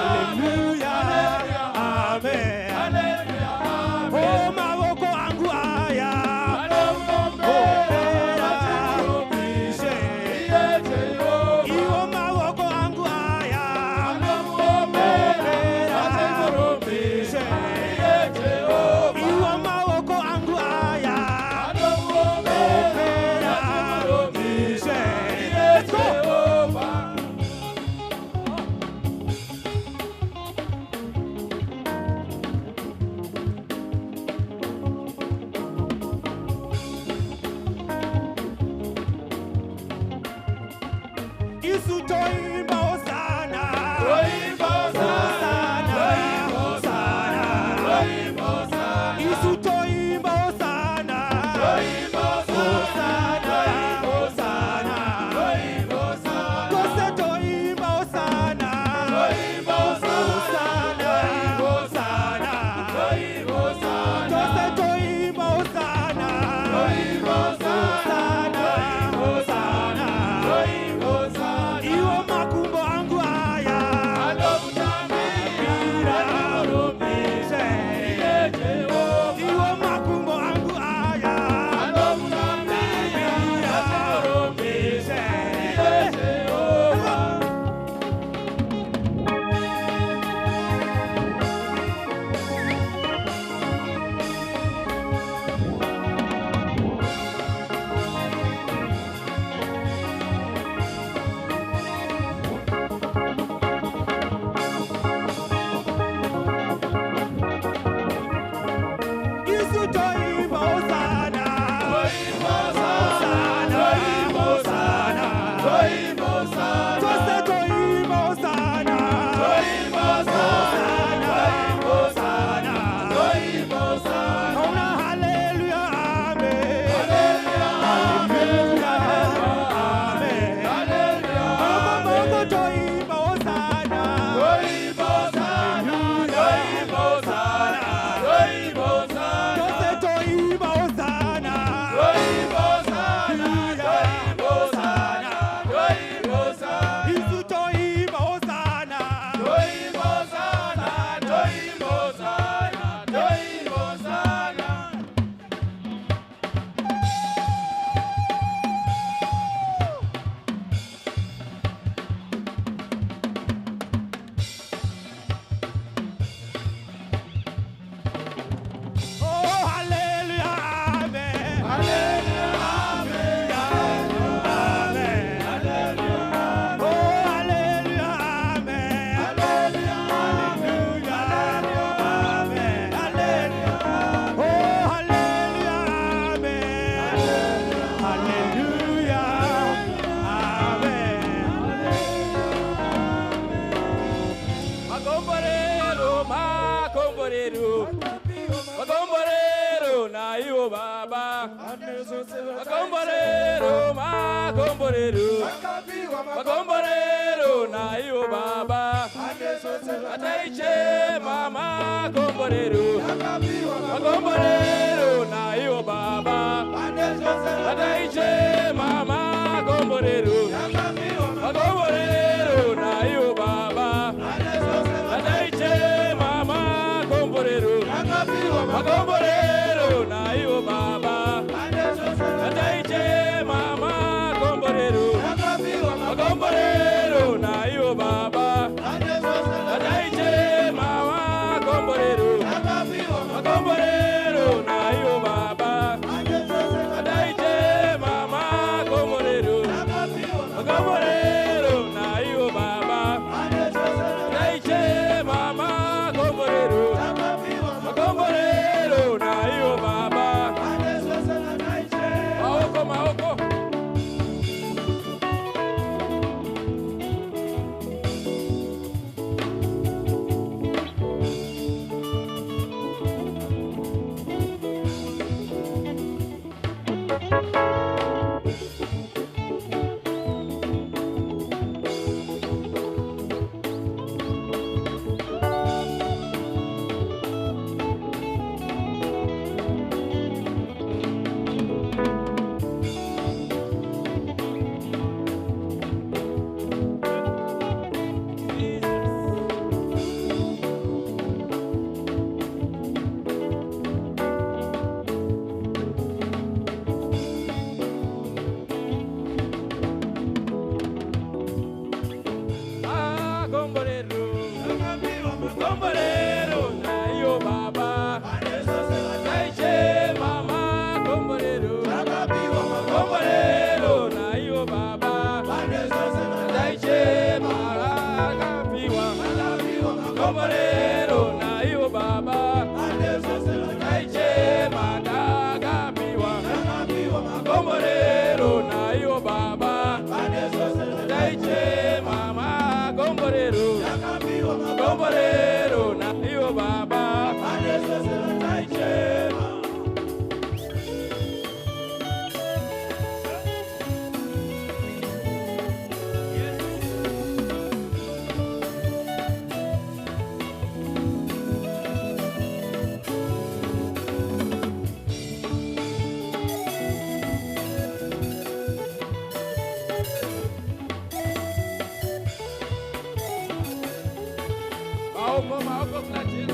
Hallelujah. Magomborero na yo baba. Magomborero, magomborero na yo baba. Ataiche mama gomborero. Magomborero na yo baba. Ataiche mama gomborero. Magomborero na yo baba. Ataiche mama gomborero. Magomborero na yo baba. Ataiche mama gomborero. Magomborero na yo baba. Ataiche mama gomborero. Magomborero na yo baba. Ataiche mama gomborero. Magomborero na yo baba. Ataiche mama gomborero. Magomborero na yo baba. Maoko maoko. Gomborero na yo baba. Ataiche mama gomborero. Gomborero na yo baba. Ataiche mama gapiwa. Gomborero na yo baba. Ataiche mama gapiwa. Gomborero na yo baba. Ataiche mama gomborero. Gomborero na yo baba. Ataiche mama. Maoko platin.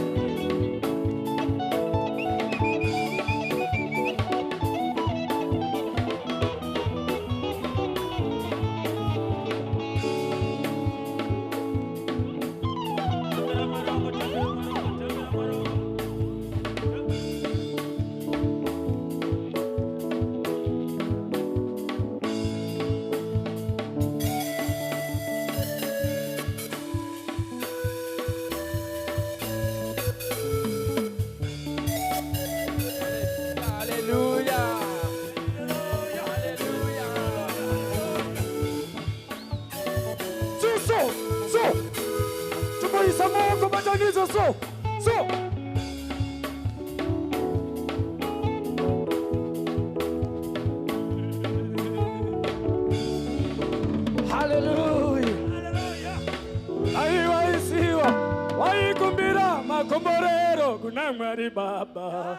Makomborero kunamari baba.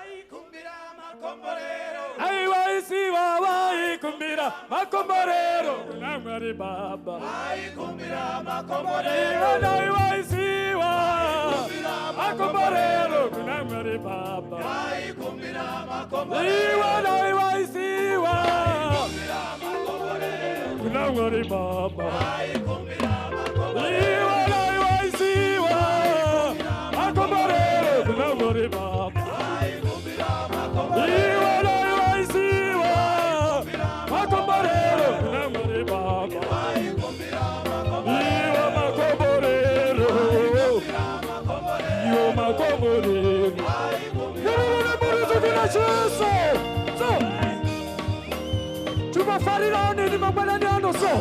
Ai vai siwa vai kumbira makomborero kunamari baba. Ai kumbira makomborero. Ai vai siwa makomborero kunamari baba. Ai kumbira makomborero. Ai vai siwa kunamari baba. Ai kumbira makomborero. Ai vai siwa makomborero kunamari baba. Ai kumbira makomborero. farira nini mangwelani anoso.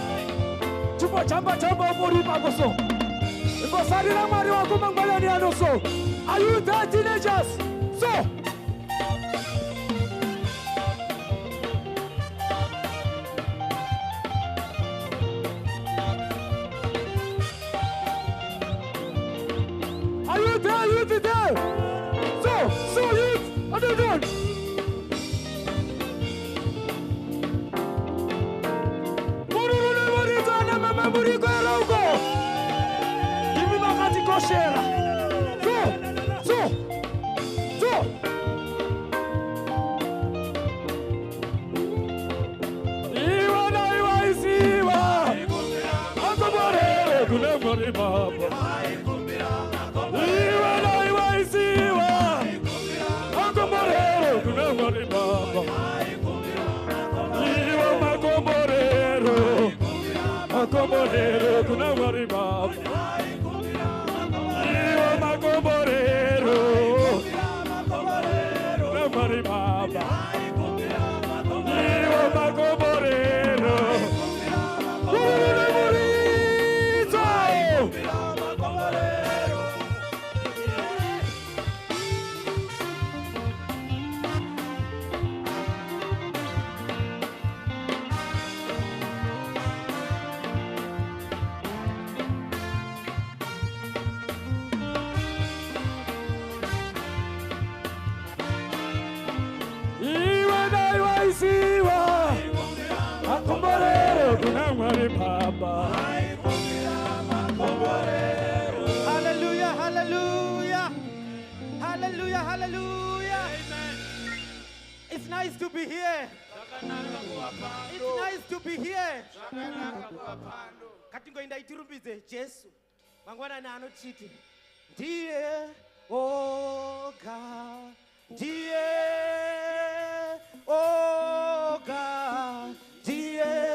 Chupo chamba umuri pagoso. Imbo farira mwari wako mangwelani anoso. Are you there, teenagers? So. Are you there, youth there? So youth, what are you doing? Macomborero, kuna ngari baba. Iyo macomborero, kuna ngari baba. Iyo macomborero, kuna morito. Hallelujah, hallelujah, hallelujah, hallelujah. Amen. It's nice to be here. It's nice to be here. Katingo inda iturumbize Jesu. Mangwana na anochiti. Ndiye oga. Ndiye oga. Ndiye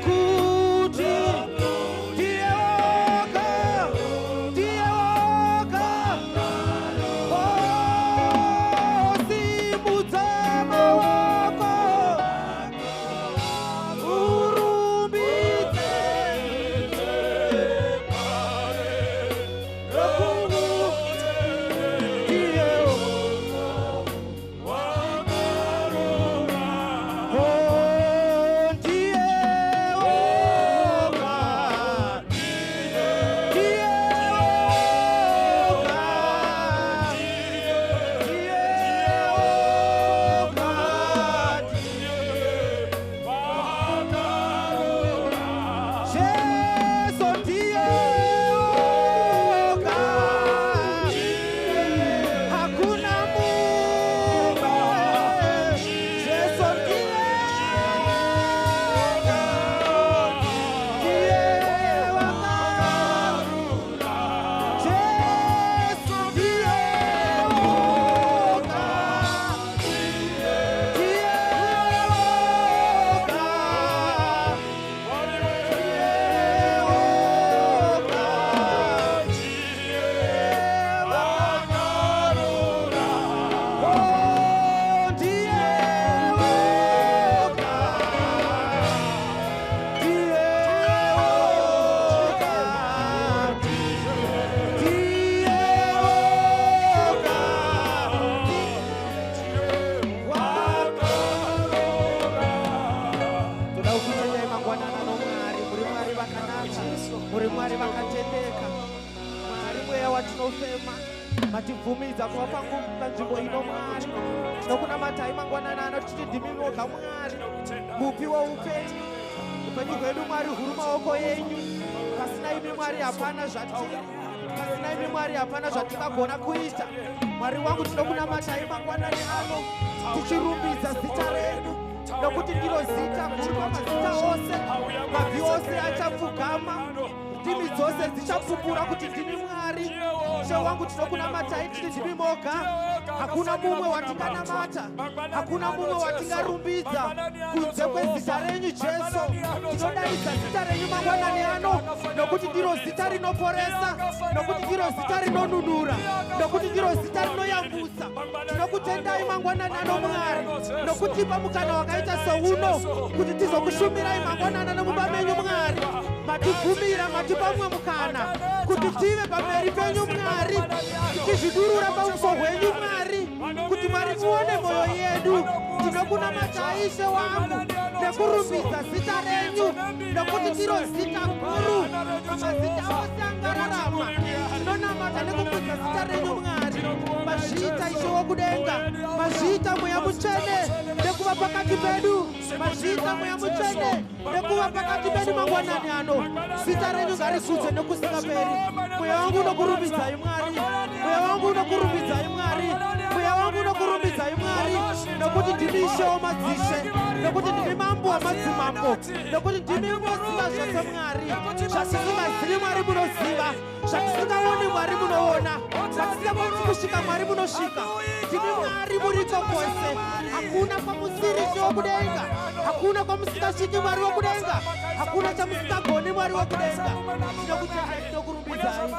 Ku tinofema. Matibvumidza kuva panzvimbo ino Mwari. Tinokunamatai mangwanani ano tichiti ndimi moga Mwari, mupi woupenyu. Upenyu hwedu Mwari huri maoko yenyu. Pasina imi Mwari hapana zvatiri. Pasina imi Mwari hapana zvatingagona kuita. Mwari wangu tinokunamatai mangwanani ano tichirumbidza zita renyu. Nokuti ndiro zita kuripa mazita ose, mabvi ose achapfugama, ndimi dzose dzichapupura kuti ndimi Mwari. She wangu tinokunamatai titi ndimi moga. Hakuna mumwe watinganamata, hakuna mumwe watingarumbidza kunze kwezita renyu Jesu. Tinodaidza zita renyu mangwanani ano, nokuti ndiro zita rinoporesa, nokuti ndiro zita rinonunura, nokuti ndiro zita rinoyambutsa. Tinokutendai mangwanani ano Mwari, nokutipa mukana wakaita souno kuti tizokushumirai mangwanani ano mumba menyu Mwari. Matibvumira, matipa mumwe mukana kuti tive pamberi penyu Mwari, tichizvidurura pamuso hwenyu Mwari, kuti Mwari muone moyo yedu. Tinokunamatai Ishe wangu nekurumbidza zita renyu, nokuti ndiro zita guru, mazita ose angararama. Tinonamata nekukudza zita renyu Mwari. Mazviita Ishe wokudenga, mazviita Mweya Mutsvene nekuva pakati pedu, mazviita Mweya Mutsvene nekuva pakati pedu mangwanani ano. Zita renyu ngarikudze nokusingaperi. Mweya wangu unokurumbidzai Mwari, Mweya wangu unokurumbidzai Mwari, Mweya wangu unokurumbidzai Mwari, nokuti ndimi Ishe wamadzishe, nokuti ndimi Mambo wamadzimambo, nokuti ndimi munoziva zvose Mwari. Zvatisingazivi Mwari munoziva, zvatisingaoni Mwari munoona, zvatisingakoni kusvika Mwari munosvika. Ndimi Mwari muriko kwose, hakuna kwamusiri Ishe wokudenga, hakuna kwamusingasviki Mwari wokudenga, hakuna chamusingagoni Mwari wokudenga. Tinokutendai, tinokurumbidzai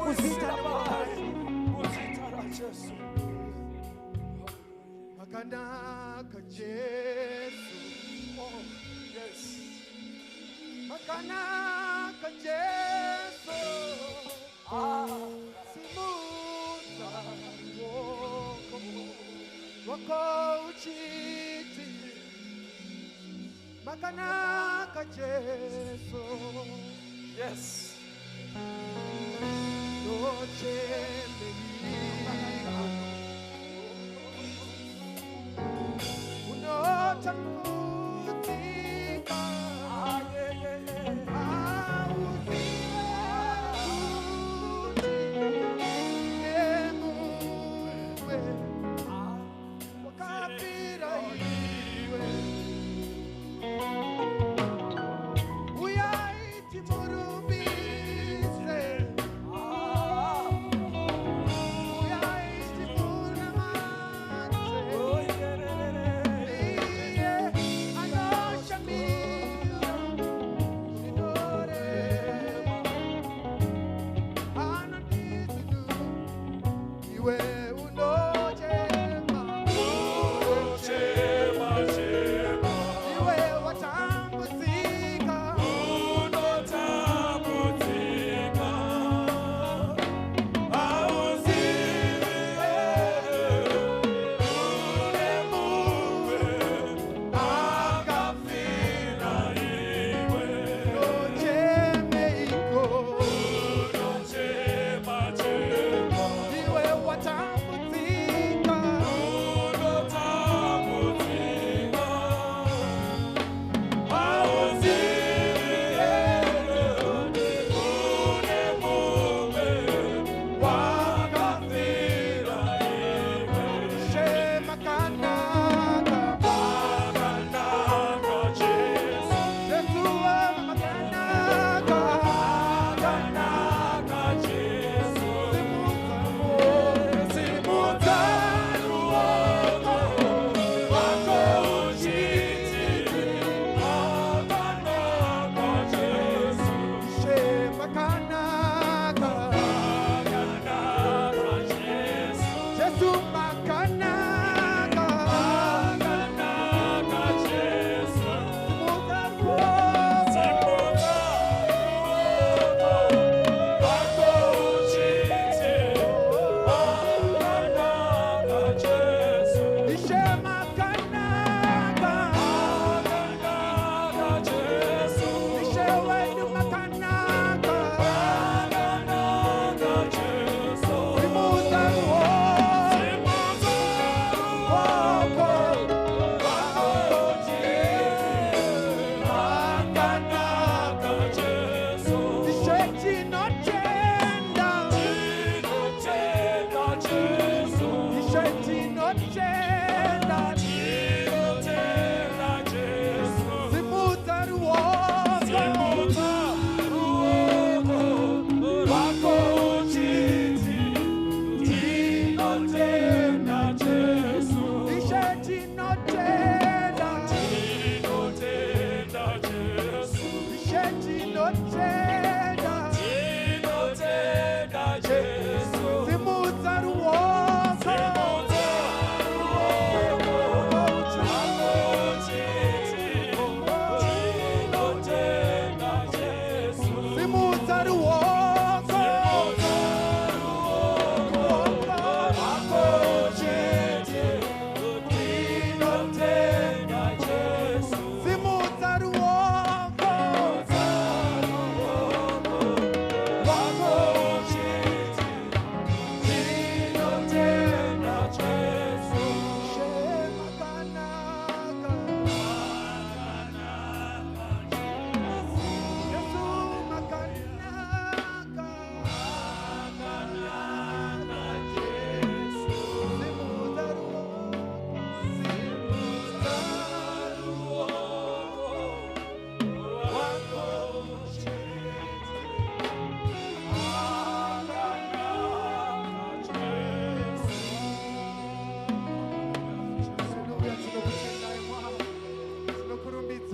muzita Jesu. Makanaka Jesu. Oh, yes. Makanaka Jesu. Simuza wako uchiti. Makanaka Jesu. Yes.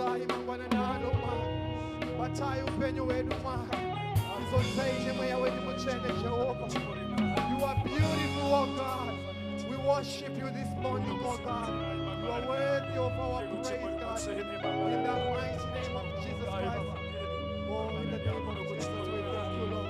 batai mangwana nalo ma batai upenyo wedu ma izonzaine mweya wedu muchene Jehova. You are beautiful, oh God. We worship you this morning, oh God. You are worthy of our praise, God. In the mighty name of Jesus Christ. Oh, in the name of Jesus, we thank you, Lord.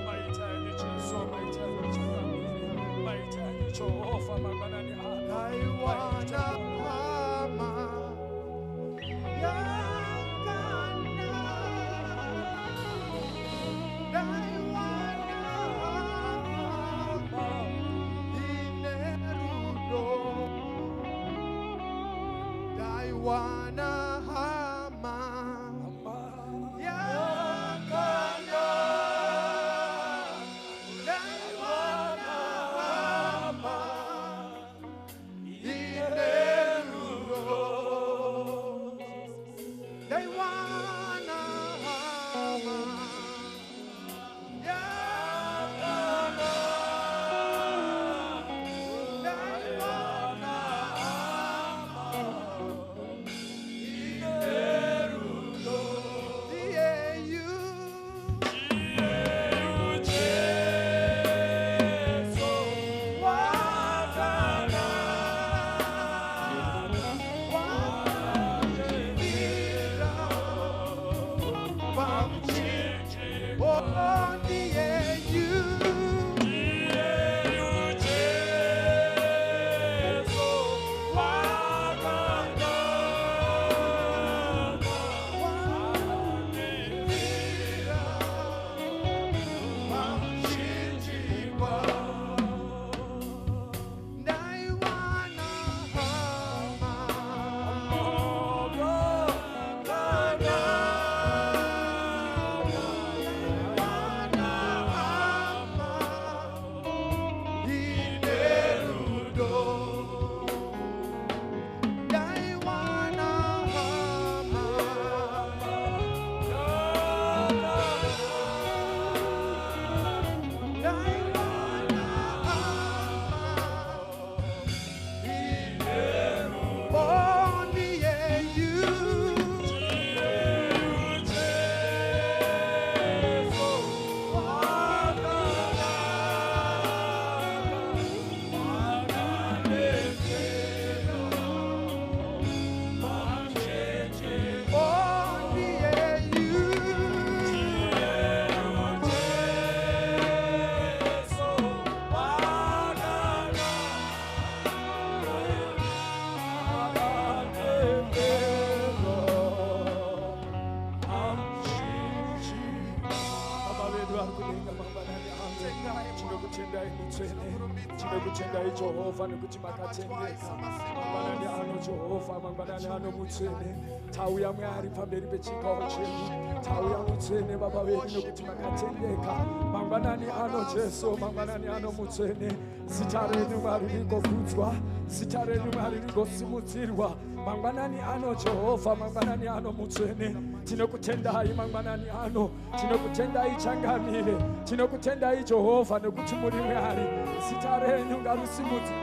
Chinokutendai Jehova nekuti makatendeka. Mangwanani ano Jehova, mangwanani ano mutsvene. Tauya Mwari pamberi pechigaro chenyu. Tauya mutsvene Baba vedu nekuti makatendeka. Mangwanani ano Jesu, mangwanani ano mutsvene. Zita renyu Mwari rigokudzwa, zita renyu Mwari rigosimudzirwa. Mangwanani ano Jehova, mangwanani ano mutsvene. Tinokutendai mangwanani ano, tinokutendai changamire, tinokutendai Jehova nekuti muri Mwari. Zita renyu ngarisimudze.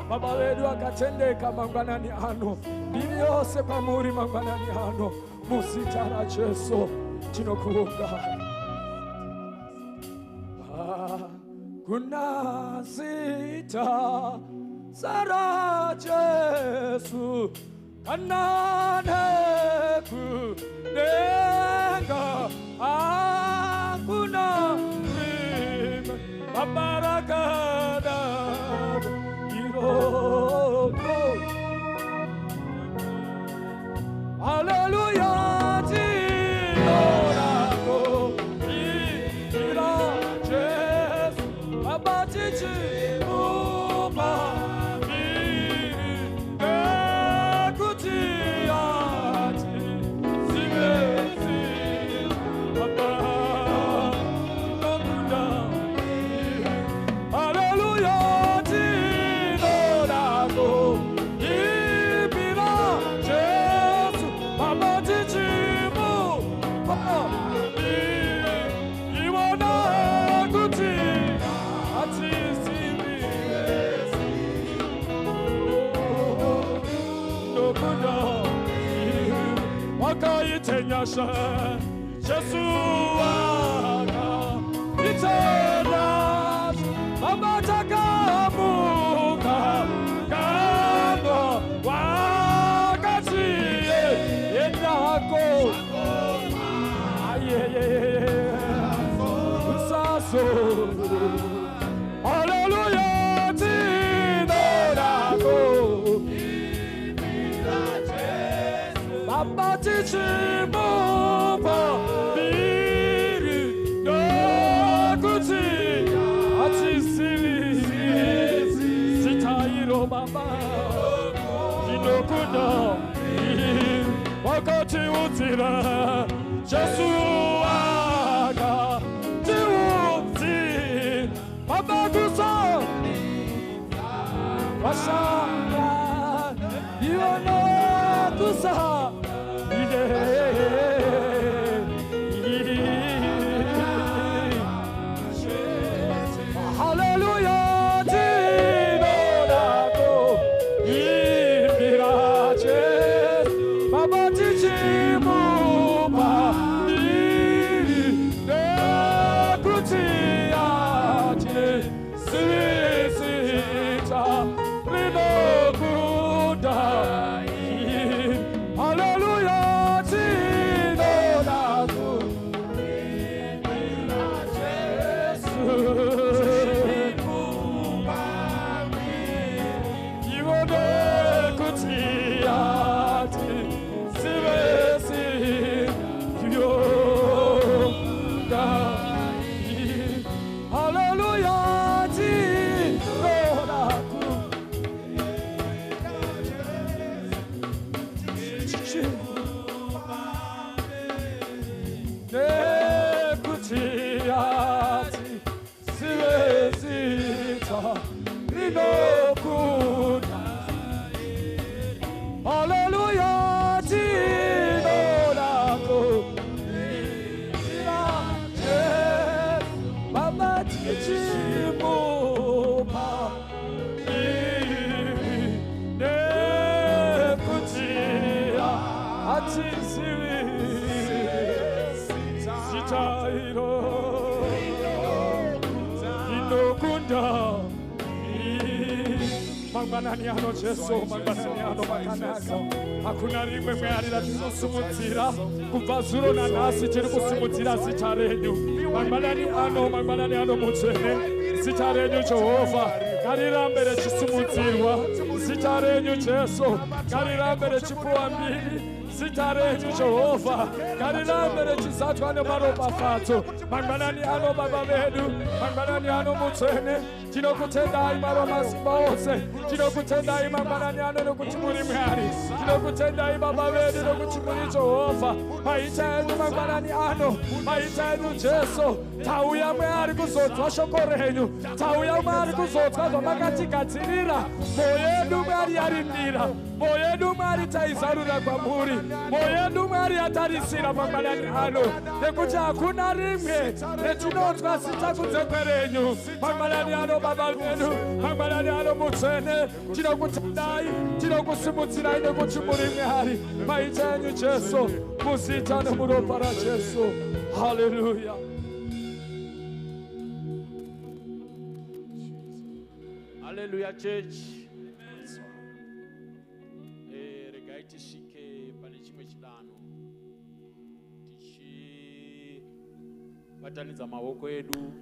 Baba vedu akatendeka mangwanani ano. Ndiri yose kwamuri mangwanani ano. Muzita ra Jesu tinokuonga. Kuna zita zara Jesu kanane kunenga akuna rime babarakada iroto. Hallelujah, Tiorako ira Jesu abatichi uma miri ekuti ati nyasha Jesu itenda Baba takamuka kando wakati endako usaso hallelujah tinodako Baba tichimupa biri dokuti Baba, inokuna, wakati utira, Jesu aga, tiuti, Baba kusa, washanga, yona kusa, hallelujah. Manganani ano Jesu, manganani ano makanaka. Hakuna rimwe mwari kusumutira kuva zuro na nasi tiri kusumutira zita renyu. Manganani ano mutsene zita renyu Jehova. Karirambere chisumutirwa zita renyu Jesu. Karirambere chipuambiri zita renyu Jehova. Karirambere chisatwa nemaropa fato. Manganani ano baba vedu, manganani ano mutsene. Tinokutendai maroma simbaose. Tinokutendai manganani ano nokutimuri mwari. Tinokutendai baba vedu nokutimuri Jehova. Maita enyu manganani ano, maita enyu Jesu. Tauya mwari kuzotwa shoko renyu. Tauya mwari kuzotwa zvamakatikatirira. Moyedu mwari yarindira. Moyedu mwari taizarura kwamuri. Moyedu mwari atarisira manganani ano. Nekuti hakuna rimwe retinotwa sitakunze kwerenyu. Manganani ano baba vedu, manganani ano mutsene. Tinokutendai, tinokusimutsirai nekuti muri mwari. Maita enyu Jesu, muzita nemuropa raJesu. Hallelujah. Hallelujah, church. Regai tishike pane chimwe chidano. Tichibatanidza maoko edu.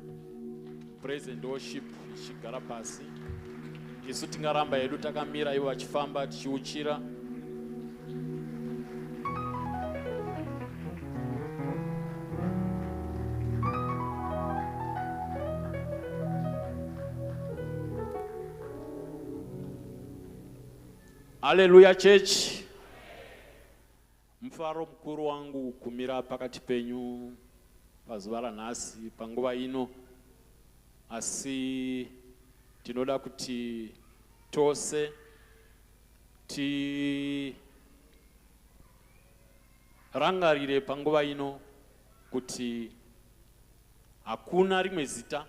Praise and worship chigara pasi. Isu tingaramba edu takamira ivo vachifamba tichiuchira. Hallelujah, church. Mfaro mkuru wangu kumira pakati penyu pazuva ranhasi panguva ino, asi tinoda kuti tose tirangarire panguva ino kuti hakuna rimwe zita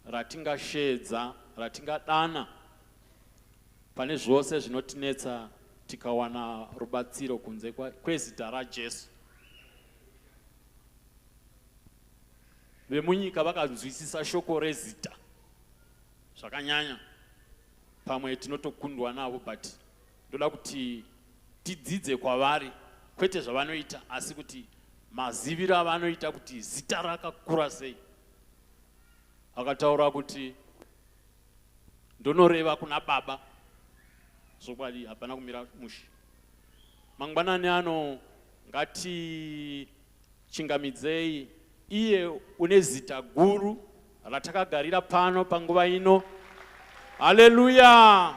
ratingasheedza, ratingadana pane zvose zvinotinetsa tikawana rubatsiro kunze kwezita raJesu. Vemunyika vakanzwisisa shoko rezita zvakanyanya, pamwe tinotokundwa navo, but ndoda kuti tidzidze kwavari, kwete zvavanoita asi kuti maziviro avanoita kuti zita rakakura sei. Akataura kuti ndonoreva kuna baba, zvokwadi hapana kumira mushe. Mangwanani ano ngati chingamidzei iye une zita guru ratakagarira pano panguva ino. Hallelujah.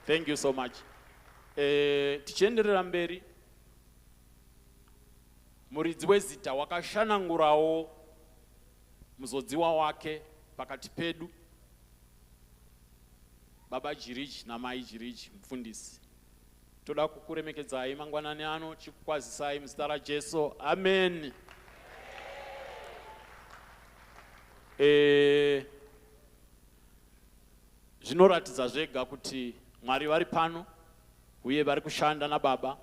Thank you so much. Tichienderera mberi, muridzi wezita wakashanangurawo muzodziwa wake pakati pedu, baba Jiriji namai Jiriji mufundisi. Toda kukuremekedzai mangwanani ano, chikukwazisai muzita raJesu. Amen. Zvinoratidza zvega kuti Mwari vari pano uye vari kushanda nababa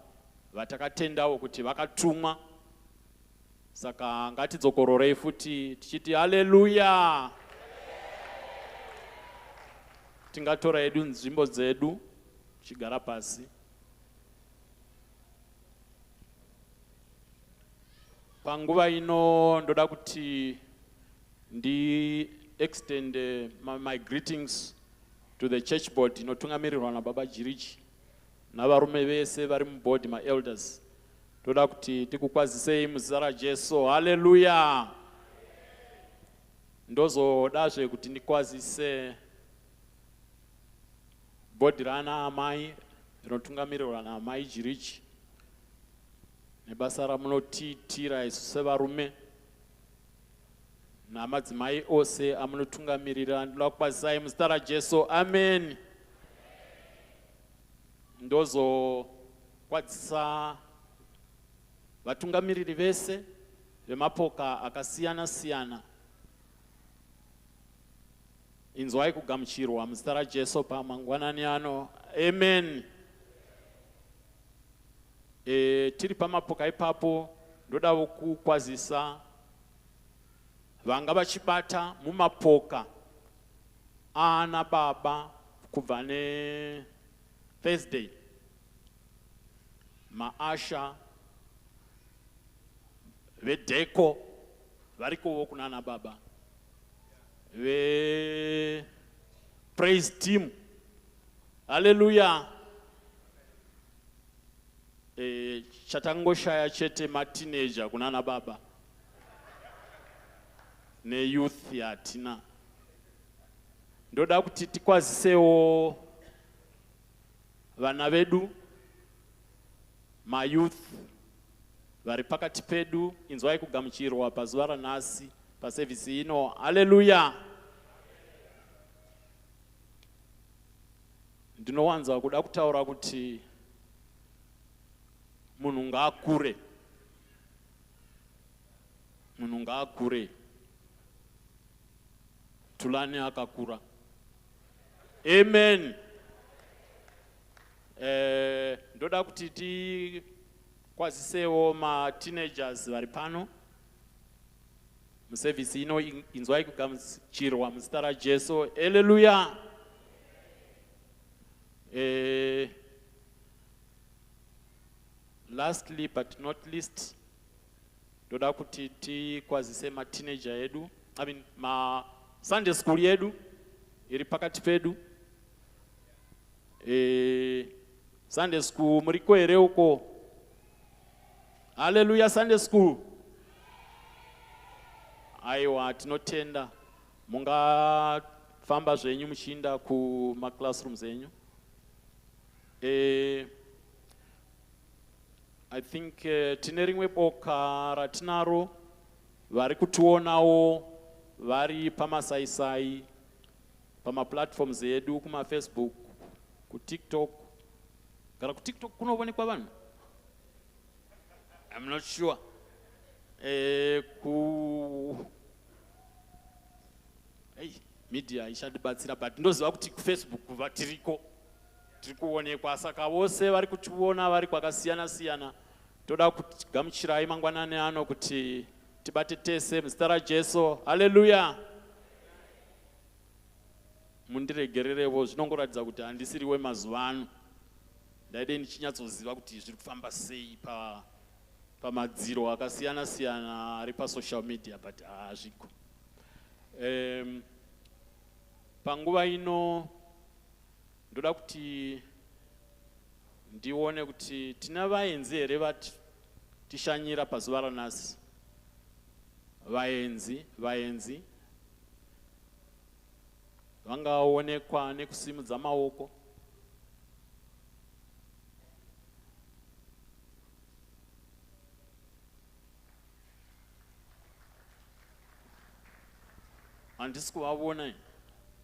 vatakatendawo kuti vakatumwa. Saka ngatidzokororei futi tichiti haleluya. Tingatora edu nzvimbo dzedu chigara pasi. Panguva ino ndoda kuti ndi extend my greetings to the church board inotungamirirwa nababa Jiriji navarume vese vari muboard, my elders. Toda kuti tikukwazisei muzita raJesu. Haleluya. Ndozodazve kuti ndikwazise board rana amai rinotungamirirwa naamai Jiriji nebasa ramunotiitira isu sevarume namadzimai ose amunotungamirira. Ndoda kukwazisai muzita raJesu. Amen. Ndozokwadzisa vatungamiriri vese vemapoka akasiyana siyana. Inzwai kugamuchirwa muzita raJesu pamangwanani ano. Amen. Tiri pamapoka ipapo ndoda kukwazisa vanga vachibata mumapoka ana baba kubva ne Thursday, maasha vedeko varikowo kunana baba, ve praise team. Hallelujah. Chatangoshaya chete mateenager kunana baba ne youth yatina. Ndoda kuti tikwazisewo vana vedu, ma youth vari pakati pedu. Inzwai kugamuchirwa pazuva ranhasi pasevhisi ino. Hallelujah. Ndinowanza kuda kutaura kuti munhu ngaakure. Munhu ngaakure. Tulani akakura. Amen. Ndoda kuti tikwazisewo ma teenagers vari pano musevhisi ino. Inzwai kugamuchirwa muzita raJesu. Hallelujah. Lastly but not least, ndoda kuti tikwazise ma teenager edu, ma Sunday school yedu iri pakati pedu. Sunday school muriko here uko? Hallelujah. Sunday school. Aiwa, tinotenda mungafamba zvenyu muchiinda kuma classrooms enyu. I think tine rimwe boka ratinaro vari kutionawo vari pamasaisai, pamaplatforms edu, kuma Facebook, ku TikTok. Kana ku TikTok kunoonekwa vanhu? I'm not sure. media ichatibatsira, but ndoziva kuti kuFacebook tiri kuonekwa, saka vose vari kutiona vari kwakasiyana-siyana toda kugamuchirai mangwanani ano kuti tibate tese muzita raJesu. Haleluya. Mundiregererevo, zvinongoratidza kuti handisiriwe mazuva ano. Ndaide ndichinyatsoziva kuti zviri kufamba sei pamadziro akasiyana-siyana ari pasocial media, but hazviko. Panguva ino ndoda kuti ndione kuti tina vaenzi here vatishanyira pazuva ranhasi. Vaenzi vangaonekwa nekusimudza maoko. Handisi kuvavona.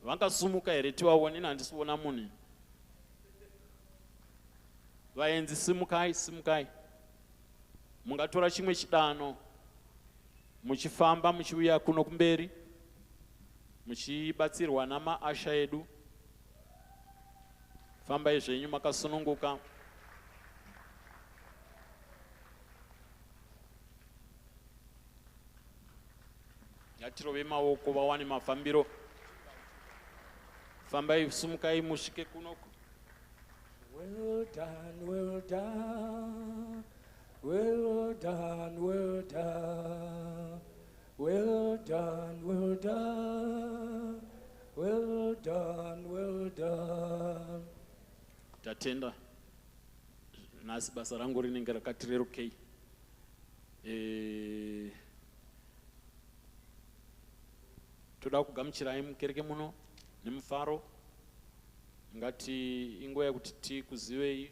Vangasumuka here tivaone, handisi kuona munhu. Vaenzi, simukai. Mungatora chimwe chidano muchifamba muchiuya kuno kumberi muchibatsirwa namaasha edu. Fambai zvenyu makasununguka. Ngatirove maoko vawane mafambiro. Fambai, sumukai musvike kunoku. Well done, well done, well done, well done, well done, well done, well done, well done. Tatenda. Nhasi basa rangu rinenge rakati rerukei. Toda kugamuchirai mukereke muno nemufaro. Ngati inguva yekuti tikuzivei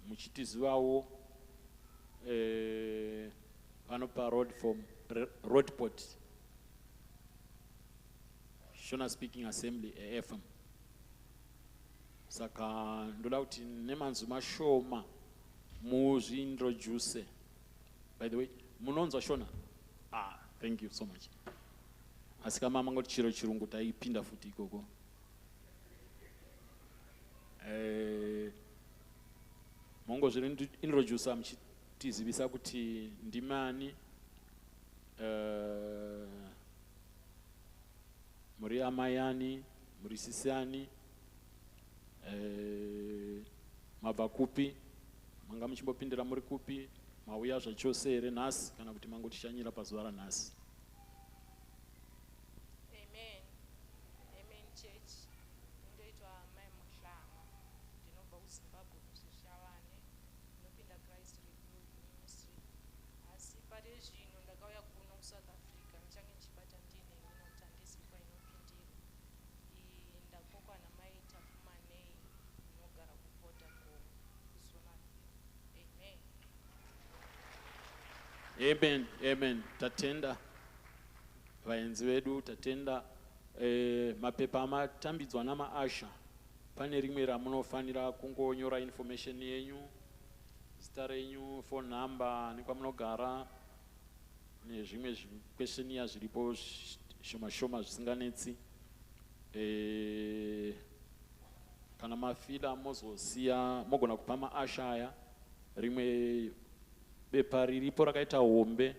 muchitizivawo pano Roodeport Shona Speaking Assembly AFM. Saka ndoda kuti nemanzwi mashoma muzviintroduce. By the way, munonzwa Shona? Thank you so much. Asi kama mangoti chiro chirungu taipinda futi ikoko. Mongo zviri introduce muchitizivisa kuti ndimani, muri amayani, muri sisani, mabva kupi, manga muchimbopindira muri kupi, mauya zvachose here nhasi kana kuti mangotishanyira pazuva ranhasi. Amen. Tatenda vaenzi vedu, tatenda mapepa amatambidzwa namaasha. Pane rimwe ramunofanira kungonyora information yenyu, zita renyu, phone number, nekwamunogara, nezvimwe questionnaire zviripo shoma zvisinganetsi. Kana mafila mozosiya mogona kupa maasha aya. Rimwe bepa riripo rakaita hombe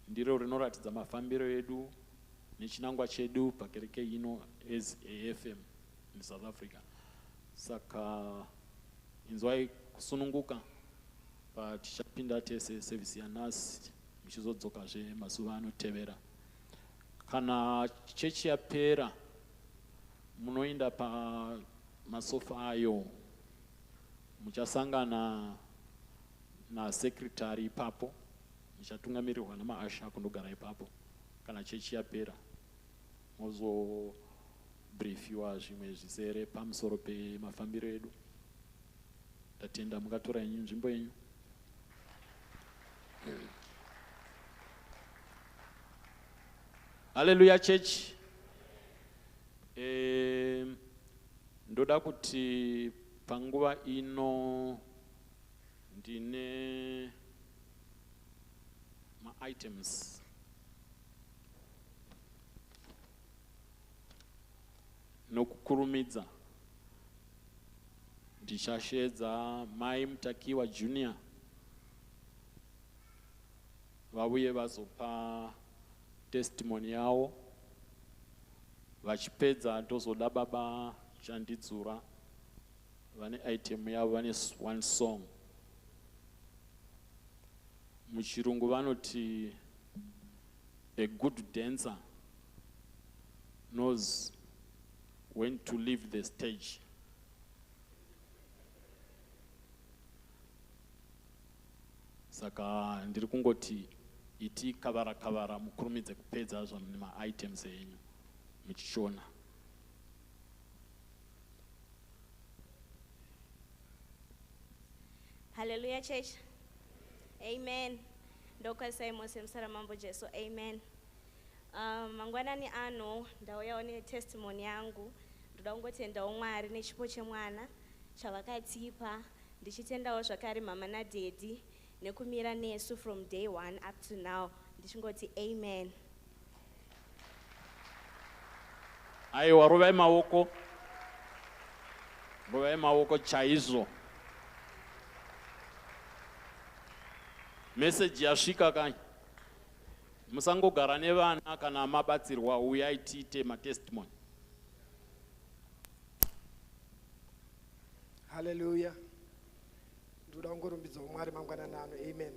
ndiro rinoratidza mafambiro edu nechinangwa chedu pakereke ino as AFM in South Africa. Saka inzwai kusununguka patichapinda tese service yanhasi muchizodzokazve mazuva anotevera. Kana chechi yapera munoenda pamasofa ayo muchasangana na secretary ipapo, muchatungamirirwa namaasha kundogara ipapo. Kana chechi yapera mozo briefiwa zvimwe zvizere pamusoro pemafambiro edu. Tatenda mukatora yenyu nzvimbo yenyu. Hallelujah church. Ndoda kuti panguva ino ndine ma-items nokukurumidza ndichashedza mai Mutakiwa Junior vauye vazopa testimony yavo, vachipedza tozoda baba Chandidzura vane item yavo, vane one song. Muchirungu vanoti a good dancer knows when to leave the stage. Saka ndiri kungoti iti kavara mukurumidze kupedza zvamune ma-items enyu muchishona. Hallelujah, church. Amen. Ndokwasa imose msara mambo Jesu. Amen. Mangwanani ano ndauyawo testimony yangu. Ndoda kungotendawo Mwari nechipo chemwana chavakatipa, ndichitendawo zvakare mama nadaddy nekumira nesu from day one up to now. Ndichingoti amen. Aiwa, rovai maoko chaizvo. Message yasvika kanyi. Musangogara nevana kana mabatsirwa, uyai tiite matestimony. Hallelujah. Ndoda kungorumbidza Mwari mangwanani ano. Amen.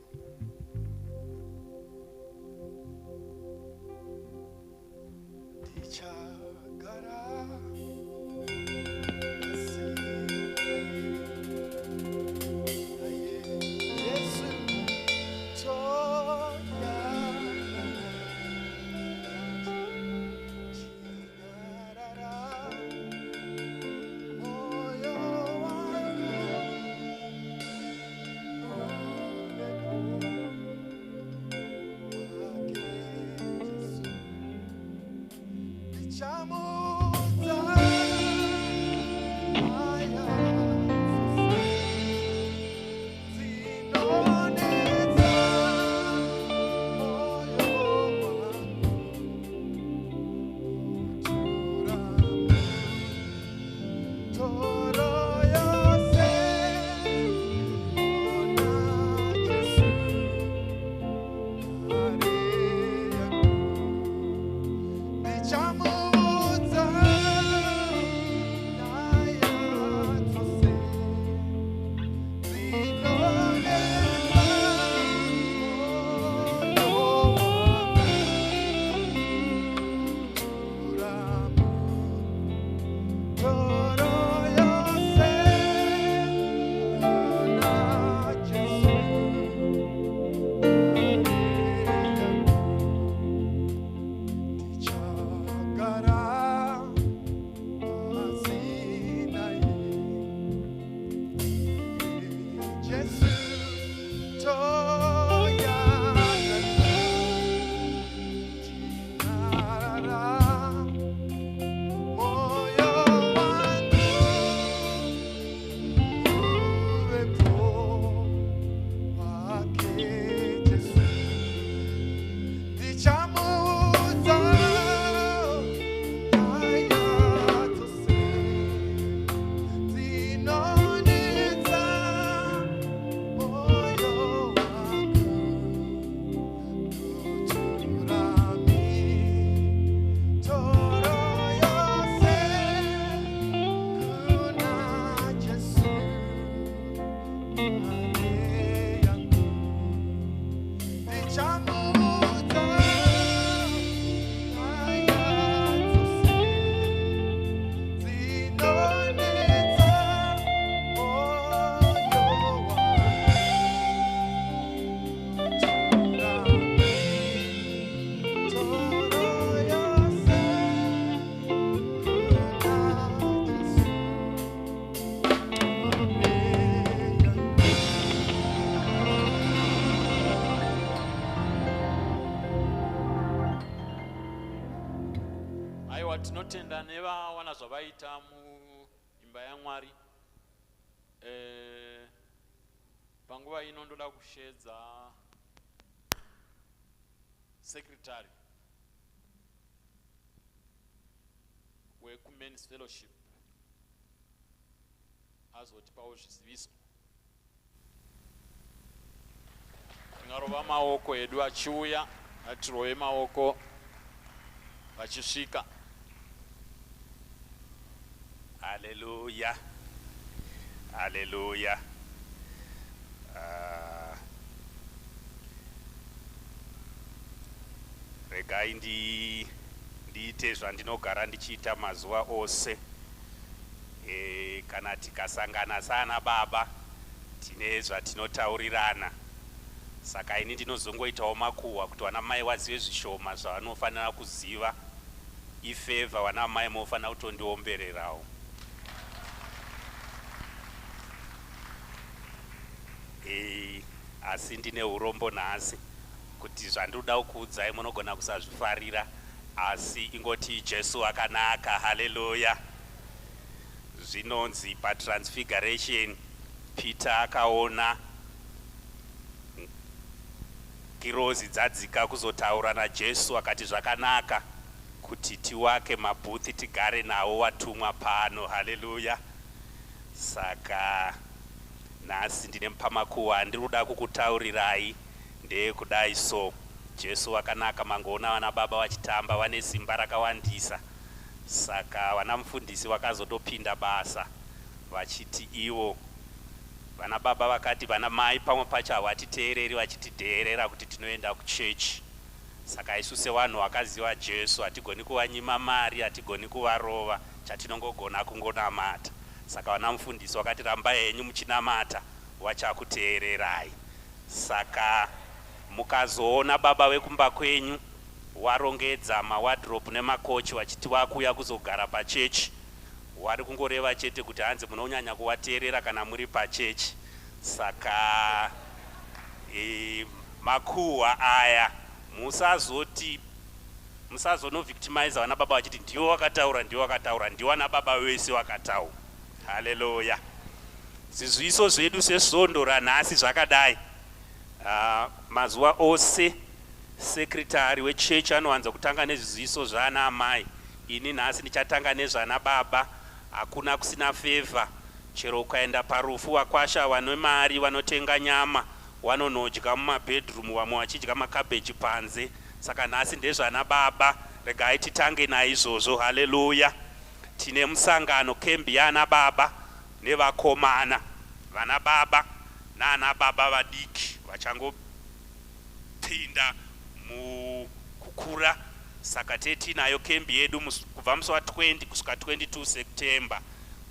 Tichagara tinotenda nevawana zvavaita muimba yaMwari. Panguva ino ndoda kushedza secretary wekumens fellowship azotipawo zviziviso. Tingarova maoko edu achiuya, atirove maoko vachisvika. Hallelujah. Hallelujah. Regai ndiite zvandinogara ndichiita mazuva ose. Kana tikasangana sana baba tine zvatinotaurirana. Saka ini ndinozongoitawo makuhwa kuti vana mai vazive zvishoma zvavanofanira kuziva. Ifevha vana mai mofanira kutondiombererawo. Asi ndine urombo nhasi kuti zvandinoda kukuudzai munogona kusazvifarira, asi ingoti Jesu akanaka. Haleluya. Zvinonzi paTransfiguration Peter akaona kirozi dzadzika kuzotaura naJesu, akati zvakanaka kuti tiwake mabhuthi tigare nawo watumwa pano. Haleluya. Saka nhasi ndine mpamakuhwa andinoda kukutaurirai ndeyekudai so. Jesu wakanaka, mangoona vana baba vachitamba, vane simba rakawandisa. Saka vana mufundisi vakazotopinda basa vachiti ivo vana baba vakati vana mai pamwe pacho havatiteereri, vachitidheerera kuti tinoenda kuchechi. Saka isu sevanhu vakaziva Jesu hatigoni kuvanyima mari, hatigoni kuvarova, chatinongogona kungonamata. Saka vana mufundisi vakati rambai henyu muchinamata vachakuteererai. Saka mukazoona baba vekumba kwenyu warongedza mawadropu nemakochi vachiti vakuya kuzogara pachechi, wari kungoreva chete kuti hanzi munonyanya kuvateerera kana muri pachechi. Saka makuhwa aya musazonovictimize vana baba vachiti ndiwo wakataura, ndiwo wakataura. Ndiwo vana baba vese wakataura. Haleluya. Zviziviso zvedu sezvondo ranhasi zvakadai. Mazuva ose sekretari wechechi anowanza kutanga nezviziviso zvana amai. Ini nhasi ndichatanga nezvana baba. Hakuna kusina favor. Chero ukaenda parufu wakwasha vane mari vanotenga nyama vanonodya mumabedroom, vamwe vachidya makabeji panze. Saka nhasi ndezvana baba, regai titange naizvozvo. Haleluya. Tine musangano kembi yana baba nevakomana, vana baba nana baba vadiki vachangopinda mukukura. Saka tinayo kembi yedu kubva musi wa20 kusvika 22 September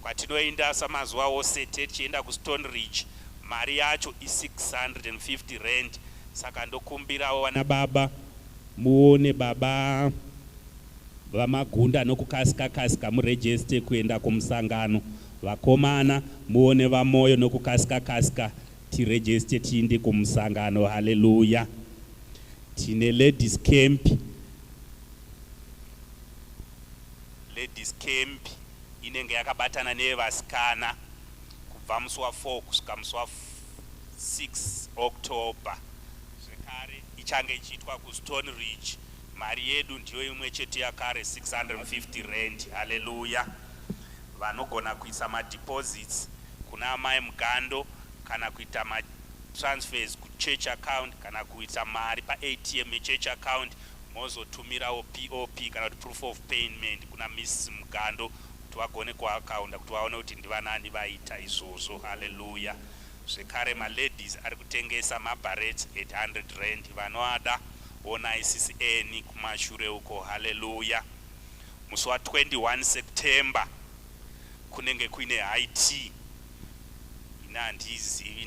kwatinoenda samazuva ose tichienda kuStone Ridge. Mari yacho i650 rand. Saka ndokumbirawo vana baba muone baba vamagunda nokukasika murejeste kuenda kumusangano. Vakomana muone vamoyo nokukasika tirejeste tiende kumusangano. Haleluya. Tine ladies camp. Ladies camp inenge yakabatana nevasikana kubva musi wa4 kusvika musi wa6 October. Zvekare ichange ichiitwa kuStone Ridge. Mari yedu ndiyo imwe chete yakare 650 rand. Haleluya. Vanogona kuisa madeposits kuna amai mugando kana kuita matransfers kuchurch account kana kuita mari paATM yechurch account, mozotumirawo POP kana kuti proof of payment kuna Mrs. Mugando kuti vagone kuakaunda kuti vaone kuti ndivanani vaita izvozvo. Haleluya. Zvekare maladies ari kutengesa mabarets 800 rand. Vanoada ona ICCN kumashure uko. Haleluya. Musi wa21 September kunenge kuine IT. Handizivi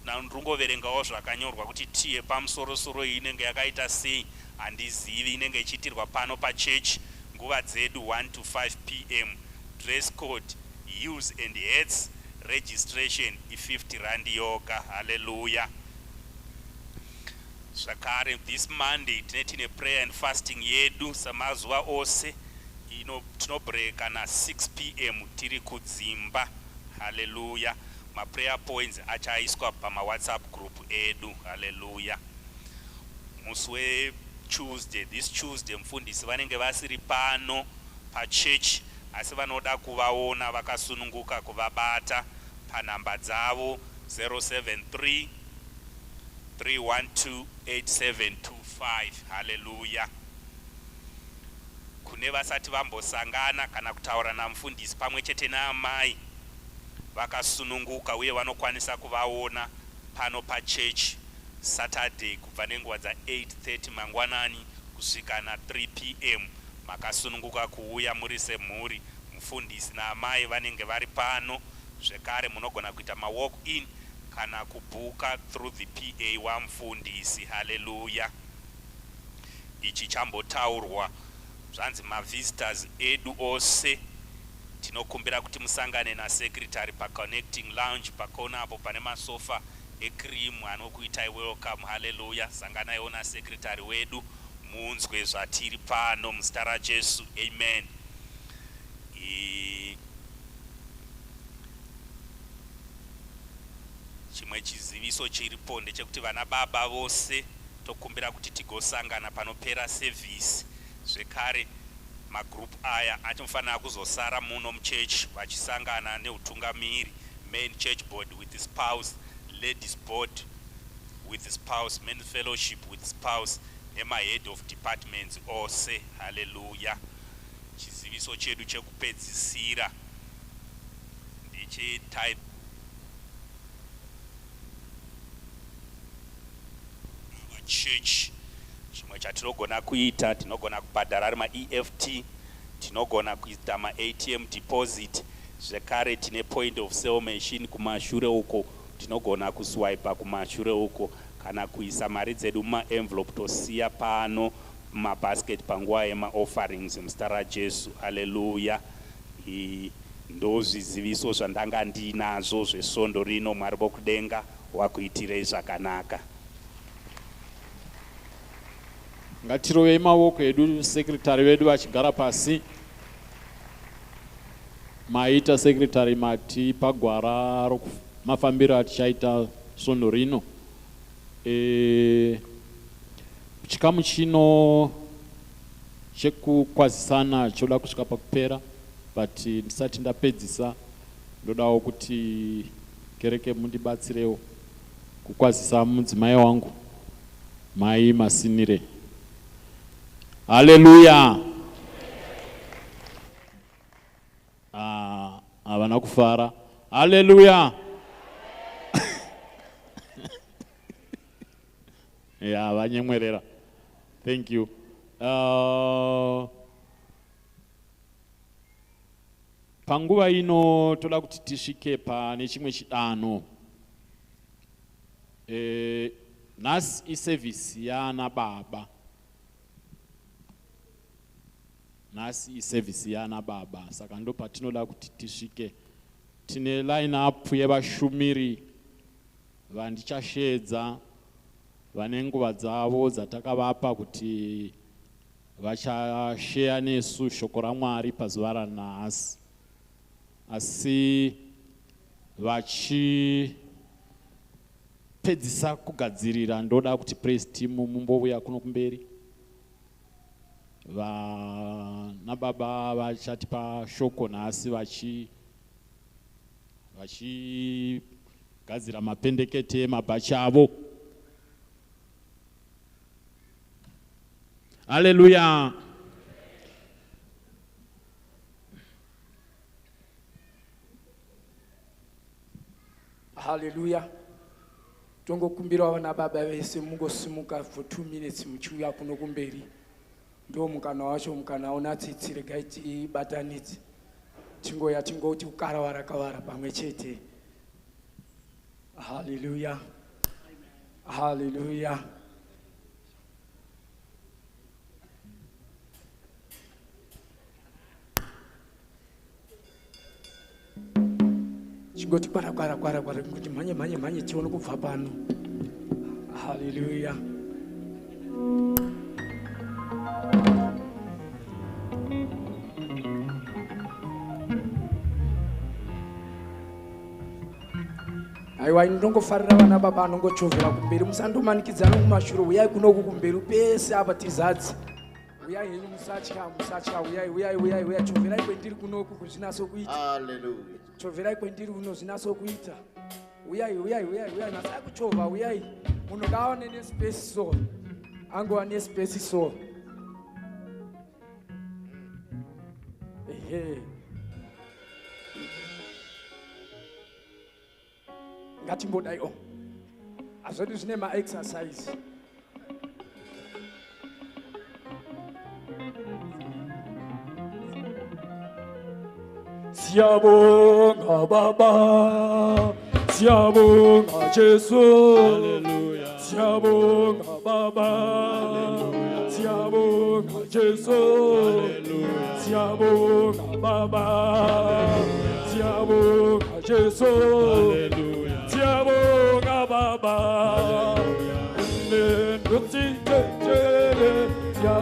ndongoverengawo zvakanyorwa kuti tiye pamusorosoro iyi inenge yakaita sei, handizivi. Inenge ichiitirwa pano pachechi nguva dzedu 1 to 5 PM. Dress code, use and hats, registration i50 rand yoga. Haleluya. Zvakare this Monday tine prayer and fasting yedu samazuva ose. Tinobreka na 6 PM tiri kudzimba. Haleluya. Ma prayer points achaiswa pama WhatsApp group edu. Haleluya. Musi Tuesday, this Tuesday mfundisi vanenge vasiri pano pachechi, asi vanoda kuvaona vakasununguka kuvabata panhamba dzavo 073 312 8725. Haleluya. Kune vasati vambosangana kana kutaura namufundisi pamwe chete naamai vakasununguka uye vanokwanisa kuvaona pano pachechi Saturday kubva nenguva dza8:30 mangwanani kusvika na3 p.m. makasununguka kuuya muri semhuri. Mufundisi naamai vanenge vari pano. Zvekare munogona kuita walk in kana kubhuka through the PA wamufundisi. Haleluya. Ichi chambotaurwa zvanzi mavisitors edu ose tinokumbira kuti musangane nasekretary paconnecting lounge pakona apo pane masofa ekrimu anokuitai welcome. Haleluya. Sanganaiwo nasekretary wedu munzwe zvatiri pano muzita raJesu. Amen. Chimwe chiziviso chiripo ndechekuti vana baba vose tokumbira kuti tigosangana panopera service. Zvekare magroup aya anofanira kuzosara muno muchechi vachisangana neutungamiri, main church board with the spouse, ladies board with the spouse, men fellowship with spouse, nemahead of departments ose. Haleluya. Chiziviso chedu chekupedzisira ndeche type church. Chimwe chatinogona kuita, tinogona kubhadhara ma-EFT, tinogona kuita ma-ATM deposit. Zvekare tine point of sale machine kumashure uko, tinogona kuswipa kumashure uko kana kuisa mari dzedu muma-envelope tosiya pano mumabasket panguva yema-offerings muzita raJesu. Haleluya. Ndo zviziviso zvandanga ndinazvo zvesvondo rino. Mwari vokudenga wakuitirei zvakanaka. Ngatirovei maoko edu, sekretari vedu vachigara pasi. Maita sekretari mati pagwara mafambiro atichaita svondo rino. Chikamu chino chekukwazisana choda kusvika pakupera, but ndisati ndapedzisa ndodawo kuti kereke mundibatsirewo kukwazisa mudzimai wangu Mai Masinire. Haleluya. Havana kufara. Haleluya. Yeah, vanyemwerera. Thank you. Panguva ino toda kuti tisvike pane chimwe chidanho. Nhasi iservice yana baba. Nhasi iservice yana baba. Saka ndo patinoda kuti tisvike. Tine line up yevashumiri vandichashedza vane nguva dzavo dzatakavapa kuti vachashare nesu shoko raMwari pazuva ranhasi. Asi vachipedzisa kugadzirira ndoda kuti praise team mumbouya kuno kumberi. Vana baba vachatipa shoko nhasi vachigadzira mapendekete emabhachi avo. Haleluya. Haleluya. Tongokumbira vana baba vese mungosimuka for 2 minutes muchiuya kuno kumberi. Ndo mukana wacho mukana unatsitsire gaiti batanidzi. Tingoya tingoti ukaravara kavara pamwe chete. Haleluya. Haleluya. Chingoti kwara kuti manye tione kubva pano. Haleluya. Aiwa ndongofarira vana baba anongochovera kumberi, musandomanikidzana kumashure, uyai kunoku kumberi pese apa tizadzi. uyai henyu musatya uyai choverai kwendiri kunoku kuzvinaso kuita Hallelujah. choverai kwendiri kuno zvinaso kuita uyai nasai kuchovha uyai munhu ngaawane nespace so angova nespace so ehe ngatimbodaiwo hazvodi zvine maexercise siyabonga baba siyabonga jesu Hallelujah. siyabonga baba siyabonga jesu Hallelujah. siyabonga baba siyabonga jesu Hallelujah. siyabonga baba nendotithetele ya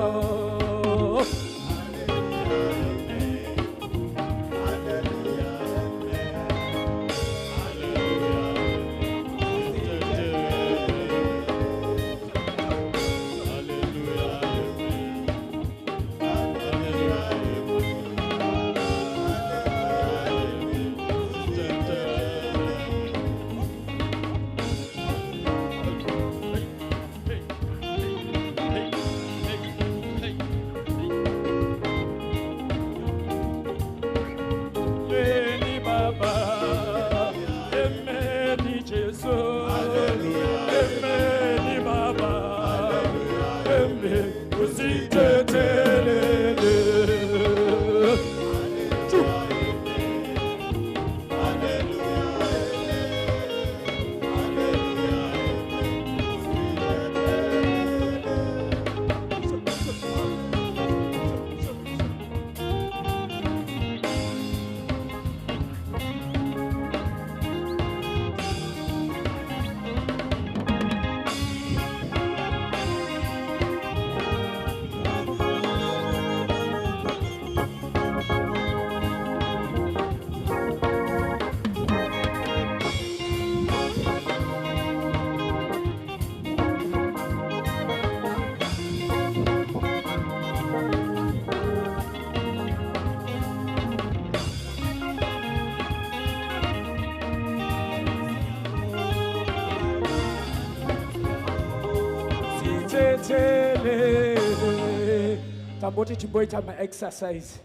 tamboti chimboita maexercise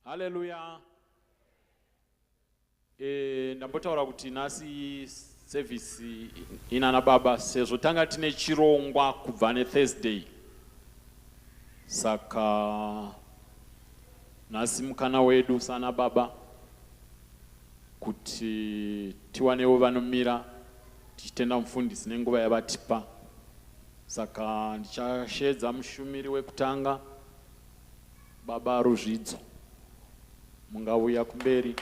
Hallelujah. Ndambotaura kuti nhasi service inana baba sezvo tanga tine chirongwa kubva neThursday. Saka nhasi mukana wedu sana baba kuti tiwanewo vanomira tichitenda mufundisi nenguva yavatipa. Saka ndichashedza mushumiri wekutanga baba Ruzvidzo. Mungauya kumberi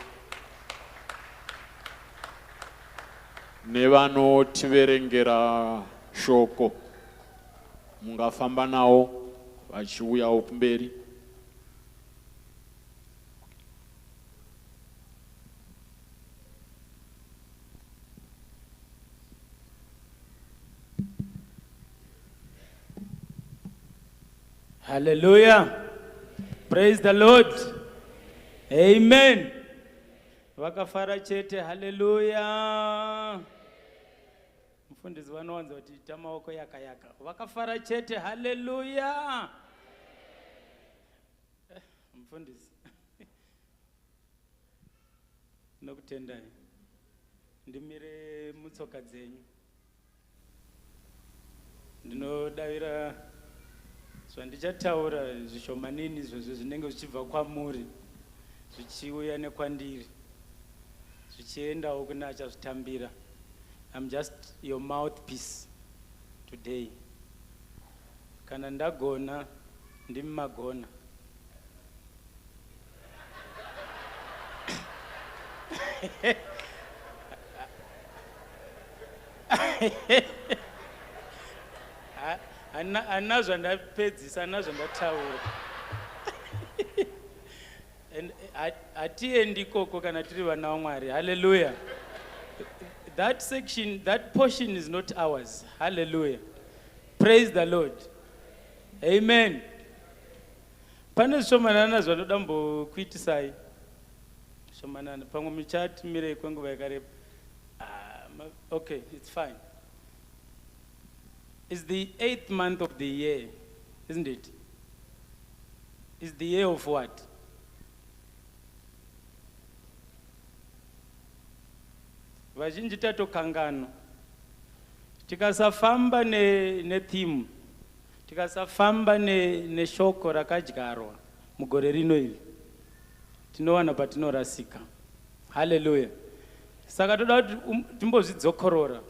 nevanotiverengera shoko mungafamba nawo vachiuyawo kumberi. Hallelujah. Praise the Lord. Amen. Vakafara chete. Hallelujah. Mfundisi vanowanza kuti ita maoko yaka. Vakafara chete. Hallelujah. Mfundisi. Nokutendai. Ndimire mutsoka dzenyu. Ndinodavira zvandichataura zvishomanini izvozvo zvinenge zvichibva kwamuri zvichiuya nekwandiri zvichiendawo kune achazvitambira. I'm just your mouthpiece today. Kana ndagona ndimi magona. Anazwa ndapedzisa, anazwa ndataura. And hatiendi koko kana tiri vana vaMwari. Hallelujah. That section, that portion is not ours. Hallelujah. Praise the Lord. Amen. Pane shomanana zvanoda mbokuitisai. Shomanana pamwe muchatimire kwenguva yakareba. Okay, it's fine. It's the 8th month of the year, isn't it? It's the year of what? Vazhinji tatokangana. Tikasafamba netheme, tikasafamba neshoko rakadyarwa mugore rino iri, tinowana patinorasika. Hallelujah. Saka toda kuti timbozvidzokorora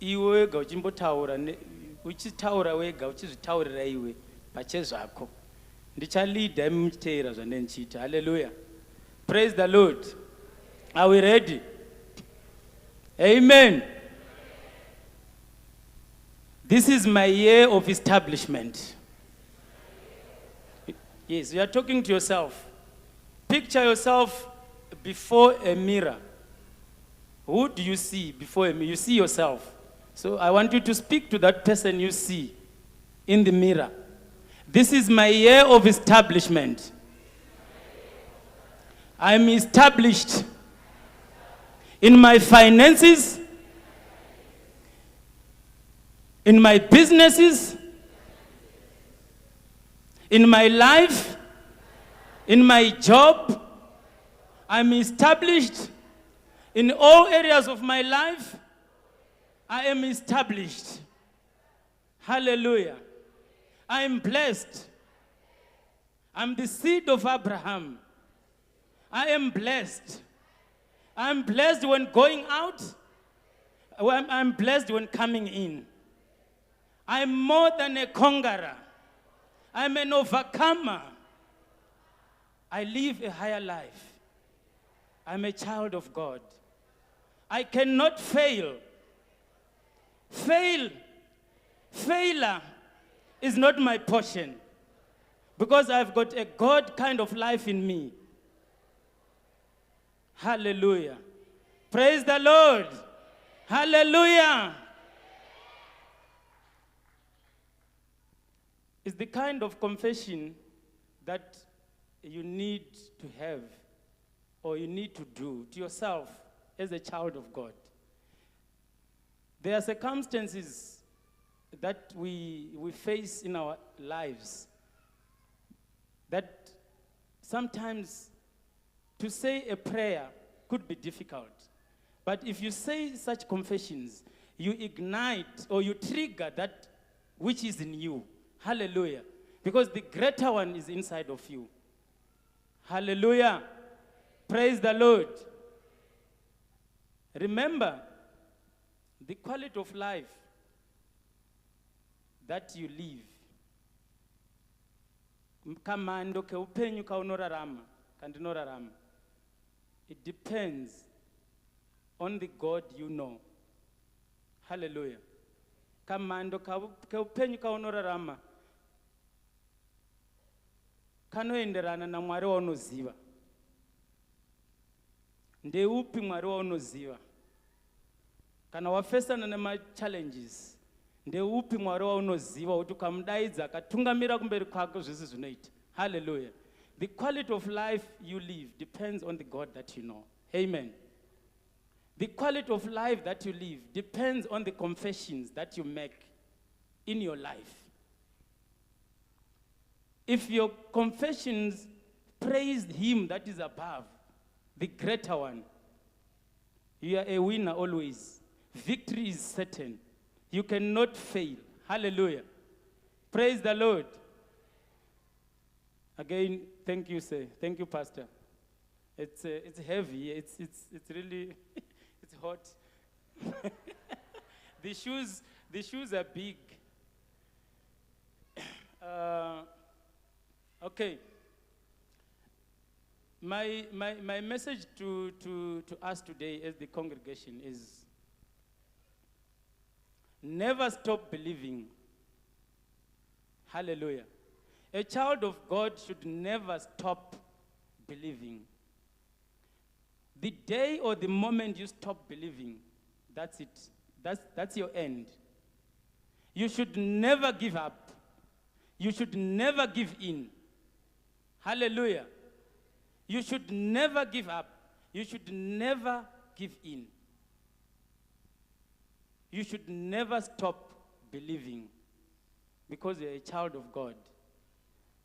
iwe wega uchimbotaura, uchitaura wega uchizvitaurira iwe pachezvako. Ndichalida muchiteera zvanendichiita. Hallelujah. Praise the Lord. Are we ready? Amen. This is my year of establishment. Yes, you are talking to yourself. Picture yourself before a mirror. Who do you see before a mirror? You see yourself. So I want you to speak to that person you see in the mirror. This is my year of establishment. I'm established in my finances, in my businesses, in my life, in my job. I'm established in all areas of my life. I am established. Hallelujah. I am blessed. I'm the seed of Abraham. I am blessed. I'm blessed when going out. I'm blessed when coming in. I'm more than a conqueror. I'm an overcomer. I live a higher life. I'm a child of God. I cannot fail. Failure is not my portion, because I've got a God kind of life in me. Hallelujah. Praise the Lord. Hallelujah. It's the kind of confession that you need to have, or you need to do to yourself as a child of God. There are circumstances that we face in our lives that sometimes to say a prayer could be difficult. But if you say such confessions, you ignite or you trigger that which is in you. Hallelujah. Because the greater one is inside of you. Hallelujah. Praise the Lord. Remember, the quality of life that you live, kamando keupenyu kaunorarama kandinorarama, it depends on the God you know. Hallelujah. Kamando keupenyu kaunorarama kanoenderana na Mwari waunoziva. Ndeupi Mwari waunoziva? Kana wafesana nema challenges, ndeupi Mwari waunoziva kuti ukamudaidza akatungamira kumberi kwako zvese zvinoita. Hallelujah. The quality of life you live depends on the God that you know. Amen. The quality of life that you live depends on the confessions that you make in your life. If your confessions praise Him that is above, the greater one, you are a winner always. Victory is certain. You cannot fail. Hallelujah. Praise the Lord. Again, thank you, sir. Thank you, Pastor. It's heavy. It's really it's hot. The shoes are big. Okay. my message to us today as the congregation is never stop believing. Hallelujah. A child of God should never stop believing. The day or the moment you stop believing, that's it. That's your end. You should never give up. You should never give in. Hallelujah. You should never give up. You should never give in. You should never stop believing because you're a child of God.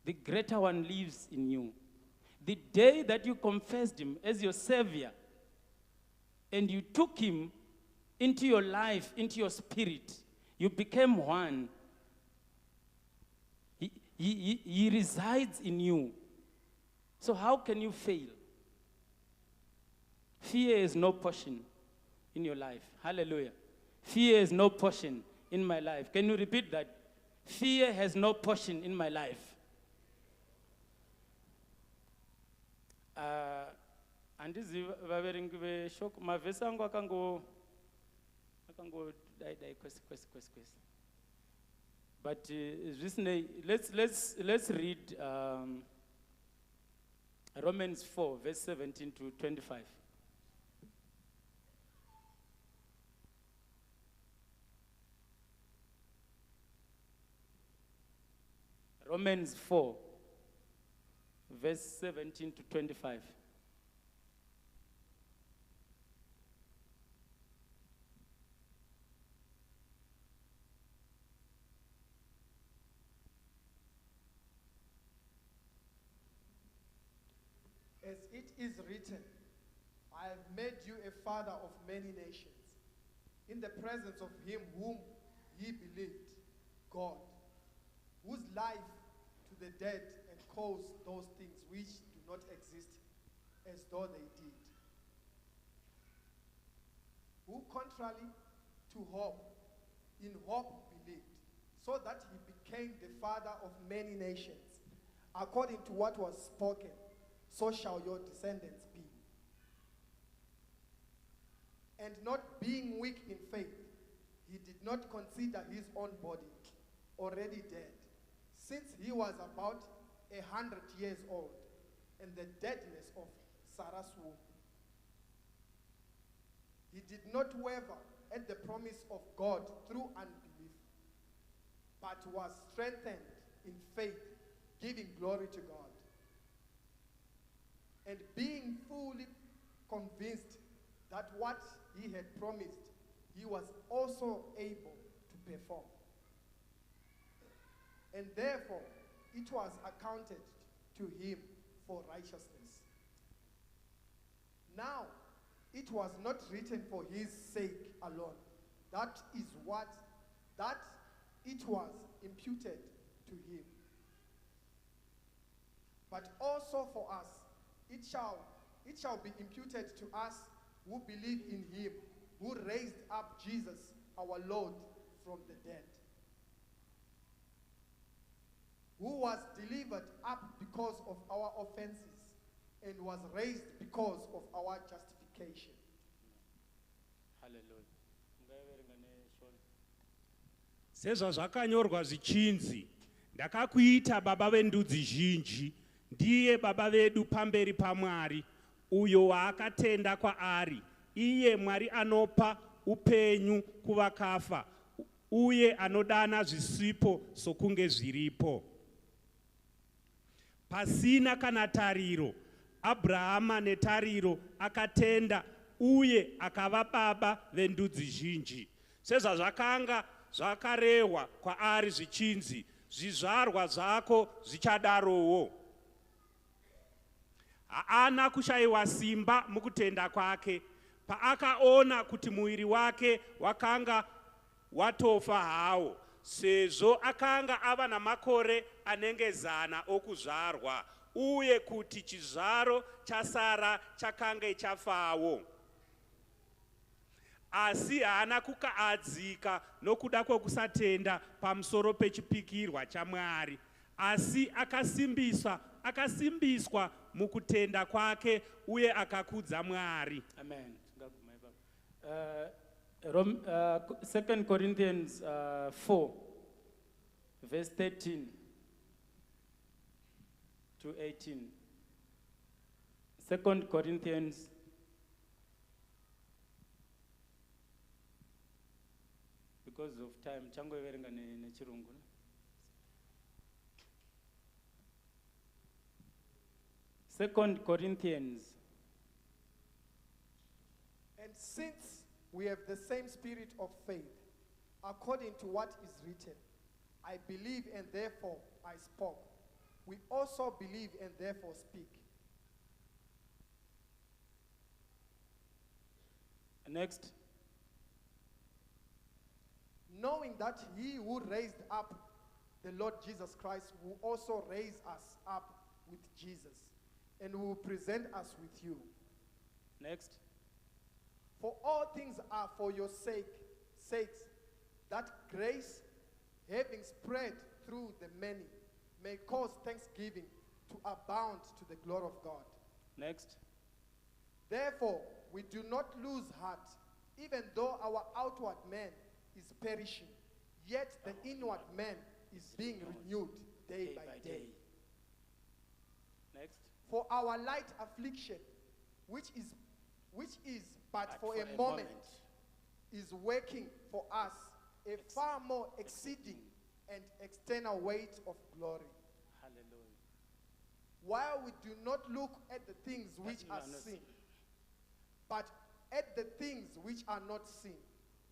The greater one lives in you. The day that you confessed him as your Savior and you took him into your life, into your spirit, you became one. He resides in you. So how can you fail? Fear is no portion in your life. Hallelujah. Fear is no portion in my life. Can you repeat that? Fear has no portion in my life. Andizi vaverengi veshoko mavhesi angu akango dai kwesi. But let's read Romans 4 verse 17 to 25. Romans 4 verse 17 to 25. As it is written, I have made you a father of many nations, in the presence of him whom ye believed, God, whose life to the dead and calls those things which do not exist as though they did, who contrary to hope, in hope believed, so that he became the father of many nations, according to what was spoken, so shall your descendants be. And not being weak in faith, he did not consider his own body already dead, since he was about 100 years old, and the deadness of Sarah's womb. He did not waver at the promise of God through unbelief, but was strengthened in faith, giving glory to God, and being fully convinced that what he had promised, he was also able to perform. And therefore, it was accounted to him for righteousness. Now, it was not written for his sake alone. That it was imputed to him. But also for us, it shall be imputed to us who believe in him, who raised up Jesus, our Lord, from the dead, who was delivered up because of our offenses and was raised because of our justification. Hallelujah. Sezvazvakanyorwa zvichinzi, ndakakuita baba vendudzi zhinji, ndiye baba vedu pamberi paMwari, uyo waakatenda kwaari, iye Mwari anopa upenyu kuvakafa, uye anodana zvisipo sokunge zviripo. Pasina kana tariro, Abrahama netariro akatenda, uye akava baba vendudzi zhinji. Sezvazvakanga zvakarehwa kwaari zvichinzi, zvizvarwa zvako zvichadarowo. Haana kushayiwa simba mukutenda kwake, paakaona kuti muviri wake wakanga watofa hawo, sezvo akanga ava namakore anenge 100 okuzvarwa, uye kuti chizvaro chaSara chakanga chafawo. Asi haana kukaadzika nokuda kwokusatenda pamusoro pechipikirwa chaMwari, asi akasimbiswa akasimbiswa mukutenda kwake uye akakudza Mwari. Amen. Ngaguma ibaba. 2 Corinthians 4, verse 13 to 18. 2 Corinthians because of time, chango everenga nechirungu. Second Corinthians. And since we have the same spirit of faith, according to what is written, I believe and therefore I spoke. We also believe and therefore speak. Next. Knowing that he who raised up the Lord Jesus Christ will also raise us up with Jesus and will present us with you. Next. For all things are for your sakes, that grace, having spread through the many, may cause thanksgiving to abound to the glory of God. Next. Therefore, we do not lose heart, even though our outward man is perishing, yet the inward man is being renewed day by day. Next. For our light affliction, which is but for a moment, is working for us a far more exceeding and external weight of glory. Hallelujah. While we do not look at the things which are seen, but at the things which are not seen.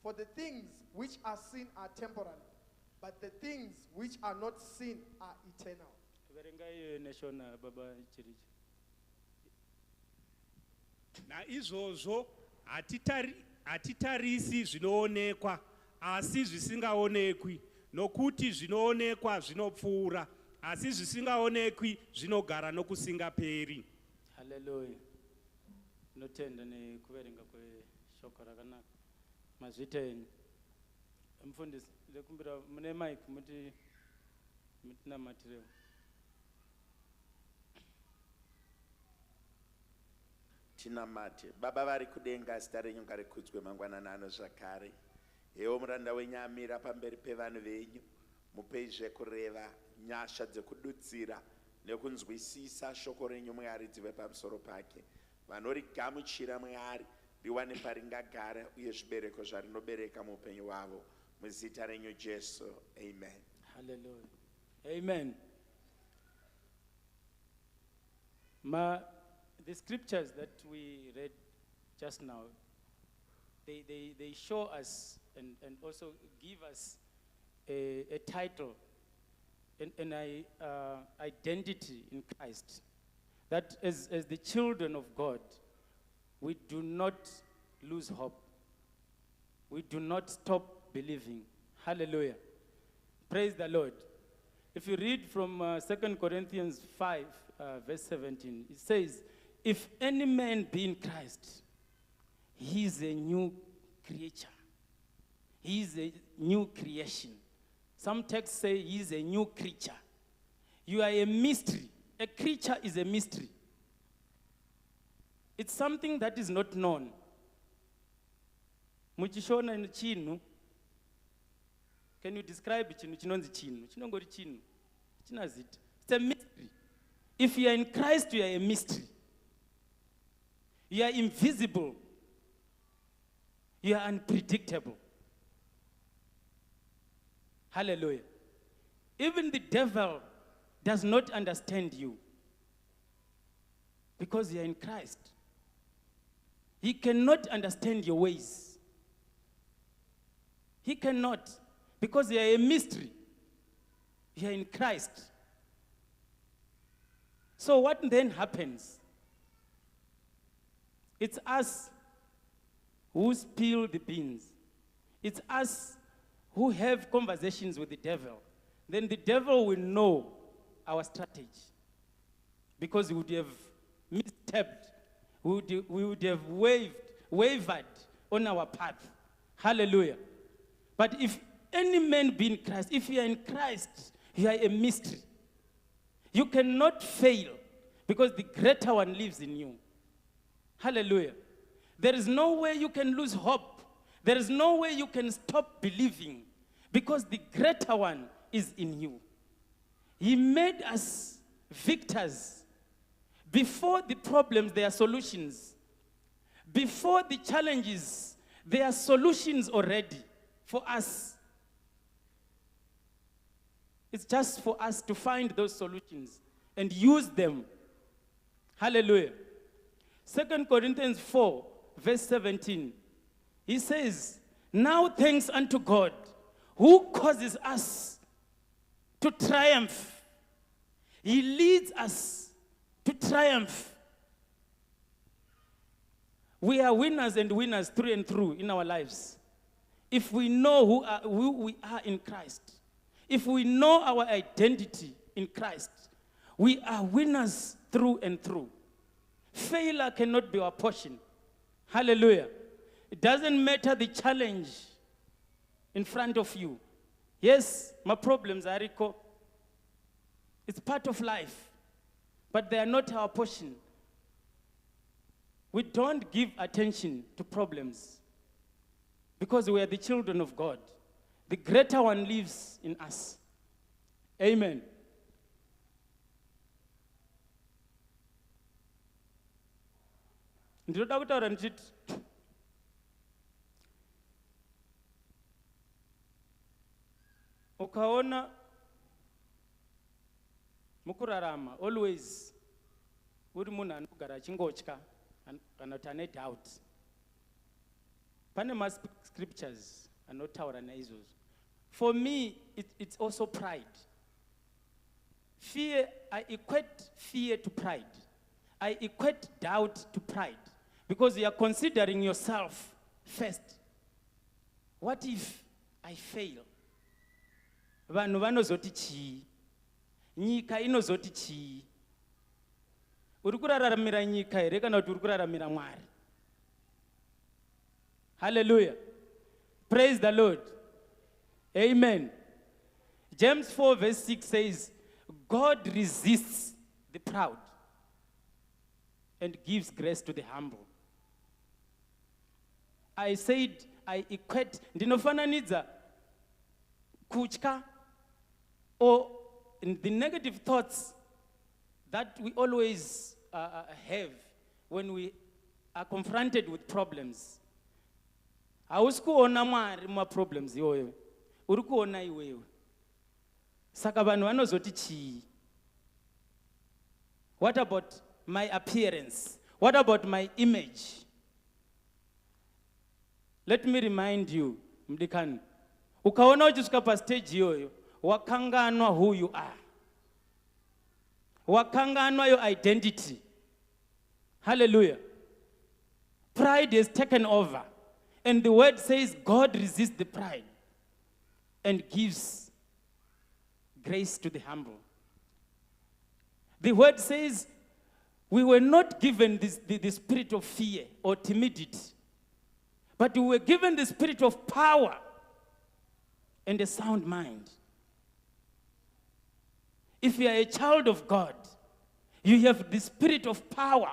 For the things which are seen are temporal, but the things which are not seen are eternal. Shona baba chirichi. Naizvozvo hatitarisi zvinoonekwa asi zvisingaonekwi, nokuti zvinoonekwa zvinopfuura asi zvisingaonekwi zvinogara nokusingaperi. Hallelujah. Notenda nekuverenga kweshoko rakanaka. Mazvita enyu. Mfundisi lekumbira mune mic mutinamatireo. Tinamate. Baba vari kudenga, zita renyu ngarikudzwe mangwanani ano zvakare. Hewo muranda wenyu amira pamberi pevanhu venyu, mupeizve kureva nyasha dzekududzira nekunzwisisa shoko renyu Mwari dzive pamusoro pake. Vanorigamuchira Mwari riwane paringagara uye zvibereko zvarinobereka muupenyu hwavo. Muzita renyu Jesu. Amen. Hallelujah. Amen. The scriptures that we read just now, they show us and also give us a title, an identity in Christ. That as the children of God, we do not lose hope. We do not stop believing. Hallelujah. Praise the Lord. If you read from 2 Corinthians 5, verse 17, it says, if any man be in Christ, he is a new creature. He is a new creation. Some texts say he is a new creature. You are a mystery. A creature is a mystery. It's something that is not known. Muchishona in chinu. Can you describe chinu? Chinonzi chinu. Chinongori chinu. Chinazit. It's a mystery. If you are in Christ, you are a mystery. You are invisible. You are unpredictable. Hallelujah. Even the devil does not understand you because you are in Christ. He cannot understand your ways. He cannot, because you are a mystery. You are in Christ. So what then happens? It's us who spill the beans. It's us who have conversations with the devil. Then the devil will know our strategy, because we would have misstepped. We would have wavered on our path. Hallelujah. But if any man be in Christ, if you are in Christ, you are a mystery. You cannot fail because the greater one lives in you. Hallelujah. There is no way you can lose hope. There is no way you can stop believing because the greater one is in you. He made us victors. Before the problems, there are solutions. Before the challenges, there are solutions already for us. It's just for us to find those solutions and use them. Hallelujah. 2 Corinthians 4, verse 17. He says, now thanks unto God, who causes us to triumph. He leads us to triumph. We are winners and winners through and through in our lives. If we know who we are in Christ, if we know our identity in Christ, we are winners through and through. Failure cannot be our portion. Hallelujah. It doesn't matter the challenge in front of you. Yes, my problems are equal. It's part of life, but they are not our portion. We don't give attention to problems because we are the children of God. The greater one lives in us. Amen. Ndinoda kutaura ndichiti ukaona mukurarama always uri munhu anogara achingotya kana kuti ane doubt. Pane ma-scriptures anotaura naizvozvo. For me, it's also pride. Fear, I equate fear to pride. I equate doubt to pride. Because you are considering yourself first. What if I fail? Vanhu vanozoti chii? Nyika inozoti chii? Uri kuraramira nyika here kana kuti uri kuraramira Mwari? Hallelujah. Praise the Lord. Amen. James 4 verse 6 says, God resists the proud and gives grace to the humble. I said, I equate, ndinofananidza kutya or the negative thoughts that we always have when we are confronted with problems. Hausi kuona Mwari muma-problems iwoyo, uri kuona iwewe. Saka vanhu vanozoti chii? What about my appearance? What about my image? Let me remind you, mdikani, ukaona uchisvika pastage iyoyo, wakanganwa who you are. Wakanganwa your identity. Hallelujah. Pride has taken over. And the word says God resists the pride and gives grace to the humble. The word says we were not given the spirit of fear or timidity, but we were given the spirit of power and a sound mind. If you are a child of God, you have the spirit of power.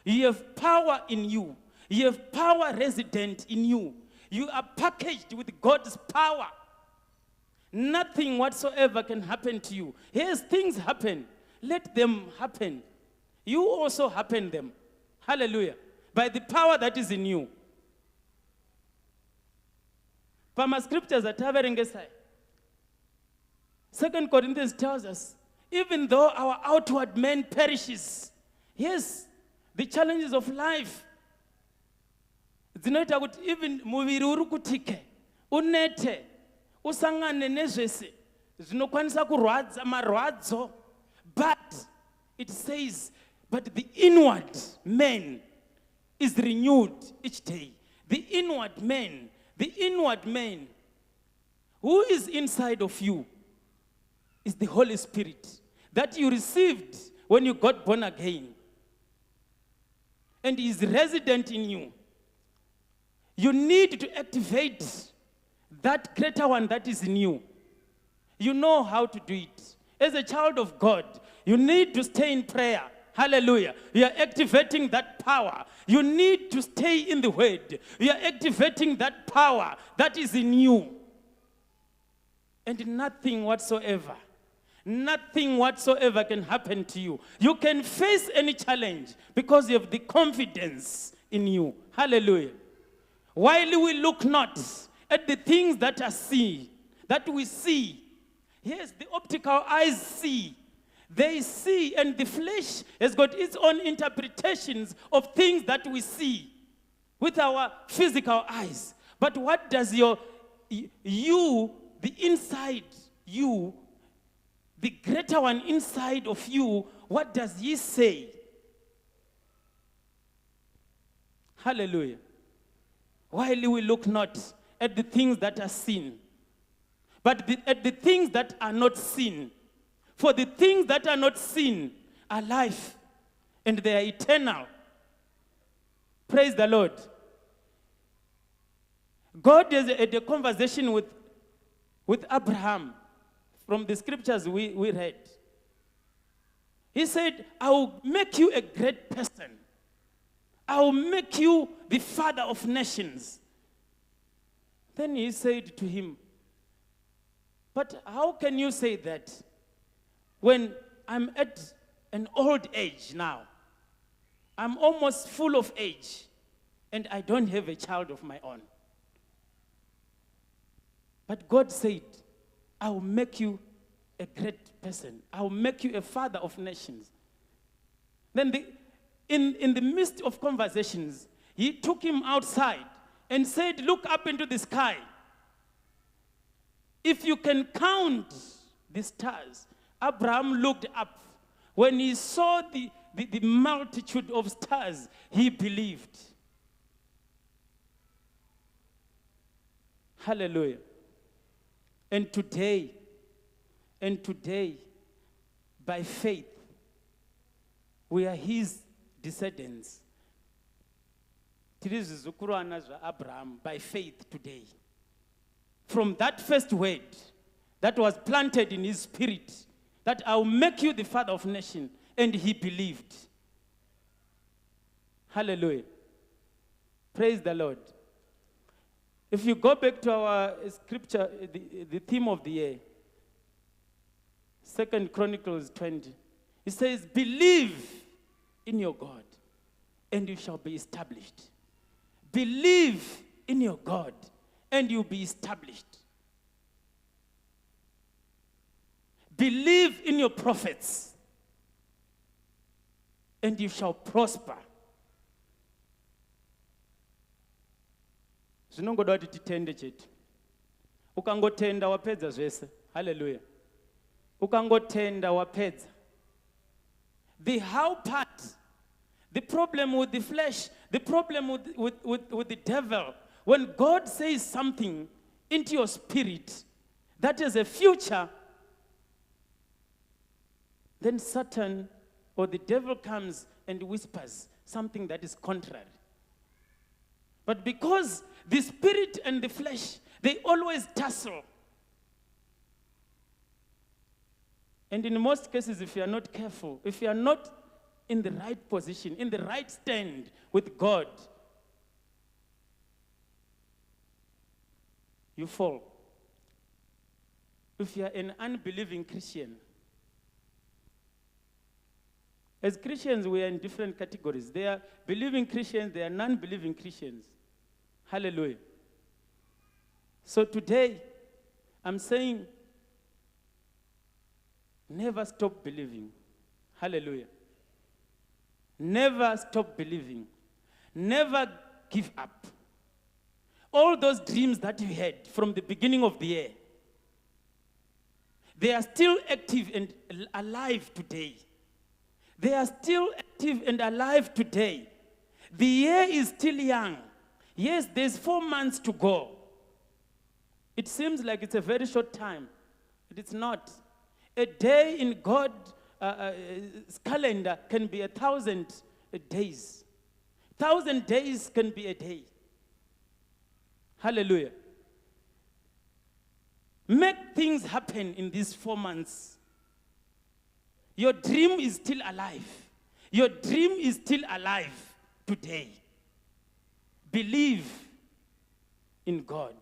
You have power in you. You have power resident in you. You are packaged with God's power. Nothing whatsoever can happen to you. Yes, things happen. Let them happen. You also happen them. Hallelujah. By the power that is in you. Pama scriptures are taverengesai. 2 Corinthians tells us, even though our outward man perishes, yes, the challenges of life, dzinoita kuti even muviri uri kutike, unete, usangane nezvese zvinokwanisa kurwadza marwadzo, but it says, but the inward man is renewed each day. The inward man who is inside of you is the Holy Spirit that you received when you got born again. And is resident in you. You need to activate that greater one that is in you. You know how to do it. As a child of God, You need to stay in prayer. Hallelujah. You are activating that power. You need to stay in the word. You are activating that power that is in you. And nothing whatsoever can happen to you. You can face any challenge because you have the confidence in you. Hallelujah. While we look not at the things that are seen, that we see. Yes, the optical eyes see. They see, and the flesh has got its own interpretations of things that we see with our physical eyes. But what does the inside you, the greater one inside of you, what does he say? Hallelujah. While we look not at the things that are seen, but at the things that are not seen. For the things that are not seen are life, and they are eternal. Praise the Lord. God has had a conversation with Abraham from the scriptures we read. He said, I will make you a great person. I will make you the father of nations. Then he said to him, but how can you say that when I'm at an old age now? I'm almost full of age, and I don't have a child of my own. But God said, I will make you a great person. I will make you a father of nations. Then in the midst of conversations, he took him outside and said, look up into the sky. If you can count the stars. Abraham looked up. When he saw the multitude of stars, he believed. Hallelujah. And today, by faith, we are his descendants. Tiri zizukulwana za Abraham by faith today. From that first word that was planted in his spirit, that I will make you the father of nations, and he believed. Hallelujah. Praise the Lord. If you go back to our scripture, the theme of the year, 2 Chronicles 20, it says, believe in your God, and you shall be established. Believe in your God, and you'll be established. Believe in your prophets, and you shall prosper. Zvinongoda kuti titende chete. Ukangotenda wapedza zvese. Hallelujah. Ukangotenda wapedza. The how part, the problem with the flesh, the problem with the devil, when God says something into your spirit that is a future, then Satan or the devil comes and whispers something that is contrary. But because the spirit and the flesh, they always tussle. And in most cases, if you are not careful, if you are not in the right position, in the right stand with God, you fall. If you are an unbelieving Christian, as Christians, we are in different categories. There are believing Christians, there are non-believing Christians. Hallelujah. So today, I'm saying, never stop believing. Hallelujah. Never stop believing. Never give up. All those dreams that you had from the beginning of the year, they are still active and alive today. They are still active and alive today. The year is still young. Yes, there's 4 months to go. It seems like it's a very short time, but it's not. A day in God's calendar can be 1,000 days. 1,000 days can be a day. Hallelujah. Make things happen in these 4 months. Your dream is still alive. Your dream is still alive today. Believe in God.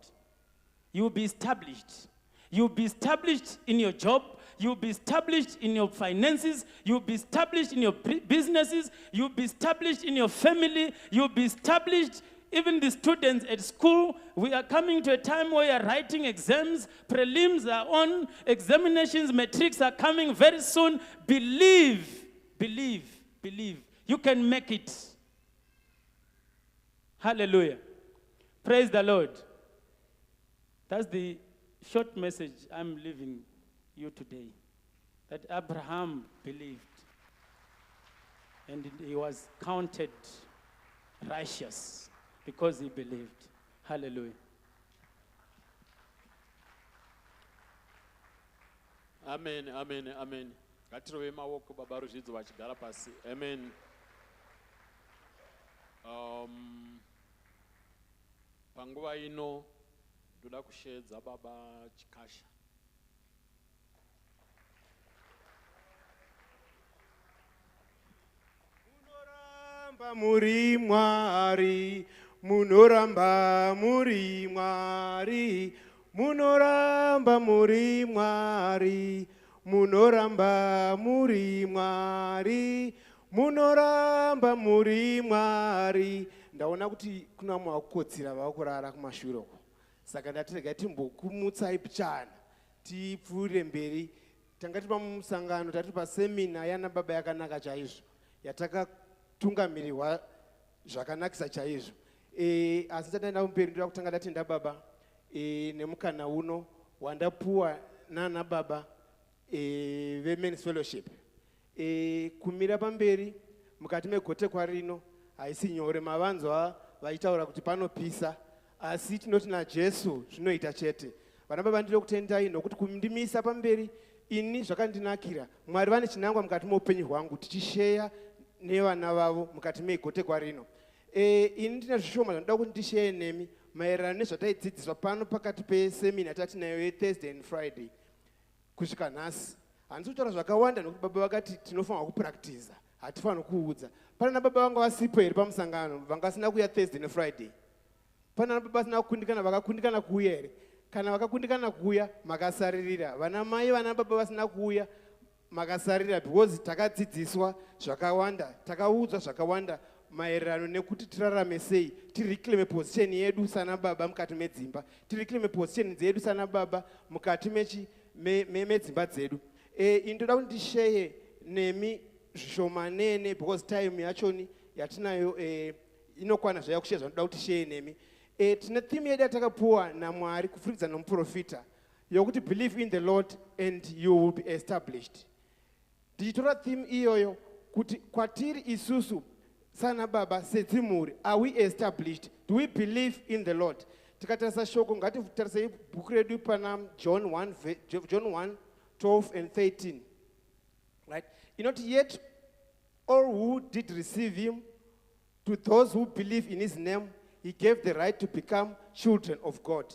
You will be established. You will be established in your job. You will be established in your finances. You will be established in your businesses. You will be established in your family. You will be established. Even the students at school, we are coming to a time where we are writing exams, prelims are on, examinations, matrics are coming very soon. Believe, believe, believe. You can make it. Hallelujah. Praise the Lord. That's the short message I'm leaving you today. That Abraham believed, and he was counted righteous because he believed. Hallelujah. Amen, amen, amen. Ngatirove maoko baba ruzvidzo vachigara pasi. Amen. Panguva ino ndoda kushedza baba chikasha. Munoramba muri Mwari, munoramba muri Mwari, munoramba muri Mwari, munoramba muri Mwari, munoramba muri Mwari. Ndaona kuti kuna mwakotsira vakurara kumashure uko. Saka ndatirega timbokumutsai pichana tipfuurire mberi. Tanga tiri pamusangano, tari pasemina yana baba yakanaka chaizvo yatakatungamirirwa zvakanakisa chaizvo. Asi tataenda kumberi ndoda kutanga ndatenda baba nemukana uno wandapuwa nana baba vemen's fellowship. Kumira pamberi mukati megotekwa rino haisi nyore. Mavanzwa vaitaura kuti panopisa, asi tinoti naJesu zvinoita chete. Vana baba ndiri kutendai nokuti kundimisa pamberi ini zvakandinakira. Mwari vane chinangwa mukati meupenyu hwangu tichisheya nevana vavo mukati megotekwa rino. Ini ndine zvishoma zvinoda kuti ndisheye nemi maererano nezvataidzidziswa pano pakati pesemina tatinayo yeThursday and Friday kusvika nhasi. Handisi kutaura zvakawanda nokuti baba vakati tinofanirwa kupractiza, hatifanirwi kuudza. Pana nababa vanga vasipo here pamusangano vanga vasina kuuya Thursday neFriday? Pana nababa vasina kukundikana vakakundikana kuuya here? Kana vakakundikana kuuya makasaririra. Vana mai vana baba vasina kuuya makasaririra because takadzidziswa zvakawanda, takaudzwa zvakawanda maererano nekuti tirarame sei, tireclaim position yedu sana baba mukati medzimba, tireclaim position dzedu sana baba mukati medzimba dzedu. Indoda kuti ndisheye nemi zvishomanene because time yachoni yatinayo inokwana zvayakusheya zvanoda kuti sheye nemi. Tine theme yedu yatakapuwa naMwari kufuridzana nomuprofita yokuti believe in the Lord and you will be established. Tichitora theme iyoyo kuti kwatiri isusu sana baba sedzimuri, are we established? Do we believe in the Lord? Tikatarisa shoko ngativutarisei bhuku redu pana John 1:12 and 13. Right? You know, yet all who did receive him, to those who believe in his name, he gave the right to become children of God.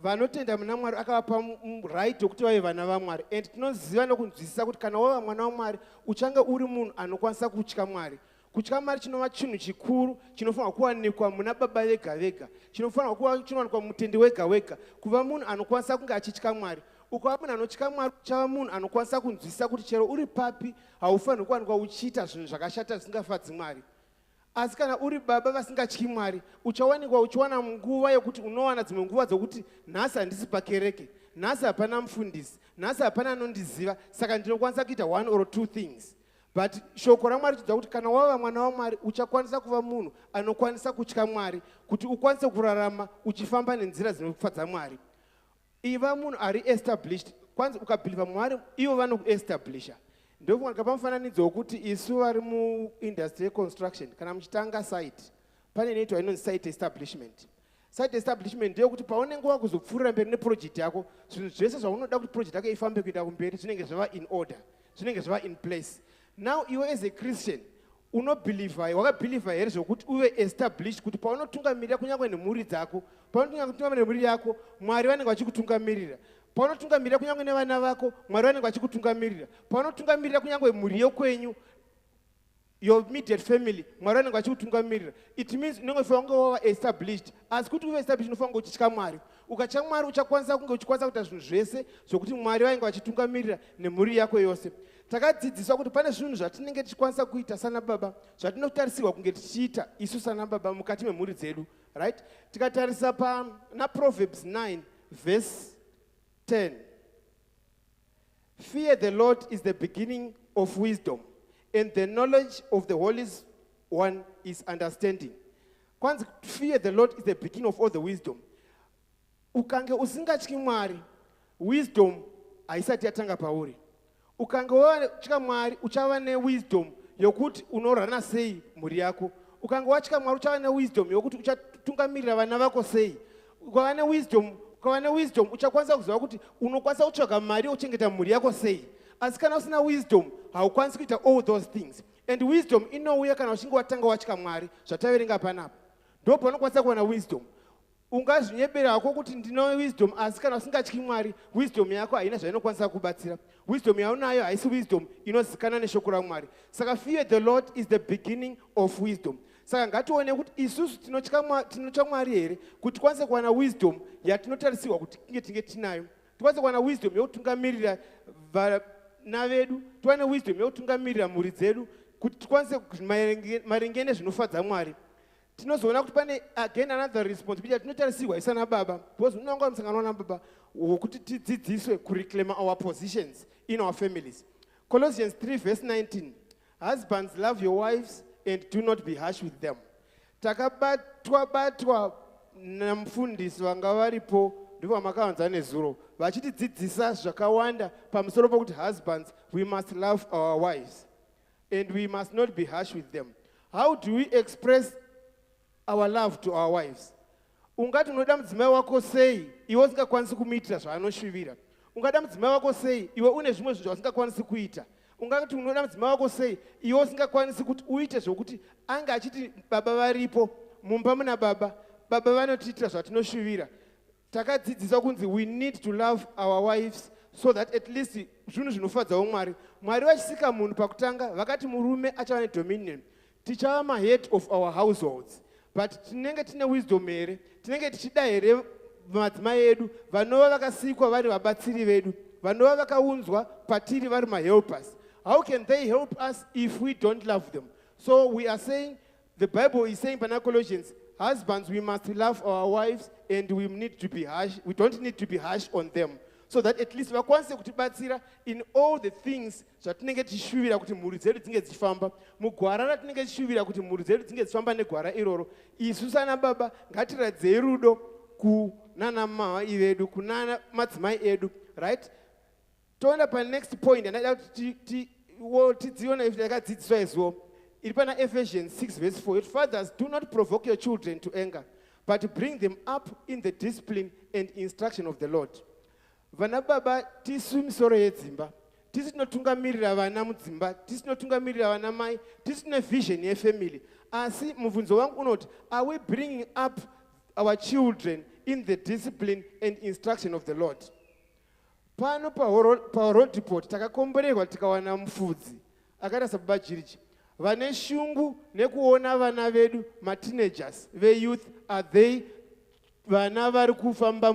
Vanotenda muna Mwari akavapa right yokuti vave vana vaMwari. And tinoziva nokunzwisisa kuti kana wava mwana waMwari uchange uri munhu anokwanisa kutya Mwari. Kutya Mwari chinova chinhu chikuru chinofanirwa kuwanikwa muna baba vega vega. Chinofanirwa kuwanikwa mutendi wega wega. Kuva munhu anokwanisa kunge achitya Mwari. Ukava munhu anotya Mwari uchava munhu anokwanisa kunzwisisa kuti chero uri papi haufanirwi kuwanikwa uchiita zvinhu zvakashata zvisingafadzi Mwari. Asi kana uri baba vasingatyi Mwari uchawanikwa uchiwana nguva yokuti unowana dzimwe nguva dzokuti nhasi handisi pakereke, nhasi hapana mufundisi, nhasi hapana anondiziva, saka ndinokwanisa kuita 1 or 2 things. But shoko raMwari chidza kuti kana wava mwana waMwari uchakwanisa kuva munhu anokwanisa kutya Mwari kuti ukwanise kurarama uchifamba nenzira dzinofadza Mwari. Iva munhu ari established, kwanza ukabhiliva Mwari ivo vanokuestablisha. Ndokuwanika pamufananidzo wokuti isu vari muindustry yeconstruction kana muchitanga site pane inoitwa inonzi site establishment. Site establishment ndeyokuti paunenge wakuzopfuurira mberi neproject yako, zvinhu zvese zvaunoda kuti project yako ifambe kuenda kumberi zvinenge zvava in order, zvinenge zvava in place. Now iwe as a Christian unobhilivha, wakabhilivha here zvokuti uve established kuti paunotungamirira kunyange nemhuri dzako, paunotungamirira nemhuri yako Mwari vanenge vachikutungamirira. paunotungamirira kunyange nevana vako, Mwari vanenge vachikutungamirira. Paunotungamirira kunyange mhuri yokwenyu, your immediate family, Mwari vanenge vachikutungamirira. It means unenge ufanira kunge wava established. Asi kuti uve established unofanira kunge uchitya Mwari. Ukatya Mwari uchakwanisa kunge uchikwanisa kuita zvinhu zvese zvokuti Mwari vanenge vachitungamirira nemhuri yako yose. Takadzidziswa kuti pane zvinhu zvatinenge tichikwanisa kuita sana baba, zvatinotarisirwa kunge tichiita isu sana baba mukati memhuri dzedu, right? Tikatarisa na Proverbs 9 verse 10. Fear the Lord is the beginning of wisdom, and the knowledge of the Holy One is understanding. Kwanza, fear the Lord is the beginning of all the wisdom. Ukange usingatyi Mwari, wisdom haisati yatanga pauri. Ukange wachika Mwari, uchava wisdom yokuti unorana sei mhuri yako. Ukange wachika Mwari, uchava wisdom yokuti uchatungamirira vana vako sei. Ukava wisdom uchakwanisa kuziva kuti unokwanisa kutsvaga mari yokuchengeta mhuri yako sei. Asi kana usina wisdom haukwanisi kuita all those things. And wisdom inouya kana uchinge watanga wachika Mwari, zvataverenga panapa. Ndipo paunokwanisa kuwana wisdom. Ungazvinyebera hako kuti ndino wisdom, asi kana usingatyi Mwari, wisdom yako haina zvainokwanisa kubatsira. Wisdom yaunayo haisi wisdom inozikanwa neshoko raMwari. Saka fear the Lord is the beginning of wisdom. Saka ngatione kuti isusu tinotya Mwari here kuti tikwanise kuwana wisdom yatinotarisirwa kuti tinge tinayo. Tikwanise kuwana wisdom yokutungamirira vana vedu, tiwane wisdom yokutungamirira mhuri dzedu, kuti tikwanise maringe nezvinofadza Mwari. Tinozoona kuti pane again another responsibility yatinotarisirwa isana baba, because unonga musangano na baba wokuti tidzidziswe kureclaim our positions in our families. Colossians 3 verse 19. Husbands, love your wives and do not be harsh with them. Takabatwa namfundisi vanga varipo ndivo makawanza nezuro vachitidzidzisa zvakawanda pamusoro pokuti husbands, we must love our wives and we must not be harsh with them. How do we express our love to our wives? Ungati unoda mudzimai wako sei iwe usingakwanisi kumuitira zvaanoshuvira. Ungada mudzimai wako sei iwe une zvimwe zvinhu zvasingakwanisi kuita. Ungati unoda mudzimai wako sei iwe usingakwanisi kuti uite zvokuti anga achiti baba varipo mumba muna baba vanotiitira zvatinoshuvira. Takadzidziswa kunzi we need to love our wives so that at least zvinhu zvinofadzawo Mwari. Mwari vachisika munhu pakutanga vakati murume achava nedominion, tichava mahead of our households. But tinenge tine wisdom here, tinenge tichida here madzimai edu vanova vakasikwa vari vabatsiri vedu, vanova vakaunzwa patiri vari mahelpers. How can they help us if we don't love them? So we are saying, the Bible is saying in Colossians, husbands, we must love our wives and we need to be harsh. We don't need to be harsh on them. So that at least vakwanise kutibatsira in all the things zvatinenge tichishuvira kuti mhuri dzedu dzinge dzichifamba. Mugwara ratinenge tichishuvira kuti mhuri dzedu dzinge dzichifamba negwara iroro. Isu sana baba ngatiradzei rudo kunana mai vedu, kunana madzimai edu, right? Toenda pa next point andada kuti tidziona if takadzidziswa izuwo. Iri pana Ephesians 6 verse 4. Fathers, do not provoke your children to anger, but bring them up in the discipline and instruction of the Lord. Vana baba tisu misoro yedzimba, tisu tinotungamirira vana mudzimba, tisu tinotungamirira vana mai, tisu tine vision yefamily. Asi mubvunzo wangu unoti, are we bringing up our children in the discipline and instruction of the Lord? Pano pa ROODEPOORT takakomborerwa tikawana mufudzi akaita sababa chirichi. Vane shungu nekuona vana vedu teenagers youth, are they vana vari kufamba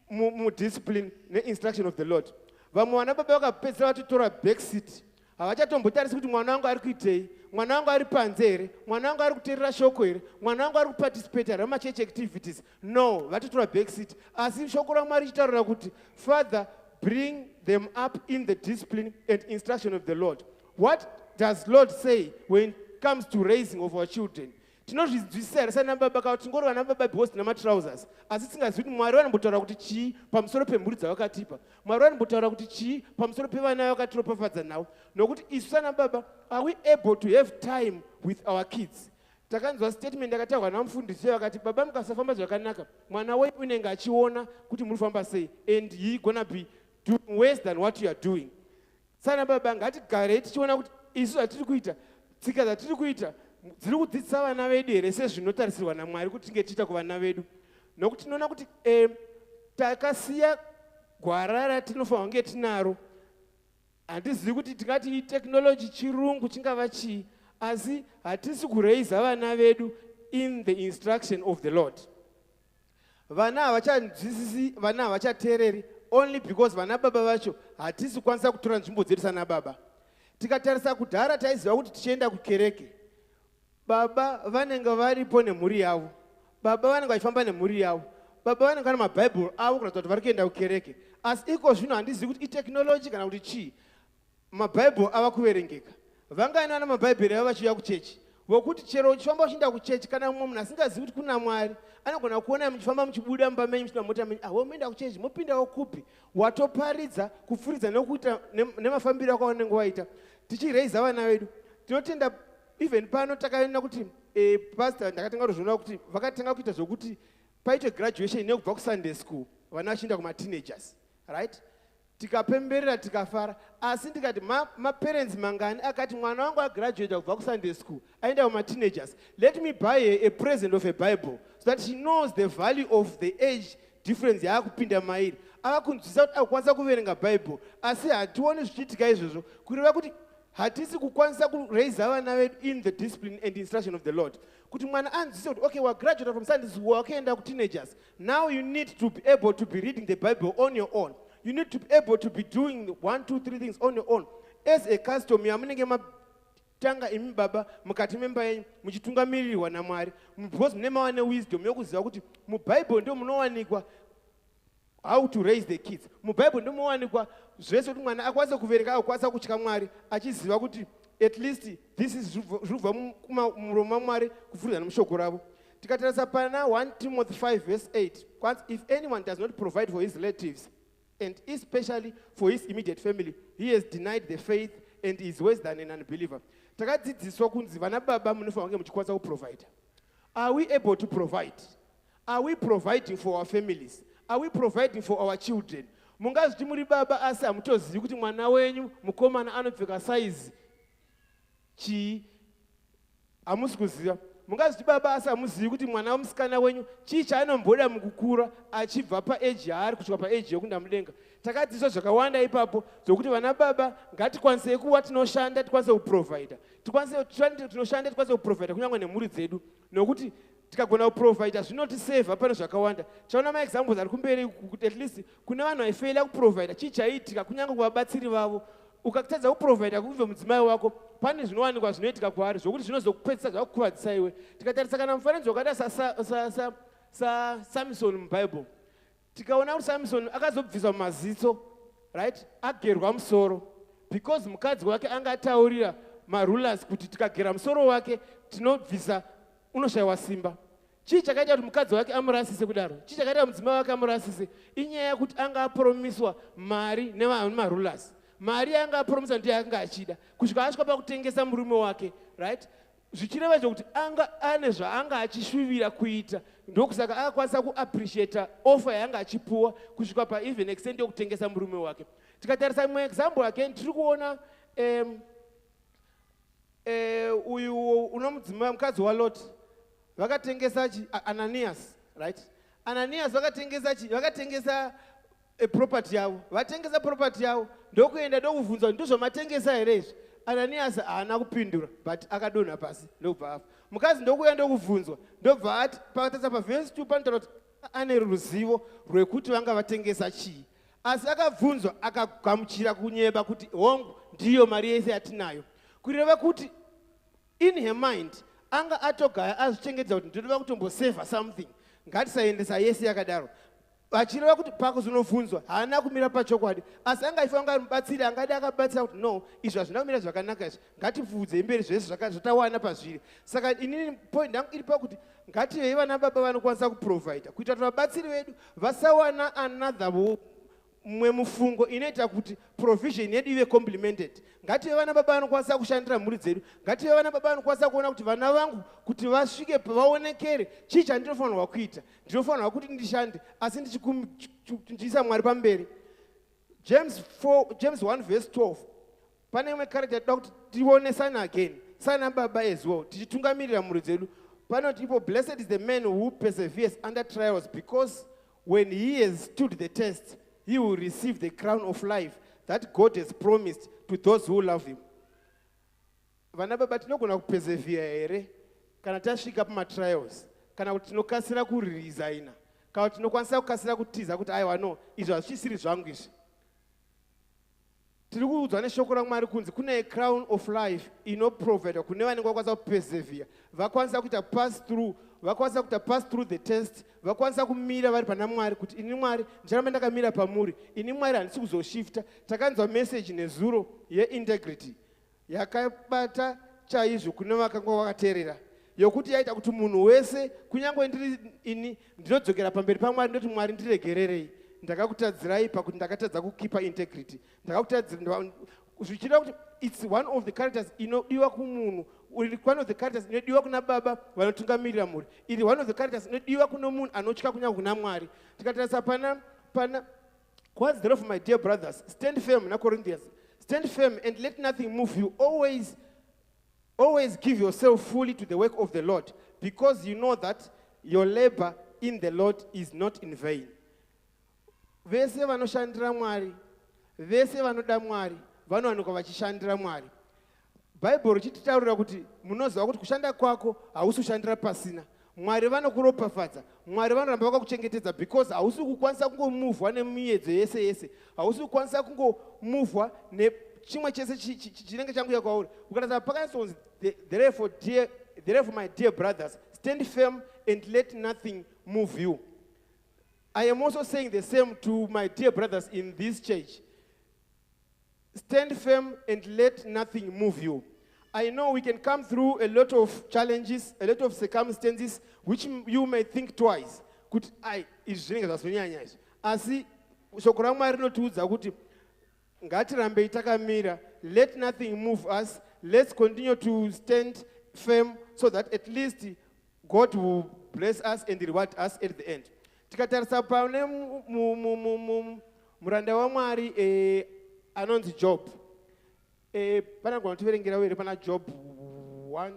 mu discipline ne instruction of the Lord? Vamwe vana baba vakapedzera vatitora backseat, havachatombotarisi kuti mwana wangu ari kuitei, mwana wangu ari panze here, mwana wangu ari kuteerera shoko here, mwana wangu ari kuparticipate here muchurch activities. No, vatitora backseat. Asi shoko raMwari richitaura kuti Father, bring them up in the discipline and instruction of the Lord. What does Lord say when it comes to raising of our children? Tinozvizwisisa here sana baba kuti tingori vana baba because tina matrousers, asi tingazivi kuti Mwari vanombotaura kuti chii pamusoro pemhuri dzavakatipa. Mwari vanombotaura kuti chii pamusoro pevana vakatiropafadza navo. Nokuti isu sana baba, are we able to have time with our kids? Takanzwa statement yakataurwa namufundisi vakati baba mukasafamba zvakanaka mwana wenyu unenge achiona kuti muri kufamba sei and he gonna be doing worse than what you are doing. Sana baba ngatigare tichiona kuti isu zvatiri kuita, tsika dzatiri kuita dziri kudzidzisa vana vedu here sezvinotarisirwa naMwari kuti tinge tiita kuvana vedu. Nokuti tinoona kuti takasiya gwara ratinofanira kunge tinaro handizivi kuti tingati technology chirungu chingava chii, asi hatisi kureiza vana vedu in the instruction of the Lord. Vana havachanzwisisi, vana havachateereri, only because vana baba vacho hatisi kwanisa kutora nzvimbo dzedu sana baba. Tikatarisa kudhara taiziva kuti tichienda kukereke, baba vanenge varipo nemhuri yavo, baba vanenge vachifamba nemhuri yavo, baba vanenge vane mabhaibheri avo kuratidza kuti vari kuenda kukereke. Asi iko zvino handizivi kuti itechnology kana kuti chii, mabhaibheri ava kuverengeka. Vangaina mabhaibheri avo vachiuya kuchechi, vokuti chero uchifamba uchienda kuchechi kana mumwe munhu asingazivi kuti kuna Mwari anogona kuona muchifamba muchibuda mumba menyu muchina mota menyu, womuenda kuchechi, mopindawo kupi, watoparidza kupfuridza nekuita nemafambiro akaonenge waita. Tichireiza vana vedu tinotenda even pano takaenda kuti pastor ndakatanga kuzviona kuti vakatanga kuita zvokuti paite graduation nekubva kusunday school vana vachienda kumateenagers, right? Tikapemberera tikafara, asi ndikati maparents mangani akati mwana wangu agraduate kubva kusunday school aenda kumateenagers, let me buy a present of a Bible so that she knows the value of the age difference yaakupinda mairi. Ava kunzwisa kuti akukwanisa kuverenga Bible, asi hationi zvichiitika izvozvo, kureva kuti hatisi kukwanisa kureiza vana vedu in the discipline and instruction of the Lord. Kuti mwana anzwise kuti okay, wagraduate from Sunday school, wakaenda kuteenagers, now you need to be able to be reading the Bible on your own. You need to be able to be doing 1, 2, 3 things on your own. As a custom, yamunenge matanga imi baba mukati memba yenyu muchitungamirirwa naMwari, because mune mawane wisdom yokuziva kuti muBible ndio munowanikwa how to raise the kids. MuBible ndio munowanikwa zvese kuti mwana akwanise kuverenga, akwanise kutya Mwari, achiziva kuti at least this is zvubva muromo waMwari kupfuuridza nemushoko ravo. Tikatarisa pana 1 Timothy 5 verse 8, if anyone does not provide for his relatives and especially for his immediate family, he has denied the faith and is worse than an unbeliever. Takadzidziswa kunzi vana baba munofanira kunge muchikwanisa kuprovide. Are we able to provide? Are we providing for our families? Are we providing for our children? Mungazviti muri baba asi hamutozivi kuti mwana wenyu mukomana anopfeka size chii, hamusi kuziva. Mungazviti baba asi hamuzivi kuti mwana womusikana wenyu chii chaanomboda mukukura achibva paage yaari kusvika paage yokunda mudenga. Takadzidziswa zvakawanda ipapo zvokuti vana baba ngatikwanisei kuva tinoshanda, tikwanise kuprovida, tinoshanda tikwanise kuprovida kunyange nemhuri dzedu, nokuti tikagona kuprovida zvinotisevha pane zvakawanda. Chaona maexamples ari kumberi kuti at least kune vanhu vaifeila kuprovida, chii chaiitika kunyange kuvabatsiri vavo. Ukatadza kuprovida kubva mudzimai wako, pane zvinowanikwa zvinoitika kwaari zvokuti zvinozokupedzisa zvakukuvadzisa iwe. Tikatarisa kana mufananidzo wakaita saSamson muBible, tikaona kuti Samson akazobviswa maziso, right, agerwa musoro, because mukadzi wake anga ataurira marulers kuti tikagera musoro wake tinobvisa, unoshayiwa simba. Chii chakaita kuti mukadzi wake amurasise kudaro? Chii chakaita kuti mudzimai wake amurasise? Inyaya yekuti anga apromiswa mari nemarulers. Mari yanga apromiswa ndiye akanga achida, kusvika asvika pakutengesa murume wake, right? Zvichireva kuti anga ane zvaanga achishuvira kuita, ndokusaka akakwanisa kuappreciata offer yanga achipuwa kusvika paeven extent yokutengesa murume wake. Tikatarisa imwe example again, tiri kuona uyu unomudzimai mukadzi waLot vakatengesa Ananias, right? Ananias vakatengesa property yavo, vatengesa property yavo, ndokuenda ndokubvunza ndozvamatengesa here izvi. Ananias haana kupindura, but akadonha pasi ndobva afa. Mukadzi ndokuya ndokubvunzwa, ndobva ati pakatasa pavhesi 2 panotaura kuti ane ruzivo rwekuti vanga vatengesa chii, asi akabvunzwa akagamuchira kunyeba kuti hongu ndiyo mari yese yatinayo, kureva kuti in her mind anga atogaya azvichengedza kuti ndinoda kutombosevha something, ngatisaendesa yese yakadaro. Vachireva kuti pakuzonobvunzwa haana kumira pachokwadi, asi anga aifanira ari mubatsiri angadi akabatsira kuti no, izvi hazvina kumira zvakanaka izvi, ngatibvudze mberi zvese zvatawana pazviri. Saka inini point yangu iri pakuti ngativei vana baba vanokwanisa kuprovida kuita kuti vabatsiri vedu vasawana another mumwe mufungo inoita kuti provision yedu ive complimented. Ngative vana baba vanokwanisa kushandira mhuri dzedu, ngative vana baba vanokwanisa kuona kuti vana vangu kuti vasvike pavaonekere chii chandinofanirwa kuita, ndinofanirwa kuti ndishande asi ndichiisa Mwari pamberi. James 1 verse 12, pane imwe character toda kuti tionesana again sana baba as well, tichitungamirira mhuri dzedu. Panoti ipo, blessed is the man who perseveres under trials, because when he has stood the test, he will receive the crown of life that God has promised to those who love him. Vana baba tinogona kupezevhia here kana tasvika pamatrials, kana kuti tinokasira kuresigna, kana kuti tinokwanisa kukasira kutiza kuti aiwa no, izvo hazvisiri zvangu izvi. Tiri kuudzwa neshoko raMwari kunzi kune crown of life inoprovidwa kune vanenge vakwanisa kupezevhia, vakwanisa kuita pass through, vakwanisa kuita pass through the test, vakwanisa kumira vari pana Mwari kuti ini Mwari ndicharamba ndakamira pamuri, ini Mwari handisi kuzoshifta. Takanzwa message nezuro yeintegrity yakabata chaizvo kune vakanga vakateerera, yokuti yaita kuti munhu wese, kunyange ndiri ini ndinodzokera pamberi paMwari ndoti Mwari ndiregererei, ndakakutadzirai pakuti ndakatadza kukipa integrity, ndakakutadzira zvichida kuti it's one of the characters inodiwa kumunhu, one of the characters inodiwa kuna baba vanotungamirira mhuri, iri one of the characters inodiwa kuno munhu anotya kunyange kuna Mwari. Tikatarisa pana what's the role of my dear brothers, stand firm na Corinthians, stand firm and let nothing move you, always give yourself fully to the work of the Lord, because you know that your labor in the Lord is not in vain. Vese vanoshandira Mwari, vese vanoda Mwari, vanowanikwa vachishandira Mwari. Bhaibheri richititaurira kuti munoziva kuti kushanda kwako hausi kushandira pasina. Mwari vanokuropafadza, Mwari vanoramba vakakuchengetedza, because hausi kukwanisa kungomuvhwa nemiedzo yese yese, hausi kukwanisa kungomuvhwa nechimwe chese chinenge changuya kwauri. Ukatarisa pakaisonzi therefore my dear brothers, stand firm and let nothing move you. I am also saying the same to my dear brothers in this church. Stand firm and let nothing move you. I know we can come through a lot of challenges, a lot of circumstances, which you may think twice. Kuti izvinenge zvasonyanya izvi. Asi shoko raMwari rinotiudza kuti ngatirambei takamira, let nothing move us. Let's continue to stand firm so that at least God will bless us and reward us at the end. Tikatarisa pane muranda waMwari anonzi Job. Pana gona tiverengera were pana Job 1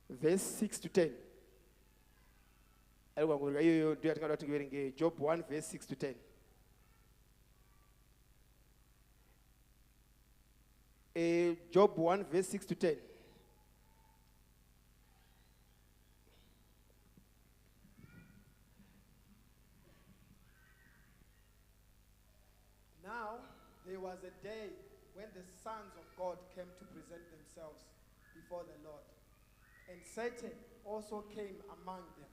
verse 6 to 10. Alikuwa iyo ndio atakada tukiverenge Job 1 verse 6 to 10. Job 1 verse 6 to 10. Now there was a day when the sons of God came to present themselves before the Lord, and Satan also came among them.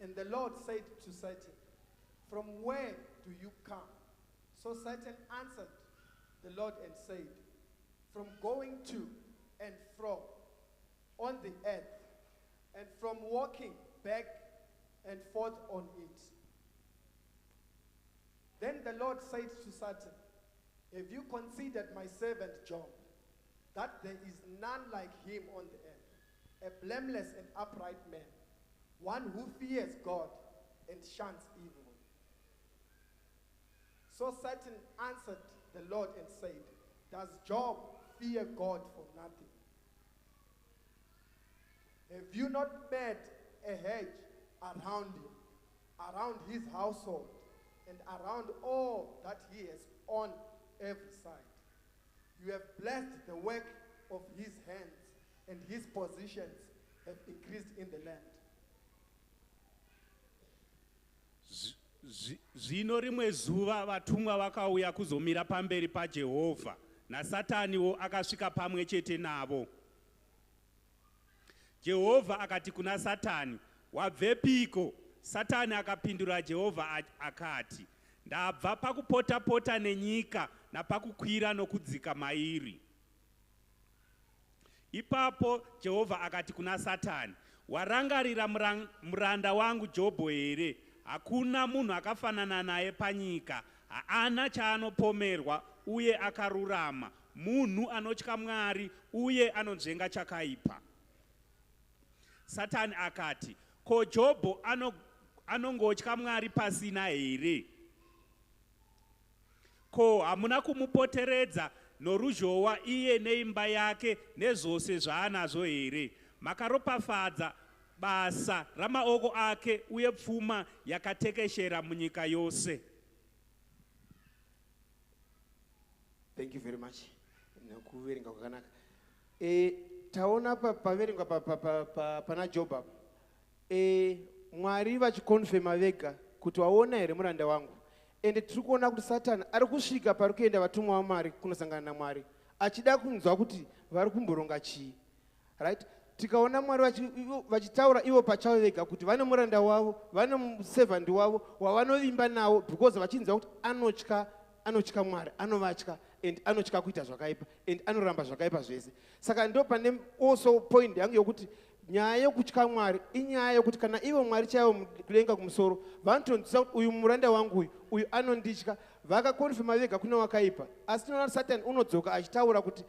And the Lord said to Satan, "From where do you come?" So Satan answered the Lord and said, "From going to and fro on the earth, and from walking back and forth on it." Then the Lord said to Satan, "Have you considered my servant Job, that there is none like him on the earth, a blameless and upright man, one who fears God and shuns evil?" So Satan answered the Lord and said, "Does Job fear God for nothing? Have you not made a hedge around him, around his household, and around all that he has on every side? You have blessed the work of his hands, and his possessions have increased in the land." Zvino rimwe zuva vatumwa vakauya kuzomira pamberi paJehovha, naSataniwo akasvika pamwe chete navo. Jehovha akati kuna Satani, "Wabvepiko?" Satani akapindura Jehovha akati, "Ndabva pakupota-pota nenyika napakukwira nokudzika mairi." Ipapo Jehovha akati kuna Satani, "Warangarira muranda wangu Jobho here? Hakuna munhu akafanana naye panyika, haana chaanopomerwa uye akarurama, munhu anotya Mwari uye anonzvenga chakaipa." Satani akati, "Ko Jobho anongotya Mwari pasina here? Ko hamuna kumupoteredza noruzhowa iye neimba yake nezvose zvaanazvo here? Makaropafadza basa ramaoko ake uye pfuma yakatekeshera munyika yose. Thank you very much. Nokuverenga kwakanaka. Taona paverenga pana Job apa. Mwari vachikonfirma vega kuti waona here muranda wangu. Ende tiri kuona kuti Satani ari kusvika pari kuenda vatumwa vaMwari kunosangana naMwari achida kunzwa kuti vari kumboronga chii. Right? Tikaona Mwari vachitaura ivo pachavo vega kuti vane muranda wavo, vane musevhandi wavo wavanovimba nawo because vachinzwa kuti anotya Mwari, anovatya and anotya kuita zvakaipa and anoramba zvakaipa zvese. Saka ndo pane also point yangu yokuti nyaya yokutya Mwari inyaya yokuti kana ivo Mwari chaivo kudenga kumusoro vanotonzwa kuti uyu muranda wangu uyu anonditya, vakakonfirma vega kuna wakaipa. Asi tinoona kuti Satani unodzoka achitaura kuti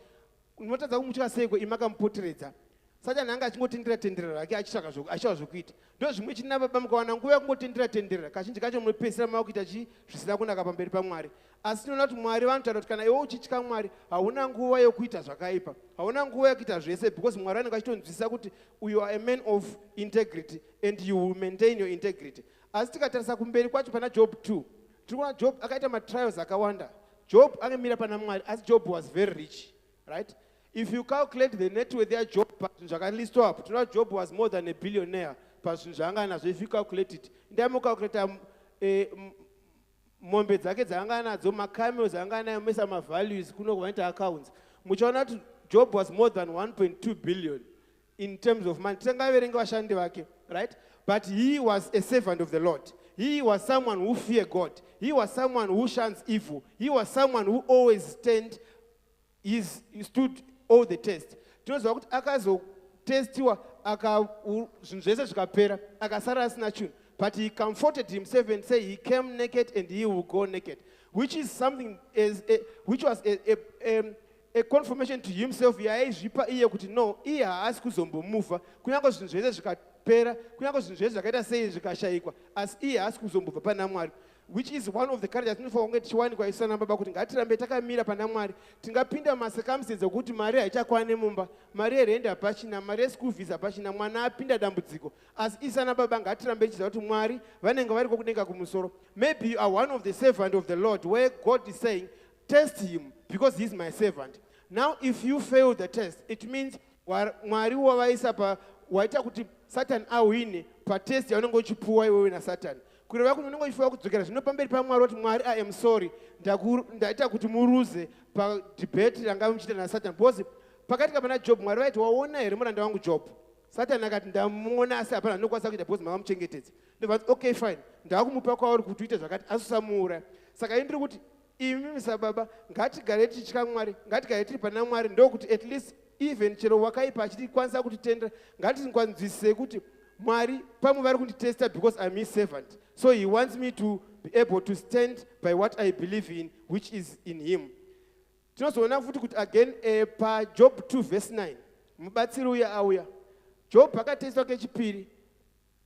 unotadza kumutya seiko imakamupoteredza. Satani anga achingotendera rake achitsvaka zvokuita. Ndo zvimwe china baba mukawana nguva yakungotendera kazhinji kacho munopedzisira makuita zvisina kunaka pamberi paMwari. Asi tinoona kuti Mwari vanotaura kuti kana iwe uchitya Mwari hauna nguva yokuita zvakaipa, hauna nguva yokuita zvese, because Mwari anenge achitonzwisisa kuti you are a man of integrity and you will maintain your integrity. Asi tikatarisa kumberi kwacho pana Job 2 tikuona Job akaita matrials akawanda. Job angemira pana Mwari asi Job was very rich, right? If you calculate the net worth ya Job zvakalistwa apo tinoona Job was more than a billionaire pazvinhu zvaanga nazvo. If you calculate it, ndamucalculate mombe dzake dzaanga nadzo, macamels anga nayo, mesa mavalues kuno kuvaita accounts, muchaona kuti Job was more than 1.2 billion in terms of money. Tisangaverenga vashandi vake, right? But he was a servant of the Lord. He was someone who feared God. He was someone who shuns evil. He was someone who always he stood all the test. Tinoziva kuti akazotestiwa zvinhu zvese zvikapera akasara asina chinhu. But he comforted himself and said he came naked and he will go naked, which is something which was a confirmation to himself. Yaizvipa iye kuti no, iye haasi kuzombomufa kunyange zvinhu zvese zvikapera, kunyange zvinhu zvese zvakaita sei zvikashayikwa, asi iye haasi kuzombobva pana Mwari, which is one of the courageous tinofanira kunge tichiwanikwa isu sanababa kuti ngatirambe takamira pana Mwari. Tingapinda masecumstances okuti mari haichakwane mumba, mari yerent hapachina, mari yeschool fees hapachina, mwana apinda dambudziko, asi isu sanababa ngatirambe tichiziva kuti Mwari vanenge variko kudenga kumusoro. Maybe you are one of the servant of the Lord where God is saying test him because he is my servant. Now if you fail the test, it means Mwari wavaisa waita kuti Satan awine patest yaunenge uchipuwa iwewe naSatani. Kureva kuti unenge uchifanira kudzokera zvino pamberi paMwari kuti Mwari I am sorry ndaita kuti muruze padebate ranga muchita naSatani. Because pakati kapana Job Mwari vaiti waona here muranda wangu Job. Satani akati ndamuona asi hapana ndinokwanisa kuita because makamuchengetedza. Ndobva okay fine ndakumupa kwauri kuti uite zvakati asusamuura. Saka indiri kuti imi sababa ngatigare tichitya Mwari, ngatigare tiri pana Mwari ndokuti at least even chero wakaipa achitikwanisa kutitendera ngatikwanzwisise kuti Mwari pamwe vari kunditesta because I'm his servant. So he wants me to be able to stand by what I believe in, which is in him. Tinozoona futi kuti again pa Job 2 verse 9 mubatsiri uya auya Job akateswa kechipiri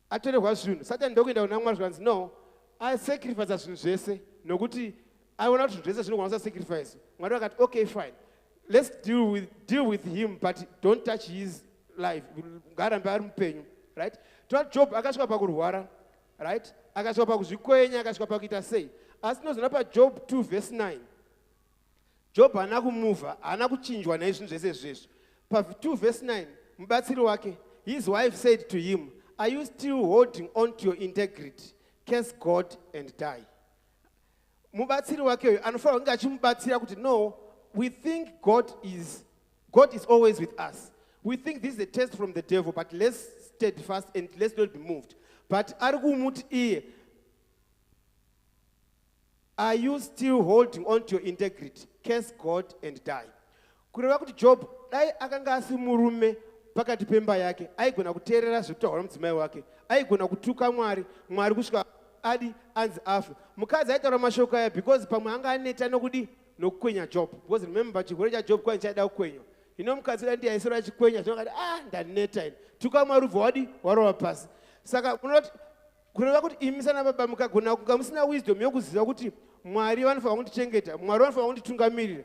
atorerwa zvinhu. Satani ndokuenda kuna Mwari zvikanzi no, asacrifice zvinhu zvese nokuti aiona kuti zvinhu zvese zvinokwanisa sacrifice. Mwari akati okay fine, let's deal with him but don't touch his life, ngarambe ari mupenyu, right? Tinoona Job akasvika pakurwara, right? Akasvika pakuzvikwenya, akasvika pakuita sei. Asi tinozoona pa Job 2 verse 9 Job haana kumuvha, haana kuchinjwa naizvinhu zvese izvezvo. Pa 2 verse 9 mubatsiri wake, his wife said to him, are you still holding on to your integrity? Curse God and die. Mubatsiri wake uyu anofanira kunge achimubatsira kuti no, we think God is always with us. We think this is a test from the devil, but let's steadfast and let's not be moved. But ari kumuti iye, are you still holding on to your integrity? Curse God and die. Kureva kuti Job dai akanga asi murume pakati pemba yake aigona kuteerera zvekutaura mudzimai wake, aigona kutuka Mwari kusvika adi anzi afe. Mukadzi aitaura mashoko aya because pamwe anga aneta nokukwenya Job. Because remember chirwere chaJob kwai chaida kukwenywa. Mukadzi uya ndiye aisora achikwenya zvinongati ndaneta ini, tuka Mwari ubva warova pasi. Saka kureva kuti imi sanababa mukagona kunga musina wisdom yokuziva kuti Mwari vanofanira kundichengeta, Mwari vanofanira kunditungamirira.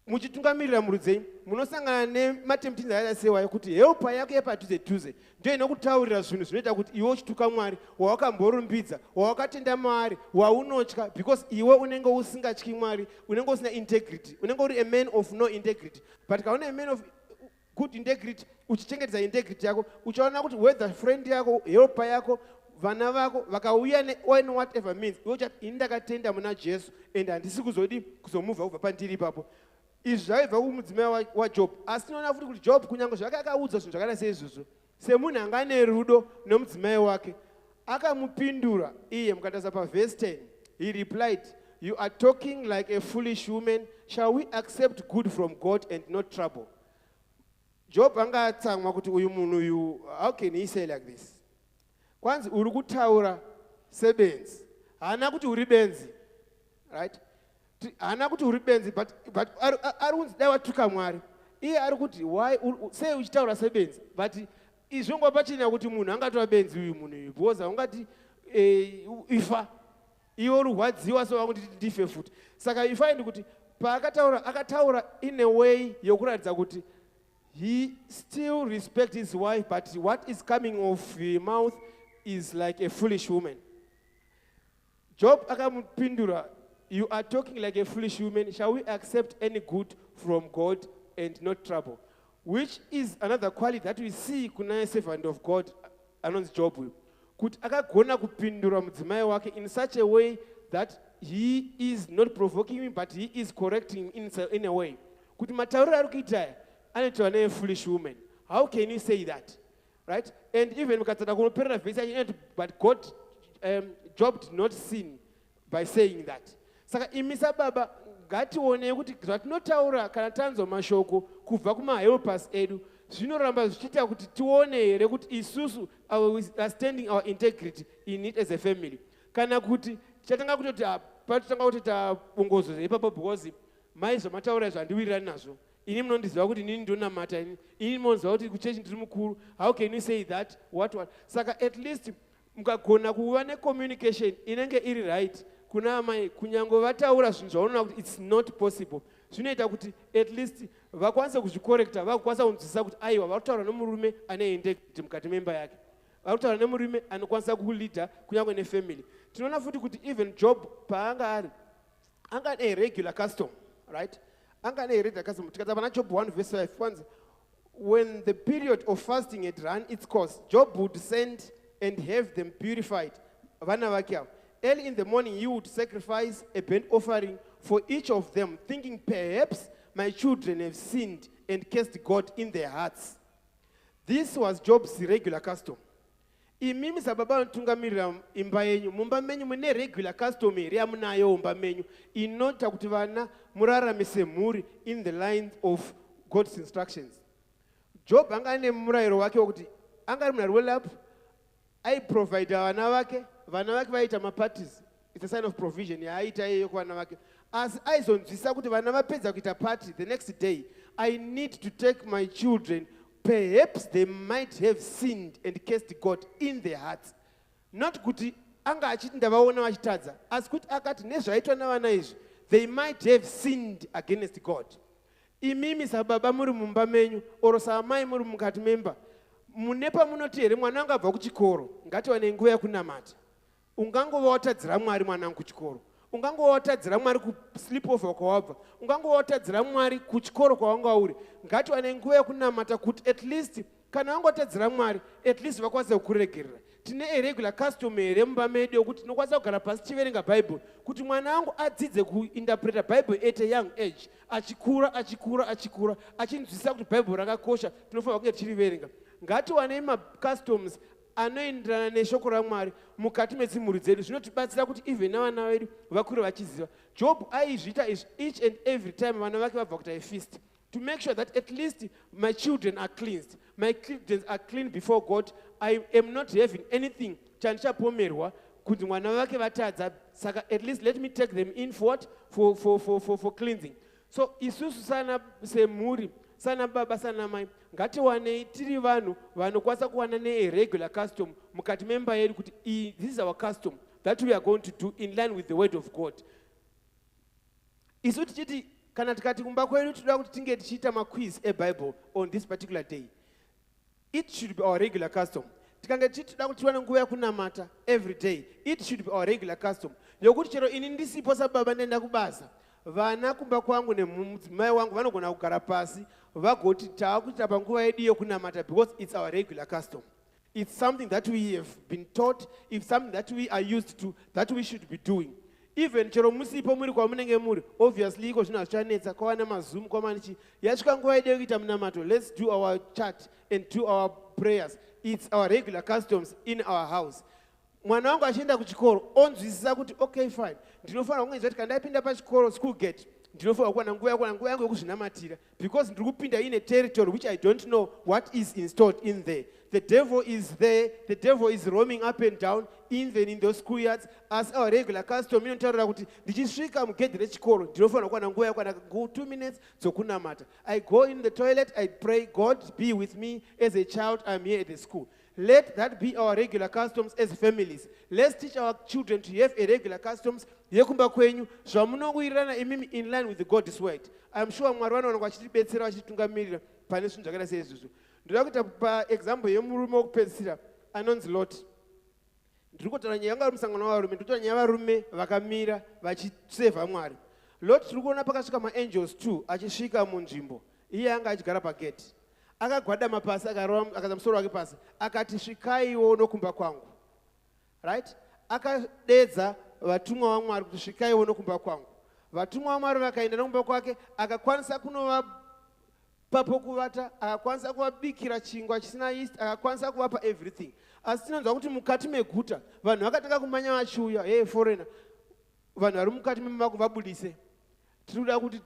muchitungamirira murudzi munosangana nematempting akaita sewayo kuti helpa yako yepadhuze ndio inokutaurira zvinhu zvinoita kuti iwe uchituka Mwari, wawakamborumbidza, wawakatenda Mwari, waunotya, because iwe unenge usingatyi Mwari, unenge usina integrity, unenge uri a man of no integrity. But kaona a man of good integrity, uchichengetedza integrity yako, uchaona kuti whether friend yako, helpa yako, vana vako vakauya ne whatever means, iwe uchati ini ndakatenda muna Jesu and handisi kuzomuvha kubva pandiri ipapo. Izvi zvaibva kumudzimai waJob. Asi tinoona futi kuti Job kunyange zvake akaudzwa zvinhu zvakada seizvozvo, semunhu anga ane rudo nomudzimai wake, akamupindura iye. Mukatarisa paverse 10, he replied, "You are talking like a foolish woman. Shall we accept good from God and not trouble?" Job anga atsamwa kuti uyu munhu uyu, how can he say like this? Kwanzi uri kutaura sebenzi, haana kuti uri benzi, right? Haana kuti uri benzi, but ari kunzi dai watuka Mwari. Iye ari kuti why sei uchitaura sebenzi, but izvongwa pachena kuti munhu angatova benzi uyu munhu uyu, because ungati ifa iwe urwadziwa so wakuti ndife futi. Saka you find kuti akataura in a way yokuratidza kuti he still respects his wife, but what is coming off his mouth is like a foolish woman. Job akamupindura, "You are talking like a foolish woman. Shall we accept any good from God and not trouble?" Which is another quality that we see kuna servant of God anonzi Job. Kuti akagona kupindura mudzimai wake in such a way that he is not provoking him, but he is correcting him in a way. Kuti matauriro ari kuita anoitwa ne foolish woman. How can you say that? Right? And even mukatsada kunoperera vhesi, but God, Job did not sin by saying that. Saka imisa baba ngatione kuti zvatinotaura kana tanzwa mashoko kubva kumahelpers edu zvinoramba zvichiita kuti tione here kuti isusu are standing our integrity in it as a family, kana kuti chatanga kutoti patotanga kuti tabongozo ipapo because maizvo mataura zvandiwirirani nazvo, ini munondiziva kuti nini ndonamata, ini munonziva kuti kuchechi ndiri mukuru. How can you say that? What? Saka at least mukagona kuva necommunication inenge iri right kuna amai, kunyange vataura zvinhu zvaunoona kuti it's not possible, zvinoita kuti at least vakwanise kuzvikorekta, vakwanisa kunzwisisa kuti aiwa vari kutaura nomurume ane integrity mukati memba yake, vari kutaura nemurume anokwanisa kuleader kunyange nefamily. Tinoona futi kuti even Job paanga ari anga ane regular custom, right? Anga ane regular custom. Tikata pana Job 1:5, kwanza, when the period of fasting had run its course, Job would send and have them purified, vana vake avo. Early in the morning, he would sacrifice a burnt offering for each of them, thinking, perhaps my children have sinned and cursed God in their hearts. This was Job's regular custom. Imimi sababa anotungamirira imba yenyu, mumba menyu mune regular custom here yamunayo mumba menyu inoita kuti vana muraramise mhuri in the line of God's instructions. Job anga ane murayiro wake wokuti anga ari munhu welap, aiprovide vana vake vaita maparties. It's a sign of provision yaaita iyeyo kuvana vake. Asi aizonzwisa kuti vana vapedza kuita party the next day, I need to take my children, perhaps they might have sinned and cursed God in their hearts. Not kuti anga achiti ndavaona vachitadza, asi kuti akati nezvaitwa navana izvi, they might have sinned against God. Imimi sababa muri mumba menyu, oro saamai muri mukati memba, mune pamunoti here mwana wangu abva kuchikoro, ngatiwane nguva yekunamata. Ungangova watadzira Mwari mwanangu kuchikoro, ungangova watadzira Mwari kusleep over kwawabva, ungangova watadzira Mwari kuchikoro kwawanga uri, ngatiwane nguva yekunamata kuti at least kana wangotadzira Mwari at least vakwanise kukuregerera. Tine a regular custom here mumba medu yokuti tinokwanisa kugara pasi tiverenga Bible kuti mwana wangu adzidze kuinterpreta Bible at a young age, achikura achinzwisisa kuti Bible rakakosha, tinofanira kunge tichiriverenga. Ngatiwane macustoms anoenderana neshoko raMwari mukati metsimuri dzedu, zvinotibatsira kuti even navana vedu vakure vachiziva. Job aizviita each and every time vana vake vabva kuita a feast, to make sure that at least my children are cleansed, my children are clean before God. I am not having anything chandichapomerwa kuti mwana vake vatadza, saka at least let me take them in for what? For cleansing. So isusu sana semhuri, sana baba sana mai, ngatiwanei tiri vanhu vanokwanisa kuwana ne-regular custom mukati memba yedu kuti this is our custom that we are going to do in line with the word of God. Isu tichiti kana tikati kumba kwedu tinoda kuti tinge tichiita maquiz eBible on this particular day, it should be our regular custom. Tikange tichida kuti tiwane nguva yakunamata every day, it should be our regular custom. Yokuti chero ini ndisipo sababa ndenda kubasa, vana kumba kwangu nemudzimai wangu vanogona kugara pasi vagoti taakuita panguva yedu yokunamata, because it's our regular custom. It's something that we have been taught, it's something that we are used to, that we should be doing. Even chero musipo muri kwamunenge muri, obviously iko zvino hazvichanetsa kwawana mazoom kwamanichi yasvika nguva yedu yokuita munamato, let's do our chat and do our prayers. It's our regular customs in our house. Mwana wangu achienda kuchikoro onzwisisa kuti okay fine, ndinofanira kunge zvati kandapinda pachikoro school gate ndinofanira kuwana nguva yangu yokuzvinamatira, because ndiri kupinda in a territory which I don't know what is installed in there. The devil is there, the devil is roaming up and down even in those schoolyards. As our regular custom inotaura kuti ndichisvika mugedhi rechikoro ndinofanira kuwana nguva yakwana 2 minutes dzokunamata. I go in the toilet, I pray, God be with me as a child, I'm here at the school. Let that be our regular customs as families. Let's teach our children to have a regular customs yekumba kwenyu zvamunongowirirana imimi in line with God's word. I'm sure Mwari vanhu vachitibetsera vachititungamirira pane zvinhu zvakaita seizvozvo. Ndoda kuita paexample yemurume wokupedzisira anonzi Lot. Ndiri kutaura nyaya yanga iri musangano wavarume, ndiri kutaura nyaya yavarume vakamira vachisevha Mwari. Lot tiri kuona pakasvika maangels 2 achisvika munzvimbo, iye anga achigara pageti. Akagwadama pasi akaza musoro wake pasi akati svikaiwo nokumba kwangu, right? Akadedza vatumwa vaMwari kuti svikaiwo nokumba kwangu. Vatumwa vaMwari vakaenda nokumba kwake, akakwanisa kunovapa pokuvata, akakwanisa kuvabikira chingwa chisina yeast, akakwanisa kuvapa everything. Asi tinonzwa kuti mukati meguta vanhu vakatanga kumanya vachiuya, hey foreigner, vanhu vari mukati memako vabudise, tiri kuda kuti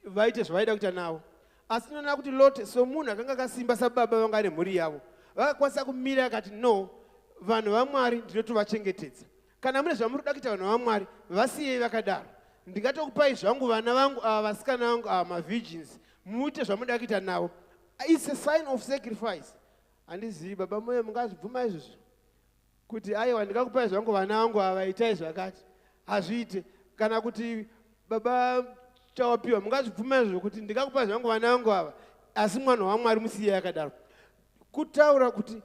vaite zvavaida kuita navo. Asi tinoona kuti Lot somunhu akanga akasimba sababa vanga nemhuri yavo vakakwanisa kumira akati no, vanhu vaMwari ndinotovachengetedza. Kana mune zvamuri kuda kuita vanhu vaMwari vasiyei vakadaro, ndingatokupai zvangu vana vangu ava vasikana vangu ava mavirgins, muite zvamunoda kuita navo. It's a sign of sacrifice. Handizivi baba moyo mungazvibvuma izvozvo kuti aiwa ndingakupai zvangu vana vangu ava itai zvakati, hazviite. Kana kuti baba chawapiwa mungazvibvuma izvozvo kuti ndingakupa zvangu vana vangu ava asi mwana waMwari musiyei akadaro. Kutaura kuti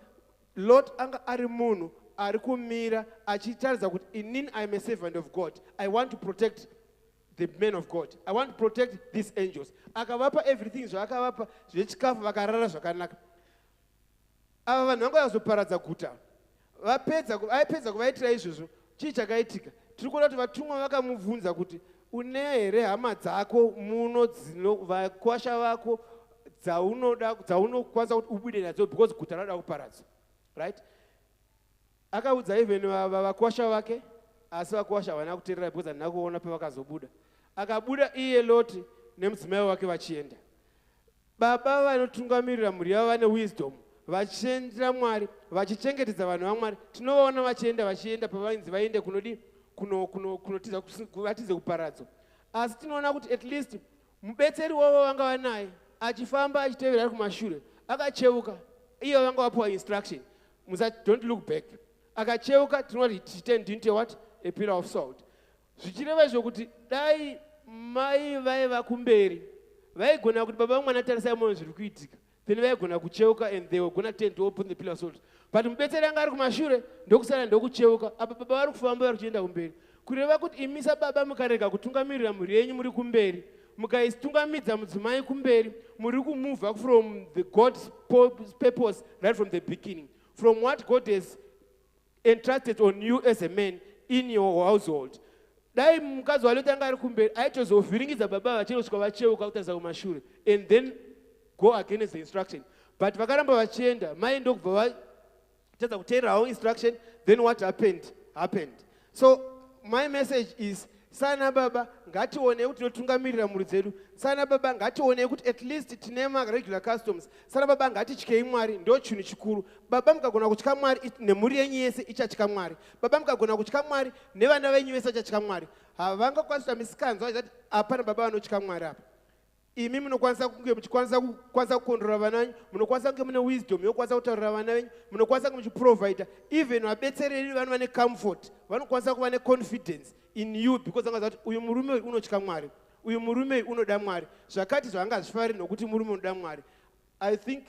Lot anga ari munhu ari kumira achitaridza kuti inini I am a servant of God, I want to protect the men of God, I want to protect these angels. Akavapa everything zvaakavapa zvechikafu vakarara zvakanaka. Ava vanhu vanga vazoparadza guta, aipedza kuvaitira izvozvo. Chii chakaitika? Tiri kuona kuti vatumwa vakamubvunza kuti une here hama dzako muno vakwasha vako dzaunokwanisa kuti ubude nadzo because guta rada kuparadzwa, right? Akaudza even vakwasha vake, asi vakwasha havana kuteerera because handina kuona pavakazobuda. Akabuda iye Loti nemudzimai wake vachienda. Baba vanotungamirira mhuri yavo vane wisdom, vachitendera Mwari, vachichengetedza vanhu vaMwari. Tinovaona vachienda pavainzi vaende kunodi kunotiza kuvatize kuparadzo. Asi tinoona kuti at least mubetseri wavo vanga vanaye achifamba achitevera kumashure, akacheuka, iye vanga vapiwa instruction, don't look back. Akacheuka, tinoona kuti he turned into what? A pillar of salt. Zvichireva izvo kuti dai mai vaiva kumberi vaigona kuti baba vamwana tarisai moyo zviri kuitika, then vaigona kucheuka and they were gonna tend to open the pillar of salt. But mubetseri anga ari kumashure ndokusara ndokucheuka, apa baba vari kufamba vari kuchienda kumberi. Kureva kuti imisa baba mukarega kutungamirira mhuri yenyu muri kumberi, mukaitungamidza mudzimai kumberi, muri kumove from the God's purpose right from the beginning, from what God has entrusted on you as a man in your household. Dai mukadzi walotanga ari kumberi aitozovhiringidza baba vachinosvika vacheuka kutarisa kumashure and then go against the instruction. But vakaramba vachienda, mai ndokubva vatadza kuteererawo instruction, then what happened. So my message is, sana baba ngatione kuti tinotungamirira mhuri dzedu. Sana baba ngatione kuti at least tine regular customs. Sana baba ngatityei Mwari, ndo chinhu chikuru. Baba mukagona kutya Mwari nemhuri yenyu yese ichatya Mwari. Baba mukagona kutya Mwari nevana venyu vese vachatya Mwari. Havangakwanisa misikanzwa achati hapana baba vanotya Mwari apa. Imi munokwanisa kunge muchikwanisa kukondrora vana venyu, munokwanisa kunge mune wisdom yokwanisa kutaurira vana venyu, munokwanisa kunge muchiprovida. Even vabetsereri vanhu vane comfort, vanokwanisa kuva neconfidence in you because vangaziva kuti uyu murume unotya Mwari, uyu murume unoda Mwari zvakati zvaangazvifariri nokuti murume unoda Mwari. I think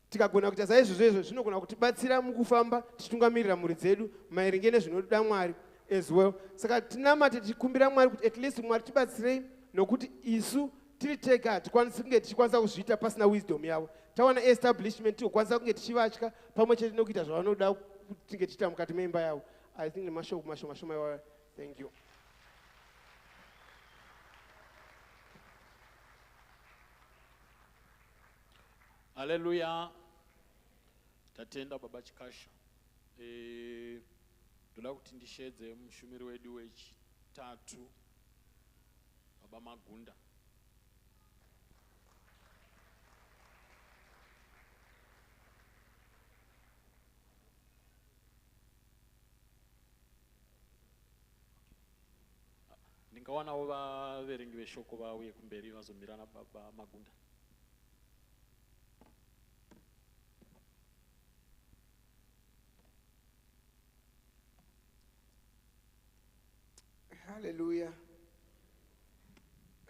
tikagona kuita saizvozvo zvinogona kutibatsira mukufamba tichitungamirira mhuri dzedu maerenge nezvinoda Mwari as well. Saka tinamate tichikumbira Mwari kuti at least Mwari tibatsirei nokuti isu tiri tega hatikwanisi kunge tichikwanisa kuzviita pasina wisdom yavo. Tawana establishment tikokwanisa kunge tichivatya pamwe chete nokuita zvavanoda kuti tinge tichiita mukati meimba yavo. I think nemashoko mashoma iwayo. Thank you. Hallelujah. Tatenda baba chikasha. Ndoda kuti ndishedze mushumiri wedu wechitatu baba Magunda. Ndingawanawo vaverengi veshoko vauye kumberi vazomirana baba Magunda. Hallelujah.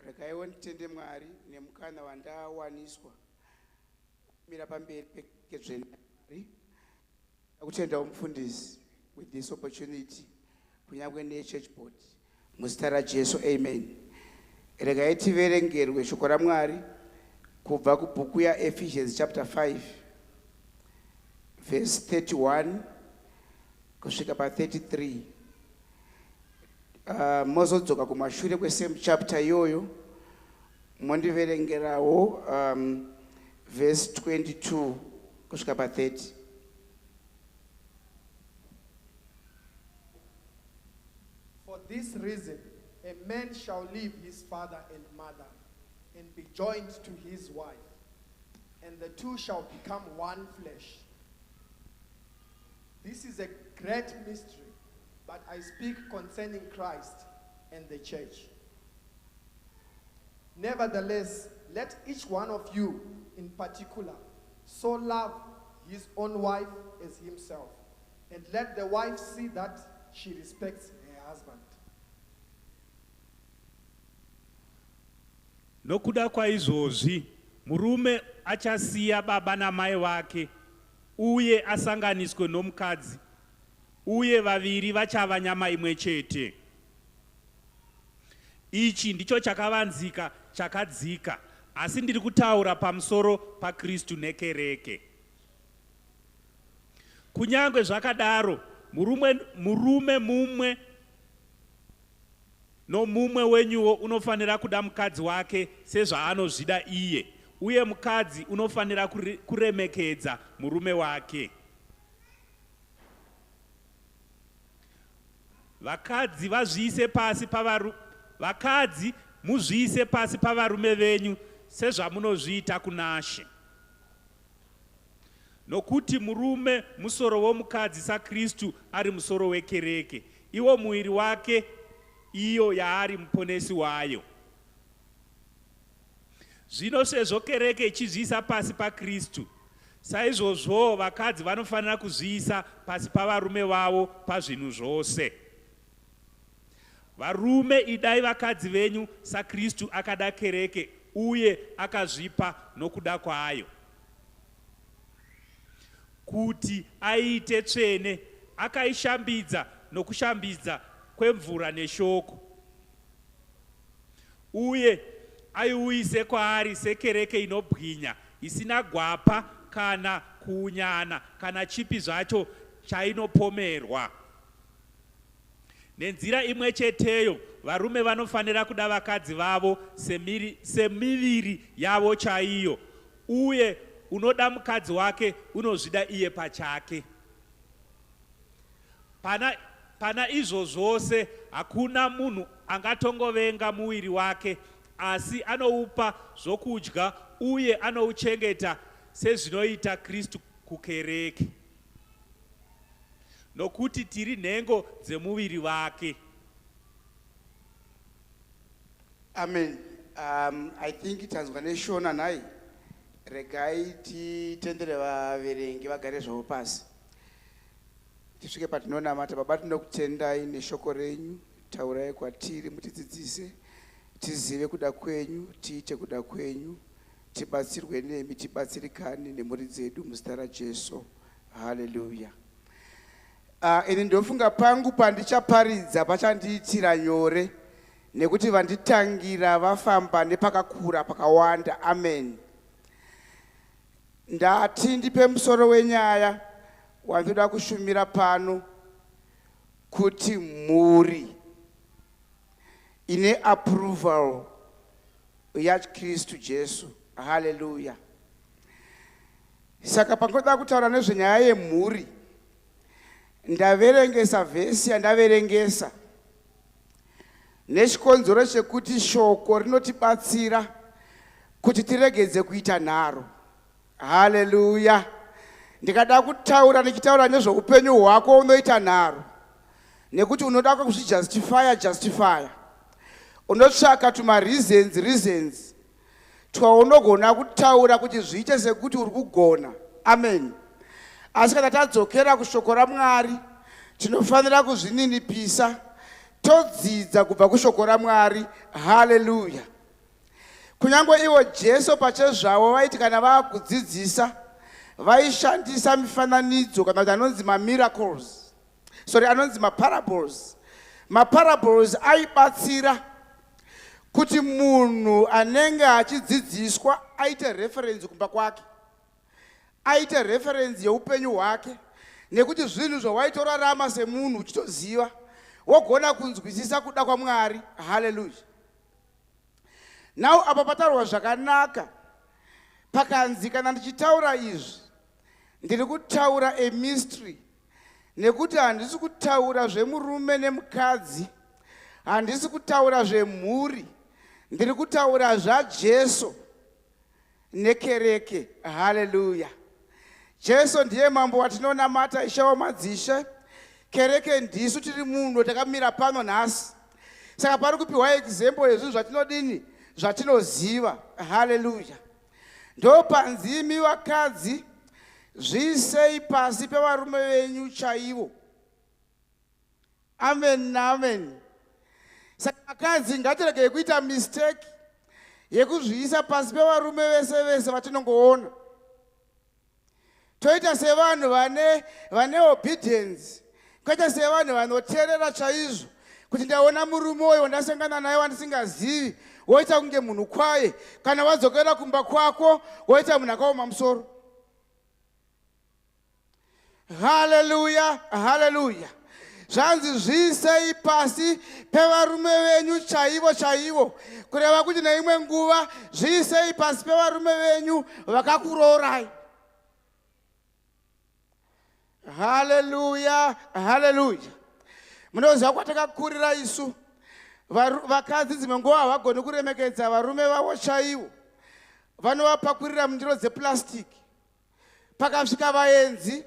Rekaiwo nditende Mwari nemukana wandawaniswa mira pamberi pezvenari akutenda umufundisi with this opportunity kunyangwe nechurch board muzita raJesu, amen. Regai tiverengerwe shoko raMwari kubva kubhuku yaEphesians chapter 5 verse 31 kusvika pa33. Mozodzoka kumashure kwesame chapter iyoyo mondiverengerawo verse 22 kusvika pa30. For this reason, a man shall leave his father and mother and be joined to his wife, and the two shall become one flesh. This is a great mystery, but I speak concerning Christ and the church. Nevertheless, let each one of you in particular so love his own wife as himself, and let the wife see that she respects her husband. Nokuda kwaizvozvi murume achasiya baba namai vake uye asanganiswe nomukadzi, uye vaviri vachava nyama imwe chete. Ichi ndicho chakavanzika chakadzika, asi ndiri kutaura pamusoro paKristu nekereke. Kunyange zvakadaro, murume mumwe nomumwe wenyuwo unofanira kuda mukadzi wake sezvaanozvida iye, uye mukadzi unofanira kuremekedza murume wake. Vakadzi muzviise pasi pavarume venyu sezvamunozviita kunaShe. Nokuti murume musoro womukadzi saKristu ari musoro wekereke, iwo muiri wake, iyo yaari muponesi wayo. Zvino sezvo kereke ichizviisa pasi paKristu, saizvozvo vakadzi vanofanira kuzviisa pasi pavarume vavo pazvinhu zvose. Varume, idai vakadzi venyu saKristu akada kereke uye akazvipa nokuda kwayo, kuti aite tsvene, akaishambidza nokushambidza kwemvura neshoko, uye aiuyise kwaari sekereke inobwinya, isina gwapa kana kuunyana kana chipi zvacho chainopomerwa. Nenzira imwe cheteyo, varume vanofanira kuda vakadzi vavo semiviri yavo chaiyo, uye unoda mukadzi wake unozvida iye pachake. Pana izvo zvose hakuna munhu angatongovenga muviri wake, asi anoupa zvokudya uye anouchengeta sezvinoita Kristu kukereke, nokuti tiri nhengo dzemuviri wake. Amen. I think tanzwa neShona nai. Regai titendere vaverengi vagare zvavo pasi. Tisvike patinonamata. Baba, tinokutendai neshoko renyu, taurai kwatiri mutidzidzise. tizive kuda kwenyu, tiite kuda kwenyu, tibatsirwe nemi, tibatsirikane nemhuri dzedu muzita raJesu. Haleluya. Ini ndofunga pangu pandichaparidza pachandiitira nyore nekuti vanditangira vafamba nepakakura pakawanda. Amen. Ndati ndipe musoro wenyaya wandoda kushumira pano kuti mhuri ine approval yaKristu Jesu. Haleluya. Saka pangoda kutaura nezvenyaya yemhuri, ndaverengesa vhesi yandaverengesa nechikonzero chekuti shoko rinotibatsira kuti tiregedze kuita nharo. Haleluya. Ndikada kutaura nichitaura nezveupenyu hwako unoita nharo, nekuti unoda kuzvijustify, unotsvaka reasons twaunogona kutaura kuti zviite sekuti uri kugona. Amen. Asi kana tadzokera kushoko raMwari, tinofanira kuzvininipisa, todzidza kubva kushoko raMwari. Haleluya. Kunyange ivo Jesu pachezvavo vaiti kana vakudzidzisa vaishandisa mifananidzo kana kuti anonzi miracles. Anonzi parables. Parables aibatsira kuti munhu anenge achidzidziswa aite reference kumba kwake, aite reference yeupenyu hwake, nekuti zvinhu zvawaitorarama semunhu uchitoziva wogona kunzwisisa kuda kwaMwari. Haleluya. Now apa pataurwa zvakanaka, pakanzi kana ndichitaura izvi ndiri kutaura a mystery, nekuti handisi kutaura zvemurume nemukadzi, handisi kutaura zvemhuri, ndiri kutaura zvaJesu nekereke. Haleluya. Jesu ndiye mambo watinonamata, Ishe wamadzishe. Kereke ndisu tiri munhu takamira pano nhasi. Saka pari kupiwa example yezvinhu zvatinodini, zvatinoziva. Haleluya. Ndo panzi imi vakadzi zviisei pasi pevarume venyu chaivo. Amen, amen. Saka vakadzi ngatiregei kuita mistake yekuzviisa pasi pevarume vese vese vatinongoona. Toita sevanhu vane obedience, koita sevanhu vanoteerera chaizvo, kuti ndaona murume uyo ndasangana naye wandisingazivi, woita kunge munhu kwaye, kana wadzokera kumba kwako woita munhu akaoma musoro. Haleluya, haleluya. Zvanzi zviisei pasi pevarume venyu chaivo chaivo, kureva kuti neimwe nguva zviisei pasi pevarume venyu vakakuroorai. Haleluya, haleluya. Munoziva kwatakakurira isu vakadzi dzimwe nguva havagoni kuremekedza varume vavo chaivo, vanovapakurira mundiro dzepurasitiki. Pakasvika vaenzi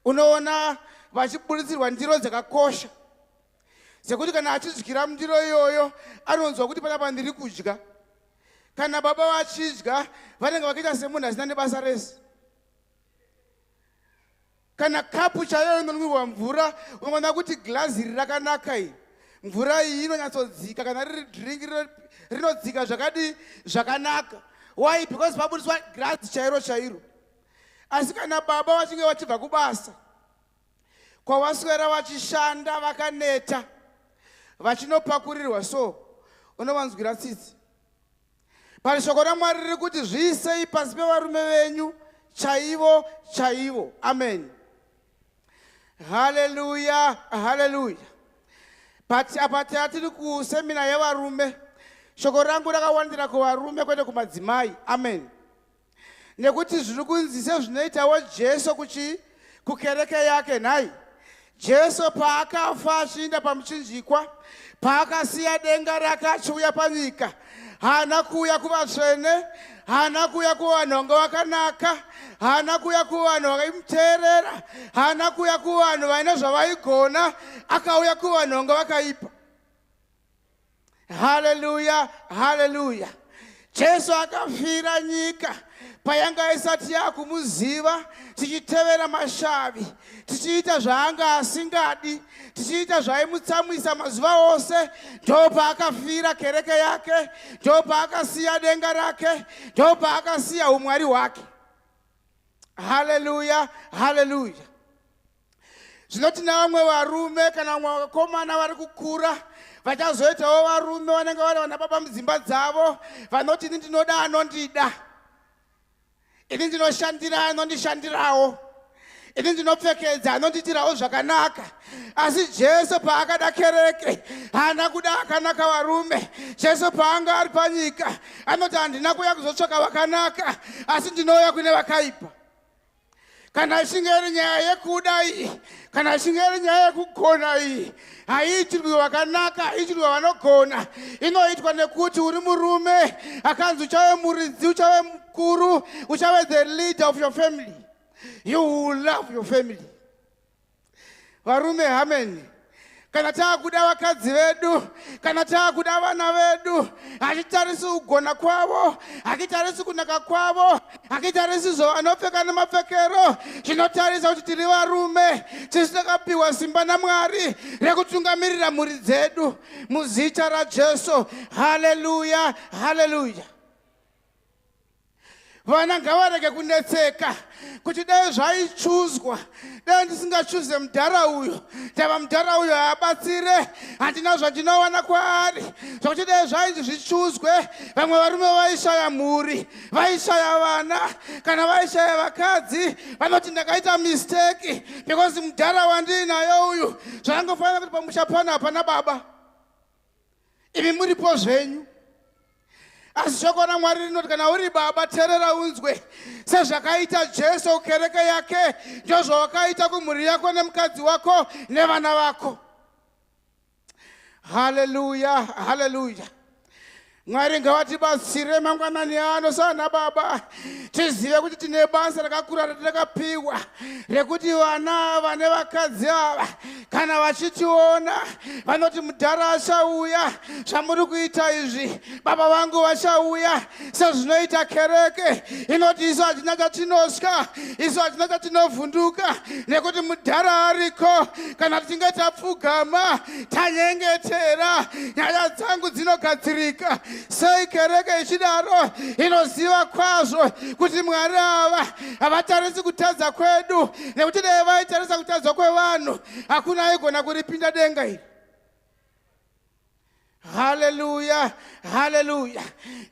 unoona vachiburitsirwa ndiro dzakakosha, sekuti kana achidyira mundiro iyoyo anonzwa kuti panapa ndiri kudya. Kana baba vachidya vanenge vachiita semunhu asina nebasa rese. Kana kapu chaiyo inonwirwa mvura unoona kuti gilazi iri rakanaka iri, mvura iyi inonyatsodzika, kana riri dringi rinodzika zvakanaka. Why? Because paburitswa gilazi chairo chairo. Asi kana baba vachinge vachibva kubasa, kwavaswera vachishanda vakaneta, vachinopakurirwa so, unovanzwira tsitsi. Pari shoko raMwari riri kuti zviisei pasi pevarume venyu chaivo chaivo. Amen. Haleluya, haleluya. Apa tiri kusemina yevarume, shoko rangu rakawandira kuvarume kwete kumadzimai. Amen. Nekuti zviri kunzi sezvinoitawo Jesu kukereke yake nhai. Jesu paakafa achiinda pamuchinjikwa, paakasiya denga rake achiuya panyika, haana kuuya kuvatsvene, haana kuuya kuvanhu vanga vakanaka, haana kuuya kuvanhu vakaimuteerera, haana kuuya kuvanhu vaine zvavaigona, akauya kuvanhu vanga vakaipa. Haleluya, haleluya. Jesu akafira nyika payanga isati yakumuziva, tichitevera mashavi, tichiita zvaanga asingadi, tichiita zvaimutsamwisa mazuva ose. Ndopa akafira kereke yake, ndopa akasiya denga rake, ndopa akasiya umwari hwake. Haleluya, haleluya. Zvinoti navamwe varume kana vamwe vakomana vari kukura vachazoitawo varume vanenge vari vana baba mudzimba dzavo, vanoti ini ndinoda anondida, ini ndinoshandira anondishandirawo, ini ndinopfekedza anonditirawo zvakanaka. Asi Jesu paakada kereke haana kuda akanaka varume. Jesu paanga ari panyika anoti handina kuuya kuzotsvaka vakanaka, asi ndinouya kune vakaipa. Kana ichinge iri nyaya yekuda iyi, kana ichinge iri nyaya yekugona iyi, haiitirwi vakanaka, haiitirwi vanogona. Inoitwa nekuti uri murume akanzi uchave muridzi, uchave mukuru, uchave the leader of your family. You will love your family. Varume, amen. Kana taakuda vakadzi vedu, kana taakuda vana vedu, hachitarisi kugona kwavo, hachitarisi kunaka kwavo, hachitarisi zvavanopfeka nemapfekero. Zvinotarisa kuti tiri varume tisakapiwa simba naMwari rekutungamirira mhuri dzedu muzita raJesu. Haleluya, haleluya. Vana ngavarege kunetseka kuti dai zvaichuzwa, dai ndisingachuze mudhara uyo, ndava mudhara uyo haabatsire, handina zvandinowana kwaari. Zvokuti dai zvainzi zvichuzwe, vamwe varume vaishaya mhuri, vaishaya vana, kana vaishaya vakadzi, vanoti ndakaita mistake because mudhara wandiinayo uyu zvangofanira kuti pamusha pano hapana baba. Imi muripo zvenyu. Asi shoko raMwari rinoti kana uri baba teerera unzwe, sezvakaita Jesu kereke yake ndozvawakaita kumhuri yako nemukadzi wako nevana vako. Haleluya, haleluya. Mwari ngavatibatsire mangwanani ano sana baba, tizive kuti tine basa rakakura ratakapihwa rekuti vana vane vakadzi ava kana vachitiona vanoti mudhara achauya, zvamuri kuita izvi baba vangu vachauya. Sezvinoita kereke inoti isu hatina chatinosya, isu hatina chatinovhunduka nekuti mudhara ariko. Kana tichinge tapfugama tanyengetera, nyaya dzangu dzinogadzirika. Sei kereke ichidaro inoziva kwazvo kuti Mwari ava havatarisi kutadza kwedu, nekuti dai vaitarisa kutadza kwevanhu hakuna aigona kuripinda denga iri. Haleluya, haleluya.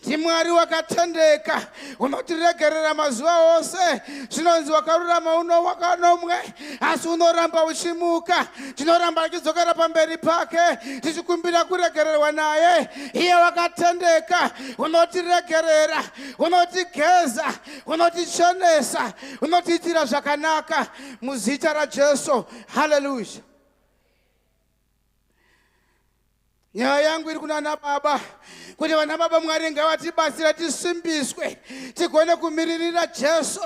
NdiMwari wakatendeka unotiregerera mazuva ose. Zvinonzi wakarurama unowaka nomwe, asi unoramba uchimuka. Tinoramba tichidzokera pamberi pake tichikumbira kuregererwa naye. Iye wakatendeka unotiregerera, unotigeza, unotichenesa, unotiitira zvakanaka muzita raJesu. Haleluya. Nyaya yangu iri kuna baba, kuti vana baba Mwari ngavatibatsire tisimbiswe, tigone kumiririra Jesu.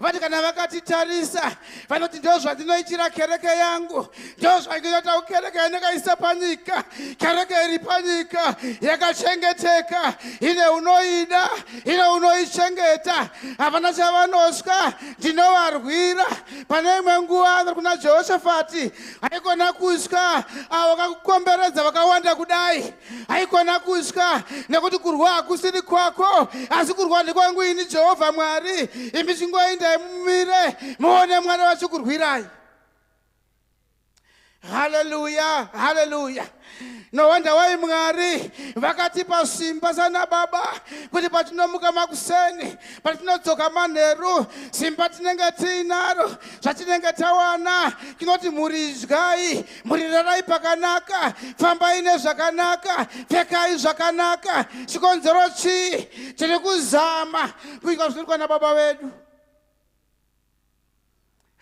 Vati kana vakatitarisa vanoti ndo zvandinoitira kereke yangu, ndo zvandinoita kereke yandakaisa panyika. Kereke iri panyika yakachengeteka, ine unoida, ine unoichengeta, havana chavanoswa. Ndinovarwira. Pane imwe nguva vari kuna Jehoshafati, haikona kutya avo vakakukomberedza vakawanda kudai, haikona kutya nekuti kurwa hakusiri kwako, asi kurwa ndekwangu ini Jehovha Mwari. Imi chingoendai mumire muone Mwari vachikurwirai. Haleluya, haleluya. No wonder why Mwari vakatipa simba sana baba, kuti patinomuka makuseni, patinodzoka manheru, simba tinenge tiinaro, zvatinenge tawana kinoti mhuri idyai, mhuri rarai pakanaka, fambai nezvakanaka, pfekai zvakanaka. Chikonzero chii? Tiri kuzama kuita zvinoitwa nababa vedu.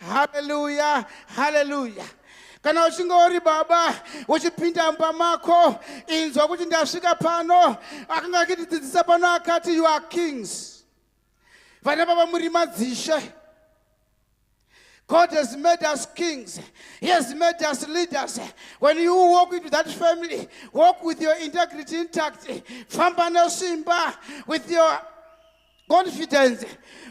Haleluya, haleluya. Kana uchinge uri baba uchipinda mumba mako, inzwa kuti ndasvika pano, akanga achitidzidzisa pano akati you are kings. Vana baba muri madzishe. God has made us kings. He has made us leaders. When you walk into that family, walk with your integrity intact. Famba nesimba, with your confidence,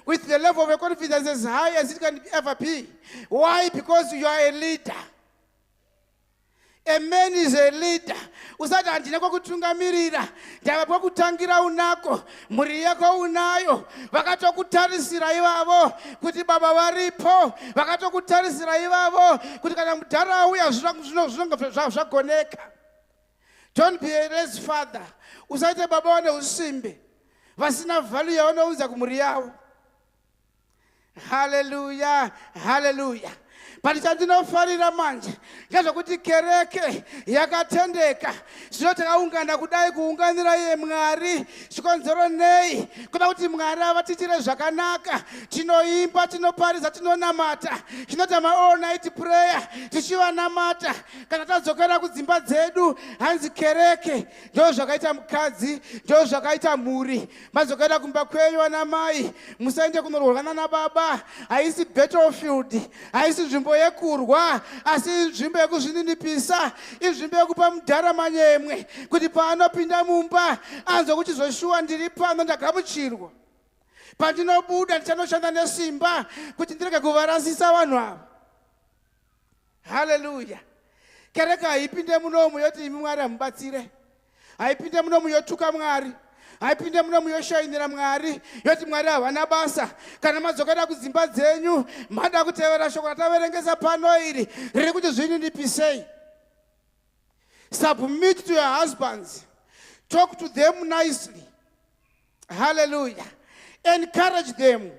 with the level of your confidence as high as it can ever be. Why? Because you are a leader. A man is a leader. Usati handina kwakutungamirira, ndava kwakutangira unako, mhuri yako unayo, vakatokutarisira ivavo kuti baba varipo, vakatokutarisira ivavo kuti kana mudhara auya zvinonga zvagoneka. Don't be a race father. Usaite baba vane usimbe vasina value yavanoudza kumhuri yavo. Hallelujah, hallelujah. But chandinofarira manje ngezvekuti kereke yakatendeka zvino takaungana kudai kuunganira iye Mwari. Chikonzero nei? Kuda kuti Mwari avatiitire zvakanaka. Tinoimba, tinoparidza, tinonamata, tinoita all night prayer tichivanamata. Kana tadzokera kudzimba dzedu hanzi kereke ndo zvakaita mukadzi, ndo zvakaita mhuri. Madzokera kumba kwenyu vana mai, musaende kunorwana nababa. Haisi battlefield, haisi nzvimbo yekurwa, asi nzvimbo yekuzvininipisa, inzvimbo yekupa mudhara manyemwe kuti paanopinda mumba anzwa kuchizoshuwa ndiri pano ndagamuchirwa. Pandinobuda ndichanoshanda nesimba kuti ndirege kuvarasisa vanhu ava. Hallelujah. Kereke haipinde munomu yoti imi Mwari hamubatsire, haipinde munomu yotuka Mwari, haipinde munomu yoshainira Mwari yoti Mwari havana basa. Kana madzokera kudzimba dzenyu mada kutevera shoko rataverengesa pano iri riri kuti zvininipisei. Submit to your husbands. Talk to them nicely. Hallelujah. Encourage them.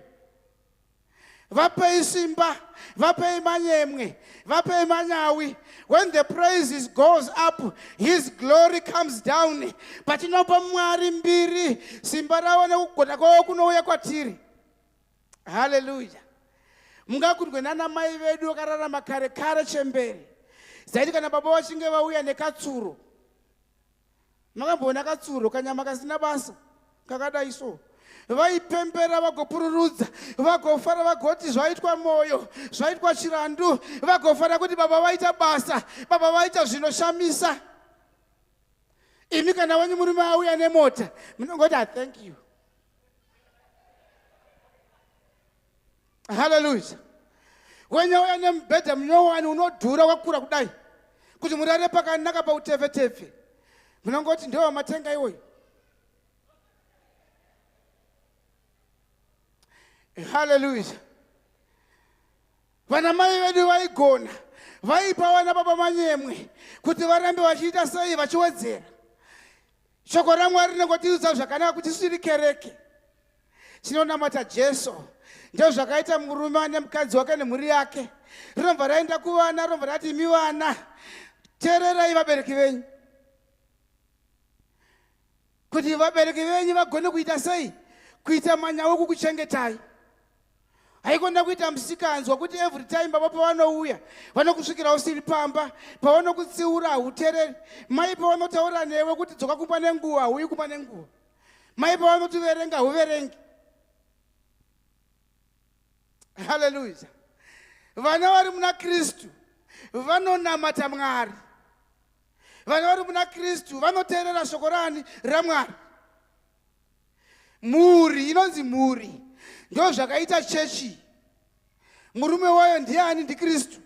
Vapei simba, vapei manyemwe, vapei manyawi. When the praises goes up, his glory comes down. But inopa Mwari mbiri, simba ravo nekugota kwavo kunouya kwatiri. Hallelujah. Mungakundwe nana mai vedu vakararama kare kare chemberi. Zaidi kana baba vachinge vauya nekatsuro. Makamboona katsuro kanyama kasina basa kakadai so. Vaipembera vagopururudza, vagofara vagoti zvaitwa moyo, zvaitwa chirandu, vagofara kuti baba vaita basa, baba vaita zvinoshamisa. Imi kana wenyu murume auya nemota, munongoti I thank you. Hallelujah. Wenye auya nemubhedha munyowani unodhura wakura kudai kuti murare pakanaka pautefetefe, munongoti ndiwo matenga iwoyo. Hallelujah. Vana mai vedu vaigona, vaipa vana baba manyemwe kuti varambe vachiita sei vachiwedzera. Shoko raMwari rinongotiudza zvakanaka kuti siri kereke. Tinonamata Jesu. Ndio zvakaita murume ane mukadzi wake nemhuri yake. Rinobva raenda kuvana, rinobva rati imi vana, teererai vabereki venyu. Kuti vabereki venyu vagone kuita sei? Kuita manyawi kukuchengetai. Haikona kuita musikanzwa kuti every time baba pavanouya vanokusvikira usiri pamba, pavanokutsiura hautereri. Mai pavanotaura newe kuti dzoka kumba nenguva hauyi kumba nenguva. Mai pavanotiverenga huverengi. Hallelujah. Vana vari muna Kristu vanonamata Mwari. Vana vari muna Kristu vanoteerera shoko raMwari. Mhuri inonzi mhuri ndio zvakaita chechi. Murume wayo ndiani? Ndikristu.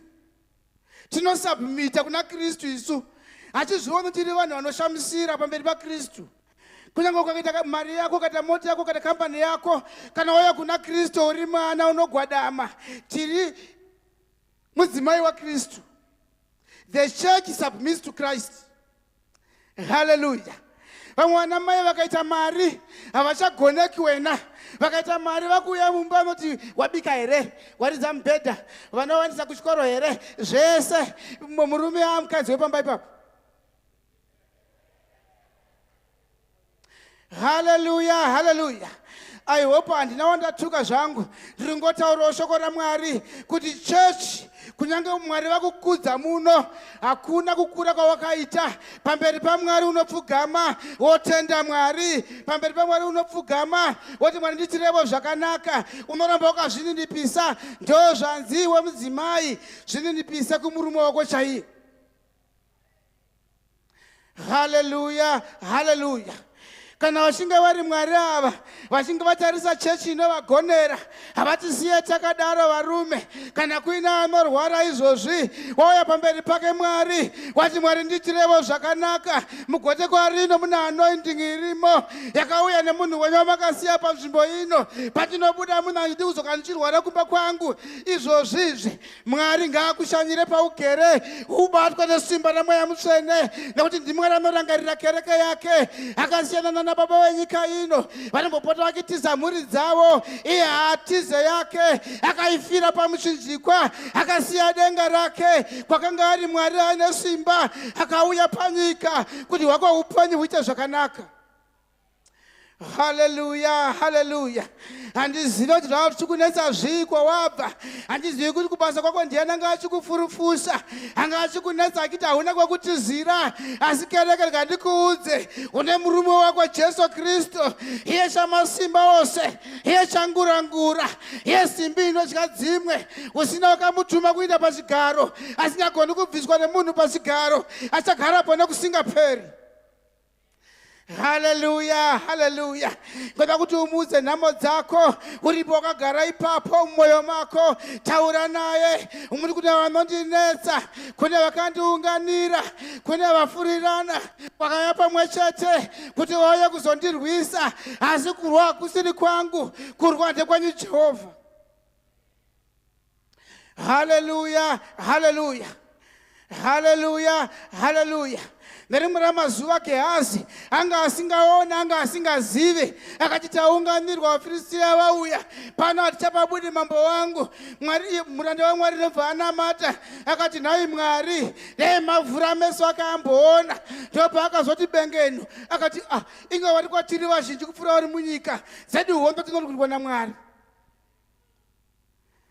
Tinosubmita kuna Kristu isu. Hachizvioni tiri vanhu vanoshamisira pamberi paKristu. Kunyange ukaita mari yako, ukaita mota yako, ukaita kampani yako, kana wauya kuna Kristu uri mwana unogwadama, tiri mudzimai waKristu. The church submits to Christ. Hallelujah. Vamwe vana mai vakaita mari havachagoneki wena. Vakaita mari vakuuya mumba vanoti wabika here, waridza mubhedha, vanowanisa kuchikoro here, zvese murume amukadzi wepamba ipapo. Hallelujah, hallelujah. I hope handina wandatuka zvangu. Ndiri ngotaurawo shoko raMwari kuti church, kunyange Mwari vakukudza muno, hakuna kukura kwawakaita. Pamberi paMwari unopfugama wotenda Mwari. Pamberi paMwari unopfugama woti Mwari ndichirevo zvakanaka. Unoramba wakazvininipisa. Ndo zvanzi wemudzimai, zvininipise kumurume wako chaiye. Hallelujah, hallelujah. Kana vachinge vari Mwari ava, vachinge vatarisa chechi inovagonera, havatisiye takadaro varume. Kana kuina anorwara izvozvi, wauya pamberi pake Mwari, wati Mwari ndichirevo zvakanaka. Mugote kwarino muna anointing irimo yakauya nemunhu wenyu wamakasiya panzvimbo ino. Patinobuda munhu andidi kuzoka ndichirwara kumba kwangu. Izvozvizvi Mwari ngaakushanyire paugere, ubatwe nesimba naMweya Mutsvene, nekuti ndiMwari anorangarira kereke yake. Akasiyana nababa wenyika ino vanombopota vakitiza mhuri dzavo, iye haatize yake. Akaifira pamuchinjikwa, akasiya denga rake kwakanga ari Mwari aine simba, akauya panyika kuti hwako upenyu huite zvakanaka. Hallelujah, hallelujah. Handizivi kuti zvava zvichikunetsa zvii kwawabva. Handizivi kuti kubasa kwako ndiani anga achikufurufusa, anga achikunetsa akiti hauna kwakutizira. Asi kereke ngandikuudze, une murume wako Jesu Kristu, iye chamasimba ose, iye changurangura, iye simbi inotya dzimwe. Usina wakamutuma kuenda pachigaro, asingagoni kubviswa nemunhu pachigaro, achagarapo nekusingaperi. Hallelujah, hallelujah. Ngoda kuti umudze nhamo dzako, uripo wakagara ipapo mumwoyo mako, taura naye. Umuri kuti vanondinetsa, kune vakandiunganira, kune vafurirana, vakauya pamwe chete kuti vauye kuzondirwisa, asi kurwa kusiri kwangu, kurwa ndekwenyu Jehovha. Hallelujah, hallelujah. Hallelujah, hallelujah. Nerimwe ramazuva Gehazi anga asingaona, anga asingazivi, akati taunganirwa vaFiristia vauya, pano hatichapabudi mambo wangu. Muranda waMwari nobva anamata, akati nhai Mwari, dai mavhura meso akaamboona. Ndopa akazoti bengenu, akati inga vari kwatiri vazhinji kupfuura vari munyika, zedu hondo tinorukurirwa naMwari.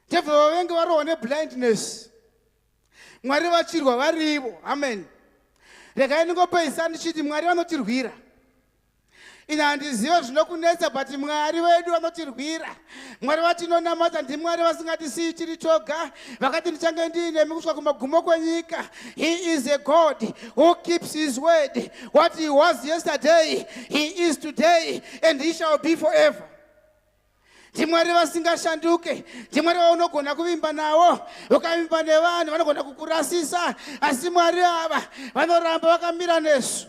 Tebva vavengi varohwa neblindness, Mwari vachirwa varivo. Amen. Regai ndingopeisa ndichiti Mwari vanotirwira. Ina handiziva zvinokunetsa, but Mwari wedu vanotirwira. Mwari vatinonamata ndiMwari vasingatisiyi tiri toga, vakati ndichange ndiinemi kusvika kumagumo kwenyika. He is a God who keeps his word. What he was yesterday, he is today, and he shall be forever. Ndimwari vasingashanduke, ndimwari vaunogona kuvimba nawo. Ukavimba nevanhu vanogona kukurasisa, asi Mwari ava vanoramba vakamira nesu.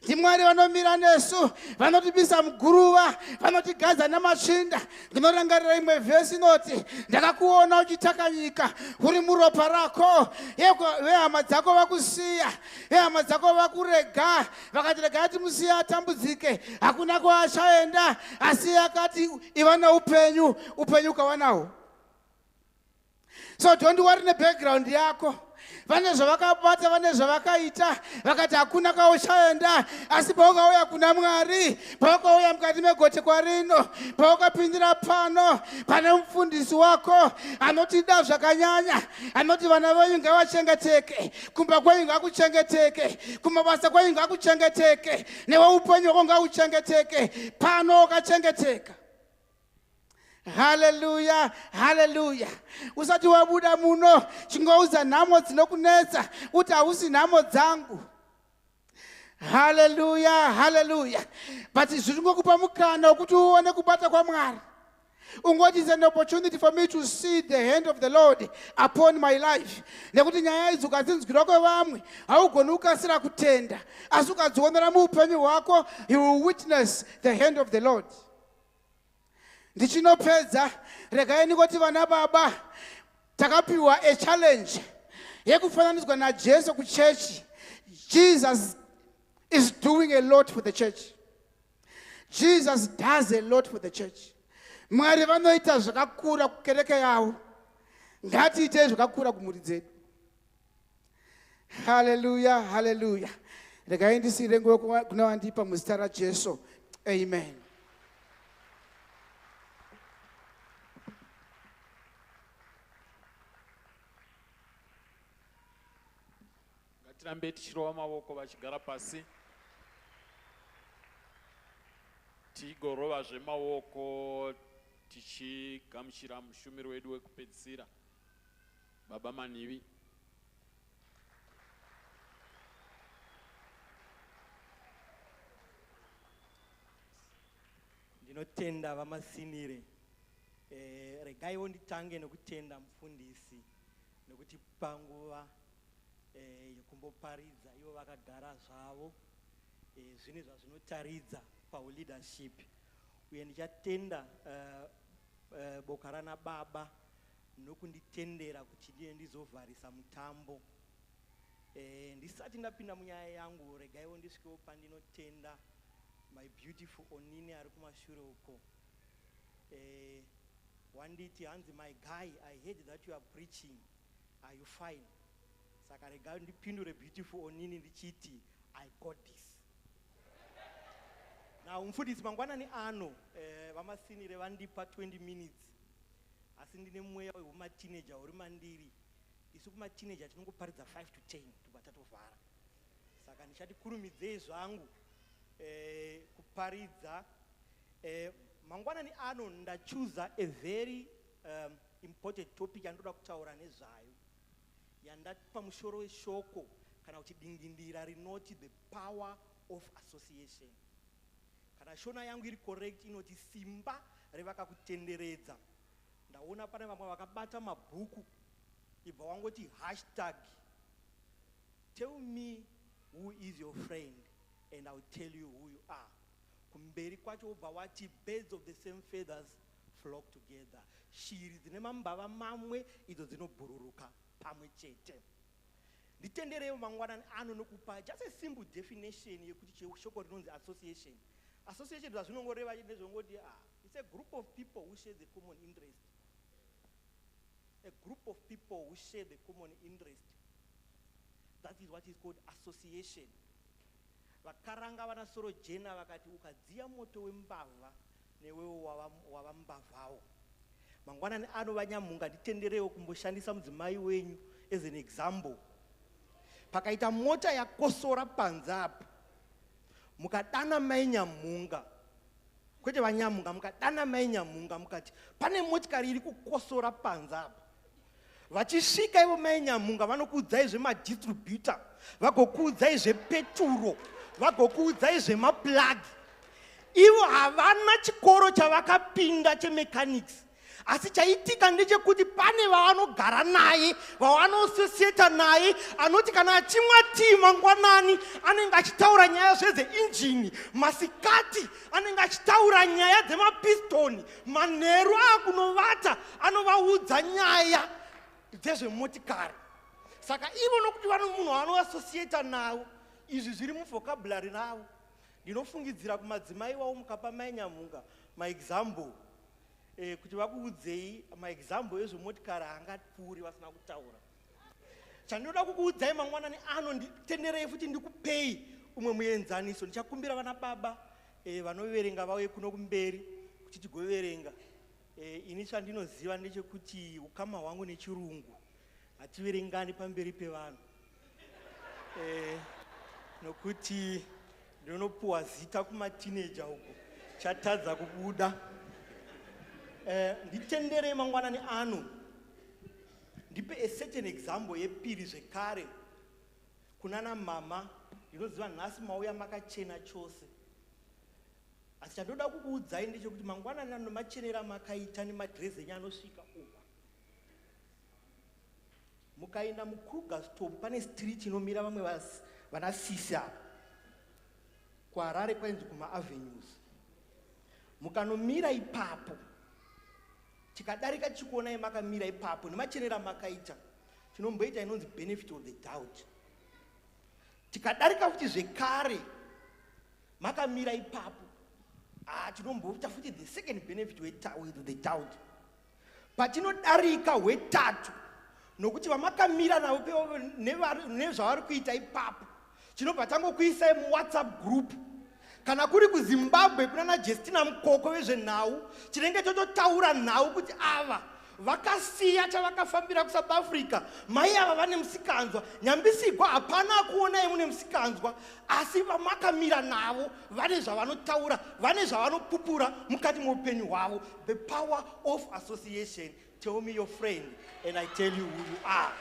Ndimwari vanomira nesu, vanotibisa muguruva, vanotigadza namasvinda. Ndinorangarira imwe vhesi inoti, ndakakuona uchitaka nyika, uri muropa rako, vehama dzako vakusiya, vehama dzako vakurega, vakati regai timusiya atambudzike, hakuna kwaachaenda, asi akati iva neupenyu, upenyu ukavanawo. So don't worry nebackground yako. Vane zvavakabata, vane zvavakaita, vakati hakuna kwauchaenda, asi paukauya kuna Mwari, paukauya mukati megote kwarino, paukapindira pano, pane mufundisi wako anotida zvakanyanya, anoti vana venyu ngavachengeteke, kumba kwenyu ngakuchengeteke, kumabasa kwenyu ngakuchengeteke, neweupenyu wako ngauchengeteke, pano ukachengeteka. Hallelujah, hallelujah. Usati wabuda muno, chingouza nhamo dzinokunetsa, uti hausi nhamo dzangu. Hallelujah, hallelujah. But zviringokupa mukana wekuti uone kubata kwaMwari. Ungoti is an opportunity for me to see the hand of the Lord upon my life. Nekuti nyaya idzi ukadzinzwira kwevamwe, haugoni kukasira kutenda, asi ukadzionera muupenyu hwako, you will witness the hand of the Lord. Ndichinopedza, regai ndingoti vana baba, takapiwa a challenge yekufananidzwa naJesu kuchechi. Jesus is doing a lot for the church. Jesus does a lot for the church. Mwari vanoita zvakakura kukereke yavo, ngatiite zvakakura kumhuri dzedu. Hallelujah, hallelujah. Regai ndisire nguva kuna vandipa muzita raJesu. Amen. tirambe tichirova maoko vachigara pasi. Tigorova zvemaoko tichigamuchira mushumiri wedu wekupedzisira, Baba Manivi. Ndinotenda vamasinire. Regaiwo nditange nokutenda mufundisi nokuti panguva yekumboparidza ivo vakagara zvavo zvine zvazvinotaridza pauleadership. Uye ndichatenda boka rana baba nokunditendera kuti ndiye ndizovharisa mutambo. Ndisati ndapinda munyaya yangu, regaiwo ndisvikewo pandinotenda my beautiful Onini ari kumashure uko. Wanditi hanzi, my guy, I heard that you are preaching. Are you fine? Saka regaiwo ndipindure beautiful Onini ndichiti, I got this. Now mfundisi mangwanani ano vamasinire vandipa 20 minutes. Asi ndine mweya wehumateenager uri mandiri. Isu kumateenager tinongoparidza 5 to 10 tobva tatovhara. Saka ndichati kurumidzei zvangu kuparidza. Mangwanani ano ndachuza a very important topic yandoda kutaura nezvayo. Yandapa mushoro weshoko kana kuti dingindira rinoti the power of association. Kana Shona yangu iri correct inoti simba revakakutenderedza. Ndaona pane vamwe vakabata mabhuku ibva wangoti hashtag tell me who is your friend and I'll tell you who you are. Kumberi kwacho ubva wati birds of the same feathers flock together. Shiri dzine mambava mamwe idzo dzinobhururuka pamwe chete. Nditenderewo mangwanani ano nokupa just a simple definition yekuti shoko rinonzi association. Association zvazvinongoreva nezvongoti it's a group of people who share the common interest. A group of people who share the common interest. That is what is called association. Vakaranga vana soro jena vakati ukadziya moto wembavha newewo wava mbavhawo. Mangwanani ano vanyamunga nditenderewo kumboshandisa mudzimai wenyu as an example. Pakaita mota yakosora panze apa, mukadana mai nyamunga, kwete vanyamunga, mukadana mai nyamunga mukati pane motikari iri kukosora panze apa. Vachisvika ivo mai nyamunga vanokuudzai zvemadistributor, vagokuudzai zvepeturo, vagokuudzai zvemaplagi. Ivo havana chikoro chavakapinda chemechanics. Asi chaitika ndechekuti pane vavanogara naye, vavanoasosieta naye, anoti kana achimwa tii mangwanani anenge achitaura nyaya zvezveinjini, masikati anenge achitaura nyaya dzemapistoni, manheru akunovata anovaudza nyaya dzezvemotikari. Saka ivo nokuti vano munhu vanoasosieta nawo, izvi zviri muvhokabhurari ravo. Ndinofungidzira kumadzimai wavo mukapa mai nyamunga maexample kuti vakuudzei maexample ezvemotikari haangapfuuri vasina kutaura. Chandinoda kukuudzai mangwanani ano, nditenderei futi ndikupei umwe muenzaniso. Ndichakumbira vana baba vanoverenga vauye kuno kumberi kuti tigoverenga. Ini chandinoziva ndechekuti ukama hwangu nechirungu hativerengani pamberi pevanhu. Nokuti ndinopuwa zita kumateenager uko chatadza kubuda. Nditenderei mangwanani ano ndipe a certain example yepiri zvekare kunana mama. Ndinoziva nhasi mauya makachena chose, asi chandoda kukuudzai ndechekuti mangwanani ano machenera makaita nemadrezi enyu anosvika uko. Mukaenda mukruger stop pane street inomira vamwe vana sisi apa kuHarare kwainzi kuma-avenues. Mukanomira ipapo, tikadarika chikuonai makamira ipapo nemachenera makaita, tinomboita inonzi benefit of the doubt. Tikadarika futi zvekare makamira ipapo, tinomboita futi the second benefit of the doubt. Patinodarika hwetatu, nokuti vamakamira navo nezvavari kuita ipapo, tinobva tangokuisai muWhatsApp group. Kana kuri kuZimbabwe kunana Justina Mukoko vezvenhau, tinenge tototaura nhau kuti ava vakasiya chavakafambira kuSouth Africa. Mai ava vane musikanzwa, nyambisigwa hapana kuonai mune musikanzwa, asi vamakamira navo vane zvavanotaura, vane zvavanopupura mukati muupenyu hwavo. The power of association. Tell me your friend and I tell you who you are.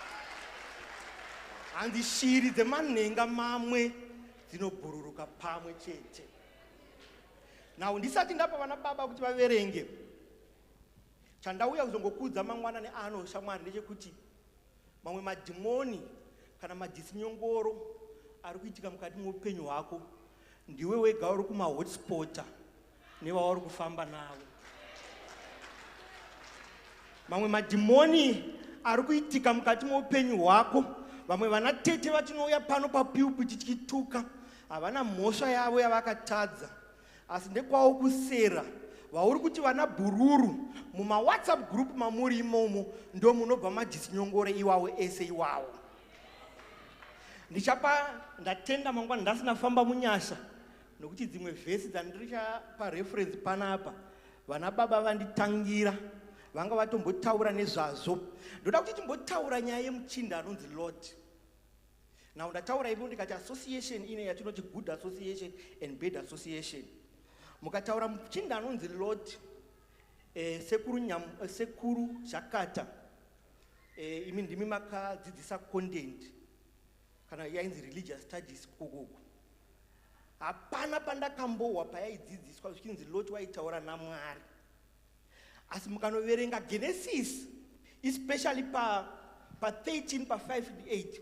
And the shiri dzemanhenga mamwe dzinobhururuka pamwe chete. Now ndisati ndapa vana baba kuti vaverenge. Chandauya kuzongokudza mangwanani ano shamwari ndechekuti mamwe madhimoni kana madhisinyongoro ari kuitika mukati muupenyu hwako ndiwe wega uri kumahotspota nevauri kufamba navo. Mamwe madhimoni ari kuitika mukati muupenyu hwako, vamwe vana tete vatinouya pano papulpiti tichituka havana mhosva yavo yavakatadza, asi ndekwawo kusera vauri kuti vana bhururu mumawhatsapp group mamuri imomo ndo munobva madhisinyongoro iwawo ese iwawo. Ndatenda mangwana ndasina famba munyasha nokuti dzimwe vhesi dzandirichapa reference panapa vana baba vanditangira vanga vatombotaura nezvazvo. Ndoda kuti timbotaura nyaya yemuchinda anonzi Lord. Now ndataura ipo ndikati association ine yatinoti good association and bad association. Mukataura muchinda anonzi Lord, sekuru Jakata, imi ndimi makadzidzisa content kana yainzi religious studies kukuku. Hapana pandakambowa payaidzidziswa zvichinzi Lord waitaura naMwari. Asi mukanoverenga Genesis, especially pa 13 pa 5:8,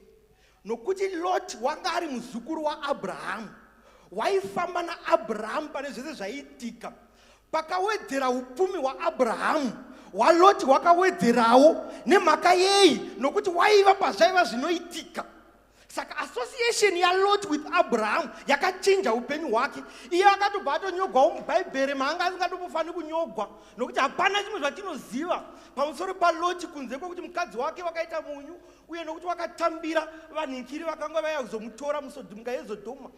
nokuti Lot wanga ari muzukuru waAbraham, waifamba naAbraham pane zvese zvaiitika, pakawedzera upfumi hwaAbraham, hwaLoti hwakawedzerawo nemhaka yei, nokuti waiva pazvaiva zvinoitika. Saka association yaLot with Abraham yakachinja upenyu hwake. Iye akatobva atonyogwawo mubhaibheri maanga asingatombofaniri kunyogwa, nokuti hapana chimwe zvatinoziva pamusoro paLoti kunze kwokuti mukadzi wake wakaita munyu uye nokuti wakatambira vanhinkiri vakanga vaya kuzomutora munyika yeSodoma.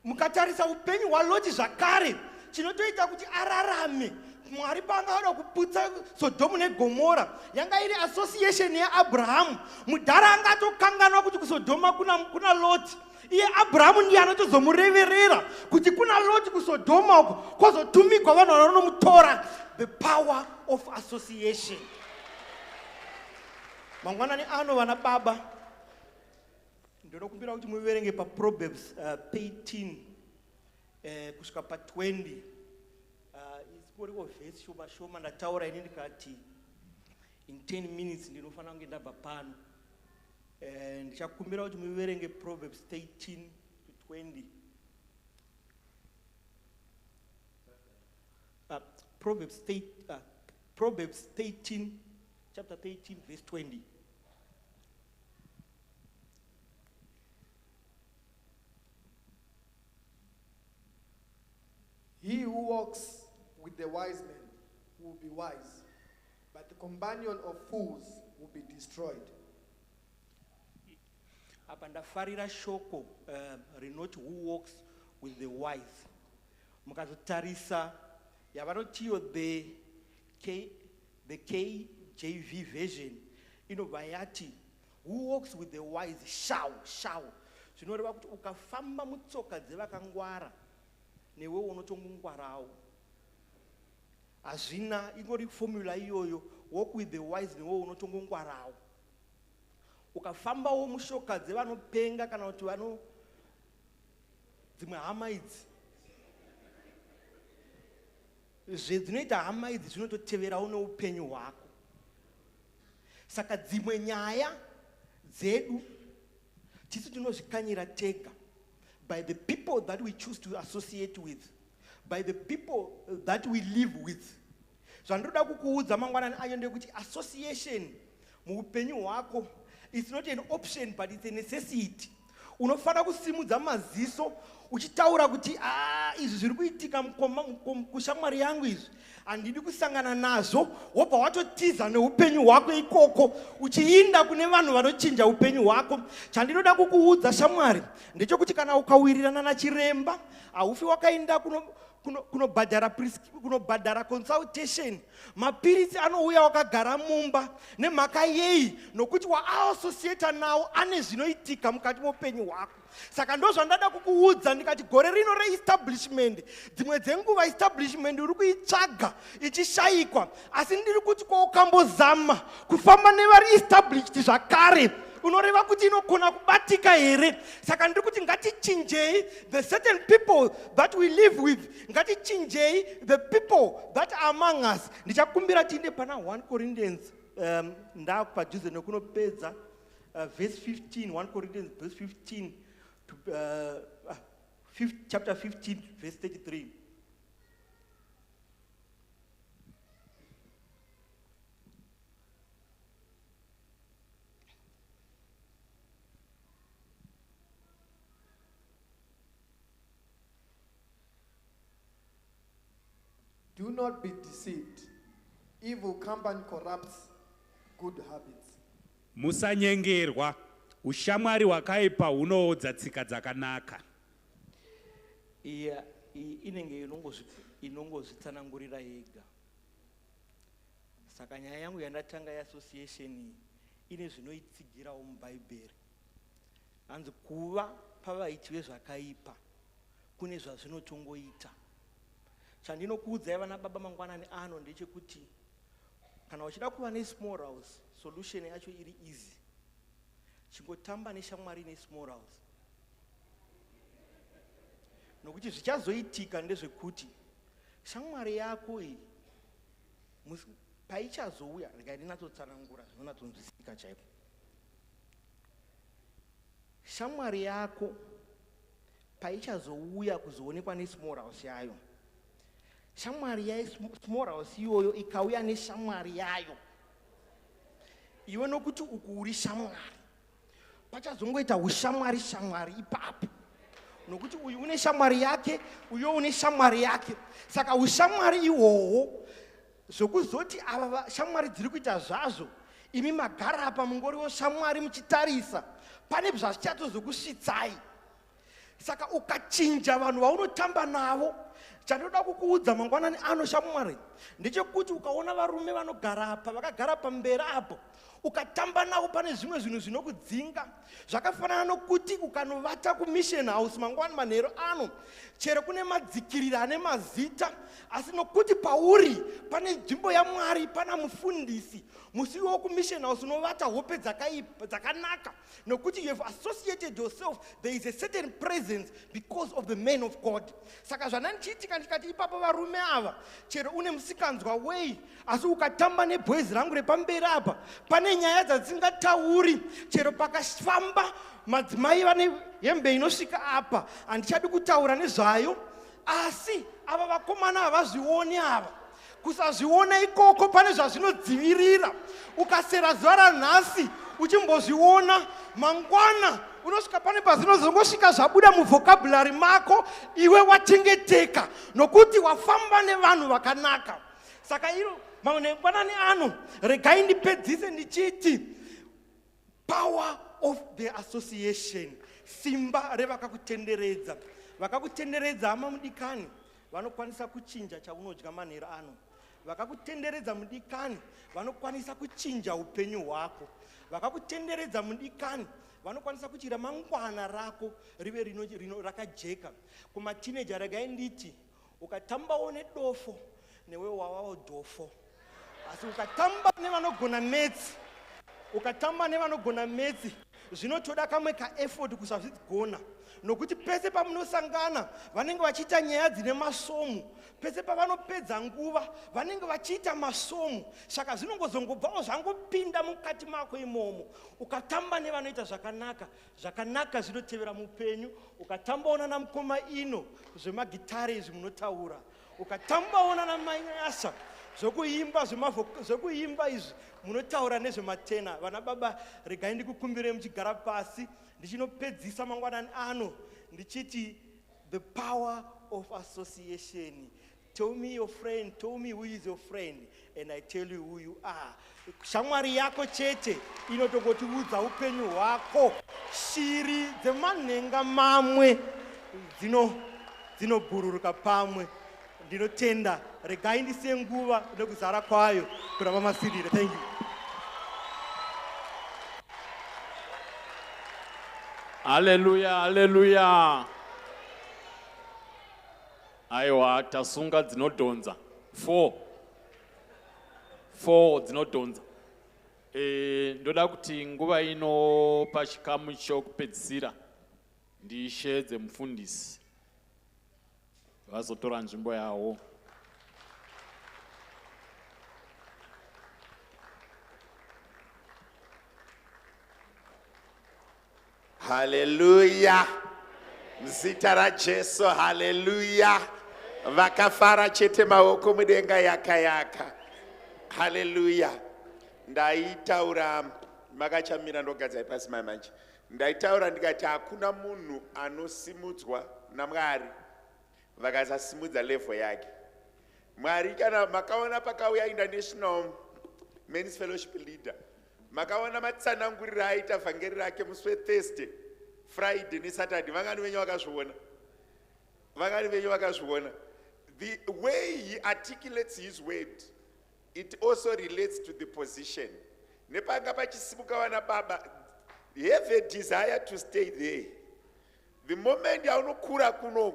Mukatarisa upenyu hwaLoti zvakare, chinotoita kuti ararame, Mwari paanga ada kuputsa Sodomu neGomora, yanga iri association yaAbraham. Mudhara anga atokanganwa kuti kuSodoma kuna Loti. Iye Abraham ndiye anotozomureverera kuti kuna Loti kuSodoma uko kwozotumigwa vanhu vanomutora. The power of association. Mangwanani ano vana baba, ndinokumbira kuti muverenge pa Proverbs 13 kusvika pa 20. Isiporiko vhesi shoma shoma ndataura ini ndikati in 10 minutes ndinofanira kunge ndabva pano. Ndichakumbira kuti muverenge Proverbs 13 to 20. Proverbs 13, chapter 13, verse 20. He who walks with the wise men will be wise, but the companion of fools will be destroyed. Apa ndafarira shoko rinoti who walks with the wise. Mukazotarisa yavanotiyo the KJV version inobva yati who walks with the wise shall. Zvinoreva kuti ukafamba mutsoka dzevakangwara newe unotongongwarawo. Hazvina ingori formula iyoyo, walk with the wise newe unotongongwarawo. Ukafambawo mushoka dzevanopenga kana kuti vano dzimwe hama idzi, zvedzinoita hama idzi zvinototeverawo neupenyu hwako. Saka dzimwe nyaya dzedu tisu tinozvikanyira tega by the people that we choose to associate with, by the people that we live with. Zvandoda kukuudza mangwanani ayo ndekuti association muupenyu hwako is not an option but it's a necessity. Unofanira kusimudza maziso uchitaura kuti izvi zviri kuitika kushamwari yangu izvi handidi kusangana nazvo, wobva watotiza neupenyu hwako ikoko uchiinda kune vanhu vanochinja upenyu hwako. Chandinoda kukuudza shamwari ndechekuti kana ukawirirana nachiremba haufi wakaenda kunobhadhara consultation, mapiritsi anouya wakagara mumba nemhaka yei, nokuti waassociata nawo ane zvinoitika mukati moupenyu hwako. Saka ndo zvandada kukuudza ndikati gore rino reestablishment, dzimwe dzenguva establishment uri kuitsvaga ichishayikwa, asi ndiri kuti kwaukambozama kufamba nevari established zvakare, unoreva kuti inogona kubatika here. Saka ndiri kuti ngatichinjei the certain people that we live with, ngatichinjei the people that are among us. Ndichakumbira tiinde pana 1 Corinthians ndapadhuze nekunopedza verse 15, 1 Corinthians verse 15 to chapter 15 verse 33. Do not be deceived. Evil company corrupts good habits. Musanyengerwa, ushamwari hwakaipa hunoodza tsika dzakanaka. Iya inenge inongozvitsanangurira yega. Saka nyaya yangu yandatanga yeassociation ine zvinoitsigirawo mubhaibheri. Hanzi kuva pavaiti vezvakaipa kune zvazvinotongoita. Chandinokuudzai vana baba mangwanani ano ndechekuti kana uchida kuva nesmorals, solution yacho iri easy. Chingotamba neshamwari nesmorals. Nokuti zvichazoitika ndezvekuti shamwari yako iyi paichazouya, regai ndinatsotsanangura zvinonatsonzwisika chaiko. Shamwari yako paichazouya kuzoonekwa nesmorals yayo, shamwari yaismorals iyoyo ikauya neshamwari yayo, iwe nokuti uku uri shamwari, pachazongoita ushamwari shamwari ipapo, nokuti uyu une shamwari yake, uyo une shamwari yake. Saka ushamwari ihwohwo zvokuzoti ava shamwari dziri kuita zvazvo, imi magara apa mungoriwo shamwari muchitarisa, pane zvazvichatozokusvitsai. Saka ukachinja vanhu vaunotamba navo, chandoda kukuudza mangwanani ano shamwari ndechekuti ukaona varume vanogara apa vakagara pamberi apo, ukatamba navo pane zvimwe zvinhu zvinokudzinga, zvakafanana nokuti ukanovata kumission house mangwanani manheru ano, chero kune madzikirira ane mazita, asi nokuti pauri pane nzvimbo yaMwari, pana mufundisi, musiwo kumission house unovata hope dzakanaka, nokuti you have associated yourself, there is a certain presence because of the man of God. Saka zvanandichiitika ndikati ipapo varume ava, chero une musikanzwa wei, asi ukatamba nebhoizi rangu repamberi apa, pane nyaya dzadzingatauri, chero pakafamba madzimai vane hembe inosvika apa, handichadi kutaura nezvayo, asi ava vakomana havazvioni ava. Kusazviona ikoko pane zvazvinodzivirira. Ukasera zuva ranhasi uchimbozviona, mangwana unosvika pane pazvinozongosvika zvabuda muvhokabhurari mako, iwe wachengeteka nokuti wafamba nevanhu vakanaka. Saka iro mangwanani ano regai ndipedzise ndichiti power of the association, simba revakakutenderedza. Vakakutenderedza hama mudikani vanokwanisa kuchinja chaunodya manheru ano. Vakakutenderedza mudikani vanokwanisa kuchinja upenyu hwako. Vakakutenderedza mudikani vanokwanisa kuti ramangwana rako rive rino rakajeka. Kumatineja regai nditi ukatambawo nedofo newe wawawo dofo, asi ukatamba nevanogona metsi, ukatamba nevanogona metsi, zvinotoda kamwe kaeffort kusazvigona, nokuti pese pamunosangana vanenge vachiita nyaya dzine masomo, pese pavanopedza nguva vanenge vachiita masomo. Saka zvinongozongobvawo zvangopinda mukati mako imomo. Ukatamba nevanoita zvakanaka, zvakanaka zvinotevera mupenyu. Ukatambawo nana mukoma ino zvemagitare izvi munotaura, ukatambawo nana manyasha zvokuimba izvi munotaura nezvematena. Vana baba regai ndikukumbire muchigara pasi ndichinopedzisa mangwanani ano ndichiti the power of association. Tell me your friend, tell me who is your friend, and I tell you who you are. Shamwari yako chete inotongotiudza upenyu hwako. Shiri dzemanhenga mamwe dzinobhururuka pamwe. ndinotenda regai ndisiye nguva nekuzara kwayo kuna mama Sirire. Thank you. Hallelujah, hallelujah. Aiwa, tasunga dzinodhonza. 4 dzinodhonza. Ndoda kuti nguva ino pachikamu chokupedzisira ndishedze mufundisi vazotora nzvimbo yawo. Hallelujah. Mzita raJesu, hallelujah. Vakafara chete maoko mudenga yaka. Hallelujah. Ndaitaura makachamira ndogadzai pasi manje. Ndaitaura ndikati hakuna munhu anosimudzwa naMwari vakasasimudza level yake. Mwari kana makaona pakauya international men's fellowship leader, makaona matsanangurira aita vhangeri rake musi weThursday, Friday neSaturday, vangani venyu vakazviona. The way he articulates his word, it also relates to the position. Nepanga pachisimuka vana baba, have a desire to stay there. The moment yaunokura kuno,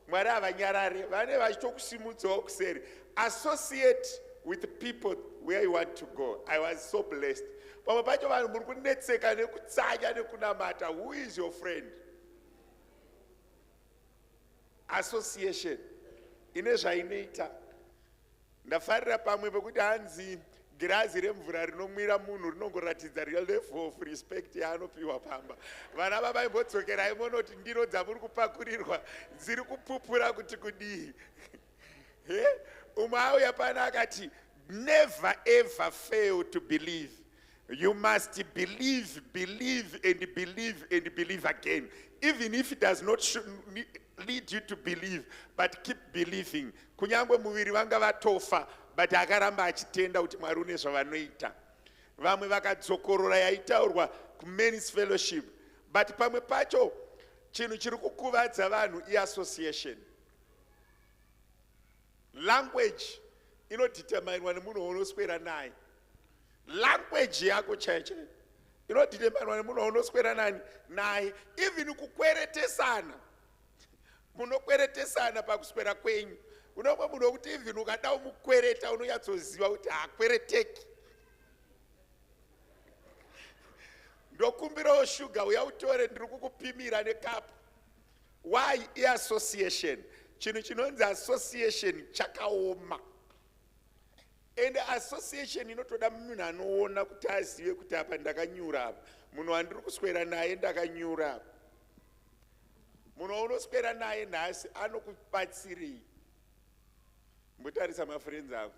Mwari havanyarare, vane vachitokusimudzawo kuseri. Associate with the people where you want to go. I was so blessed. Pamwe pacho vanhu muri kunetseka nekutsanya nekunamata. Who is your friend? Association. Ine zvainoita. Ndafarira pamwe pekuti hanzi girazi remvura rinomwira munhu rinongoratidza level of respect yaanopiwa pamba. Vana vavaimbodzokera imonoti ndiro dzamuri kupakurirwa dziri kupupura kuti kudii. Umwe auya pana akati, never ever fail to believe. You must believe, believe, and believe, and believe again. Even if it does not lead you to believe, but keep believing. Kunyangwe muviri vanga vatofa, but akaramba achitenda kuti Mwari une zvavanoita. Vamwe vakadzokorora yaitaurwa kumen's fellowship, but pamwe pacho chinhu chiri kukuvadza vanhu iassociation. Language inodeterminwa nemunhu unoswera naye. Language yako chaicho inodeterminwa nemunhu unoswera naye. Even kukweretesana, munokweretesana pakuswera kwenyu. Unomwe munhu wokuti even ukada umukwereta unonyatsoziva kuti haakwereteki. Ndokumbirawo shuga uya utore ndiri kukupimira nekapu. Why association? Chinhu chinonzi association chakaoma. And association inotoda munhu anoona kuti azive kuti apa ndakanyura apa. Munhu wandiri kuswera naye ndakanyura apa. Munhu unoswera naye nhasi anokubatsirei. Mbotarisa mafriends ako.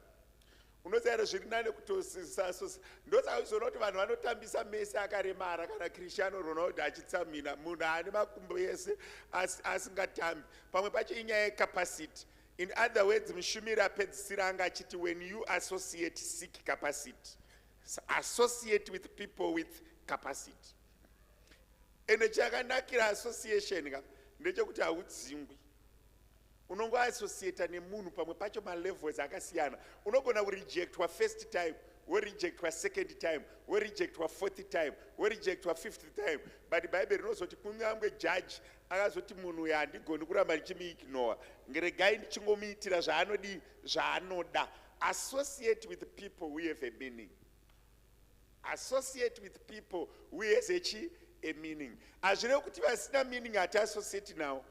Unoziva zviri nane kutosisa association. Ndosaka uchizoona kuti vanhu vanotambisa Messi akaremara kana Cristiano Ronaldo achitsamhina. Munhu ane makumbo ese asingatambi. Pamwe pacho inyaya yecapacity. In other words, mushumiri apedzisira anga achiti, when you associate, seek capacity. Associate with people with capacity. Ende chakanakira association ndechekuti haudzingwi. Unongo associate nemunhu pamwe pacho malevels akasiyana. Unogona kurejectwa first time, worejectwa second time, worejectwa fourth time, worejectwa fifth time. But Bible inozoti kunyangwe judge akazoti munhu uyu handigoni kuramba ndichimuignore. Ngeregai ndichingomuitira zvaanoda. Associate with people who have a meaning. Associate with people who has a meaning. Hazvirevi kuti vasina meaning hati associate nawo.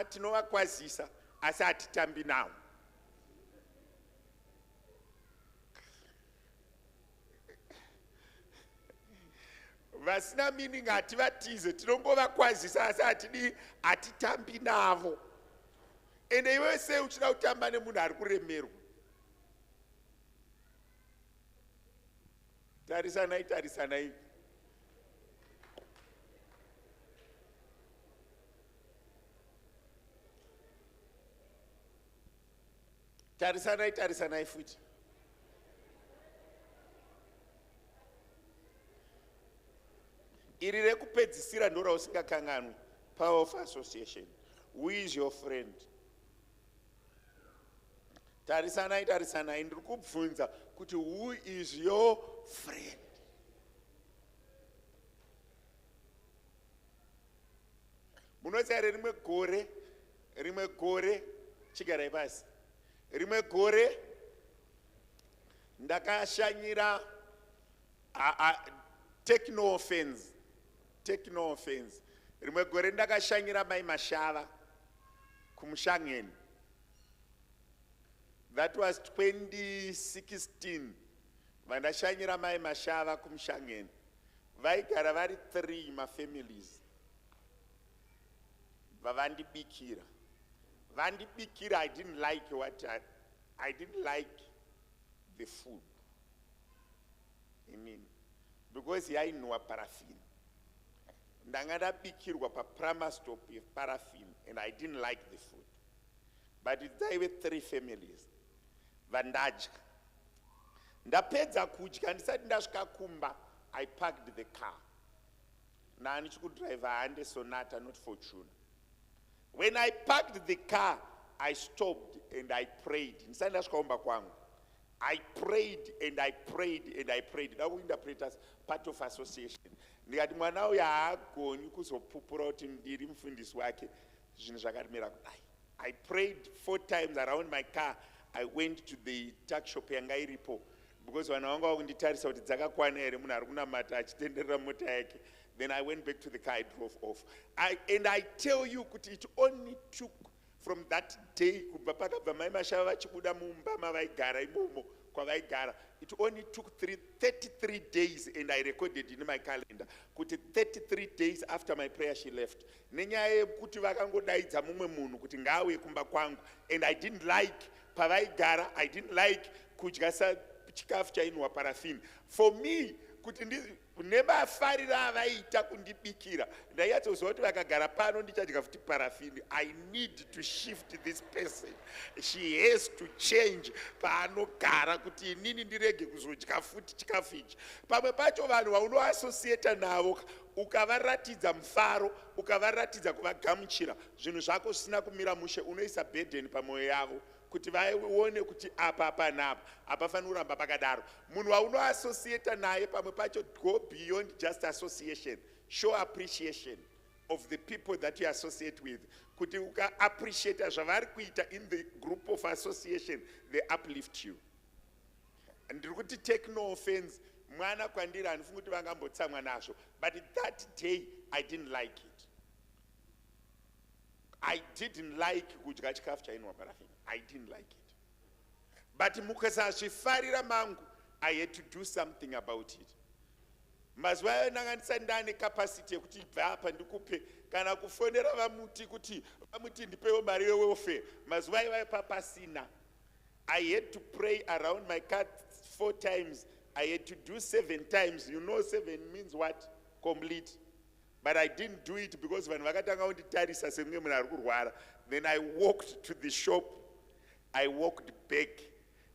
Tinovakwazisa asi hatitambi nawo. Vasina meaning hativatize, tinongovakwazisa asi hatitambi navo. Ende iwe sei uchida kutamba nemunhu ari kuremerwa? Tarisanai. Tarisanai futi. Iri rekupedzisira ndora usingakanganwi. Power of association. Who is your friend? tarisanai ndiri kubvunza kuti who is your friend? Munoziva rimwe gore chigarai pasi, rimwe gore ndakashanyira take no offense, rimwe gore ndakashanyira mai Mashava kumushangeni. That was 2016. Vandashanyira mai Mashava kumushangeni. Vaigara vari 3 mafamilies. Vavandibikira. Vandibikira, I didn't like I didn't like the food. I mean, because yainwa paraffin. Ndangada bikirwa pa prima stop paraffin, and I didn't like the food. But it's with 3 families. Vandaja. Ndapedza kudya ndisati ndasvika kumba, I parked the car. Nani chikudriver ande Sonata, not Fortuna. When I parked the car, I stopped and I prayed. Ndisati ndasvika kumba kwangu. I prayed and I prayed and I prayed. Now we interpret as part of association. Ndikati mwana uyu haagoni kuzopupura kuti ndiri mufundisi wake zvinhu zvakarimira kudai. I prayed 4 times around my car. I went to the tuck shop yanga iripo because vanhu vanga vakunditarisa kuti dzakakwana here munhu ari kunamata achitenderera mota yake. Then I went back to the car, I drove off. And I tell you kuti it only took from that day kubva pakabva mai Mashava vachibuda mumba mavaigara imomo kwavaigara, it only took 33 days, and I recorded in my calendar kuti 33 days after my prayer she left. Nenyaya yekuti vakangodaidza mumwe munhu kuti ngaauye kumba kwangu, and I didn't like pavaigara, I didn't like kudya chikafu chainwa paraffin. For me, kuti nevafarira avaita kundibikira ndaiyatsoziva kuti vakagara pano ndichadya futi paraffin. I need to shift this person. She has to change paanogara kuti inini ndirege kuzodya futi chikafu ichi. Pamwe pacho vanhu vaunoassociata navo ukavaratidza mufaro, ukavaratidza kuvagamuchira, zvinhu zvako zvisina kumira mushe, unoisa burden pamwoyo yavo kuti vaone kuti apa panapa hapafaniri kuramba pakadaro. Munhu waunoassociata naye pamwe pacho go beyond just association. Show appreciation of the people that you associate with. Kuti uka-appreciate zvavari kuita in the group of association, they uplift you. And ndiri kuti take no offense, mwana kwandiri hanifungi kuti vangambotsamwa nazvo, but that day I didn't like it. I didn't like kudya chikafu chainwa paraffin. I didn't like it. But mukasazvifarira mangu, I had to do something about it. Mazuva ayo ndanga ndisati ndane capacity yekuti ibva apa ndikupe kana kufonera vamuti kuti vamuti ndipewo mari yewelfare. Mazuva ayo papasina. I had to pray around my car 4 times. I had to do 7 times. You know 7 means what? Complete. But I didn't do it because vanhu vakatanga kunditarisa semumwe munhu ari kurwara. Then I walked to the shop. I walked back.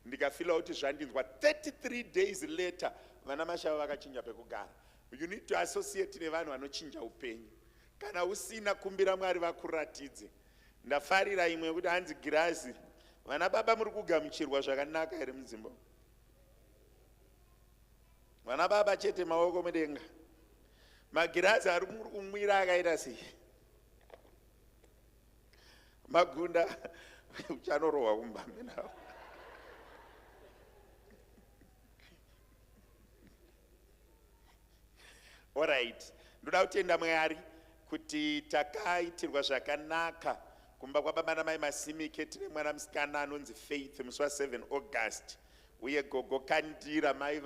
Ndikafila kuti zvandinzwa. 33 days later, vana Mashava vakachinja pekugara. You need to associate nevanhu vanochinja upenyu. Kana usina kumbira Mwari vakuratidze. Ndafarira imwe kuti hanzi Girazi, vana baba muri kugamuchirwa zvakanaka here muZimbabwe. Vana baba chete maoko mudenga. Magirazi ari muri kumwira akaita sei. Magunda uchanorohwa kumbambe nawo. All right. Ndoda kutenda Mwari kuti takaitirwa zvakanaka kumba kwababa namai Masimike. Tine mwana musikana anonzi Faith musi wa7 August. Uye gogo Kandira mai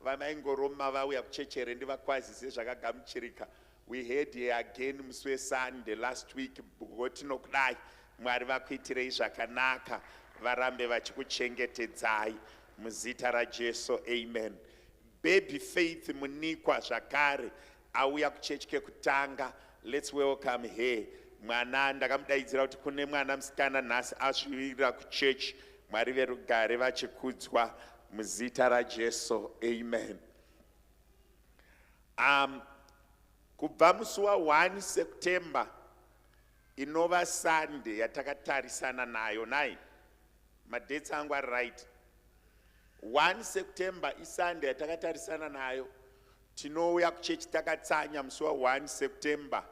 vamaingoroma vauya kuchechere ndivakwazise zvakagamuchirika. We had here again musi weSunday last week. Gotinokudai Mwari vakuitirei zvakanaka, varambe vachikuchengetedzai muzita raJesu. Amen. Baby Faith munikwa zvakare auya kuchechi kekutanga. Let's welcome her. Mwana ndakamudaidzira kuti kune mwana musikana nhasi asvivira kuchechi. Mwari verugare vachikudzwa muzita raJesu. Amen. Kubva musi wa1 September inova Sunday yatakatarisana nayo nai. Madates angu are right. 1 September iSunday yatakatarisana nayo. Tinouya kuchechi takatsanya musi wa 1 September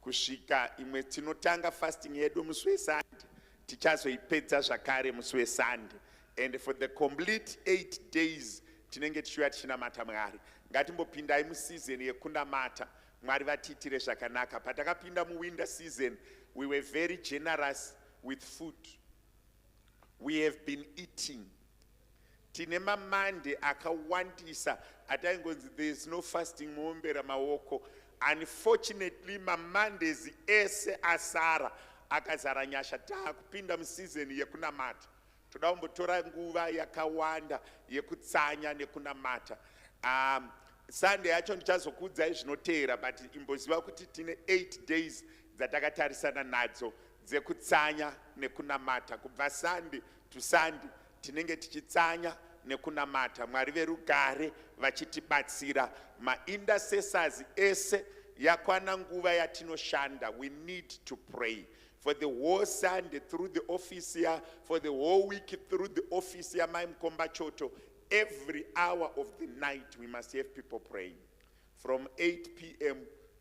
kusvika imwe tinotanga fasting yedu musi weSunday. Tichazoipedza zvakare musi weSunday. And for the complete 8 days tinenge tichiuya tichinamata Mwari. Ngatimbopindai museason yekunamata. Mwari vatiitire zvakanaka. Patakapinda muwinter season, we were very generous with food. We have been eating. Tine mamande akawandisa ataingonzi there is no fasting muombera maoko. Unfortunately mamandays ese asara akazara nyasha takupinda museason yekunamata. Toda kumbotora nguva yakawanda yekutsanya nekunamata. Sunday yacho ndichazokuudzai zvinoteera, but imboziva kuti tine 8 days dzatakatarisana nadzo dzekutsanya nekunamata. Kubva Sunday to Sunday tinenge tichitsanya nekunamata. Mwari verugare vachitibatsira. Ma-intercessors ese yakwana nguva yatinoshanda. We need to pray. For the whole Sunday through the office here, for the whole week through the office here, Maimkomba Choto, every hour of the night we must have people praying. From 8 p.m.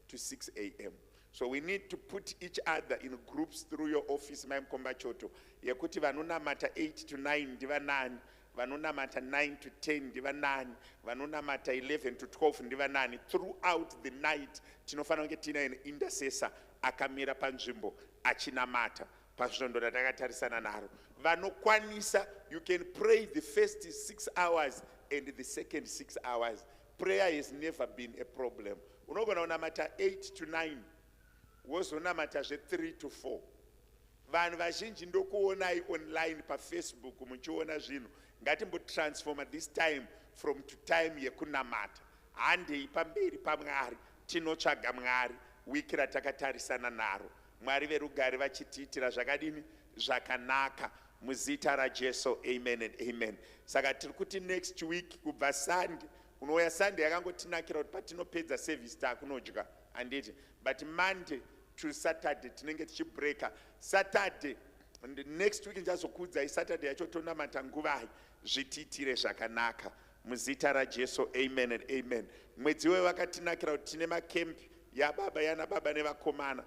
to 6 a.m. So we need to put each other in groups through your office, Maimkomba Choto. Yakuti vanonamata 8 to 9, ndiva 9. Vanonamata 9 to 10, ndiva 9. Vanonamata 11 to 12, ndiva 9. Throughout the night, tinofana kunge tina an intercessor akamira panzvimbo achinamata pazvondo ratakatarisana naro. Vanokwanisa, you can pray the first 6 hours and the second 6 hours. Prayer has never been a problem. Unogona unamata 8 to 9, wozonamata 3 to 4. Vanhu vazhinji ndokuonai online pa Facebook muchiona zvinhu. Ngatimbo transform at this time from to time yekunamata. Handei pamberi paMwari tinotsvaga Mwari wiki ratakatarisana naro. Mwari verugare vachitiitira zvakadini zvakanaka muzita raJesu. Amen and amen. Saka tiri kuti next week kubva Sunday, unouya Sunday yakangotinakira kuti patinopedza service takunodya handiti, but Monday to Saturday tinenge tichibreaka. Saturday and the next week ndichazokuudzai Saturday yacho tonamata nguvai zvitiitire zvakanaka muzita raJesu. Amen and amen. Mwedzi wewe wakatinakira kuti tine makempi yababa yana baba nevakomana.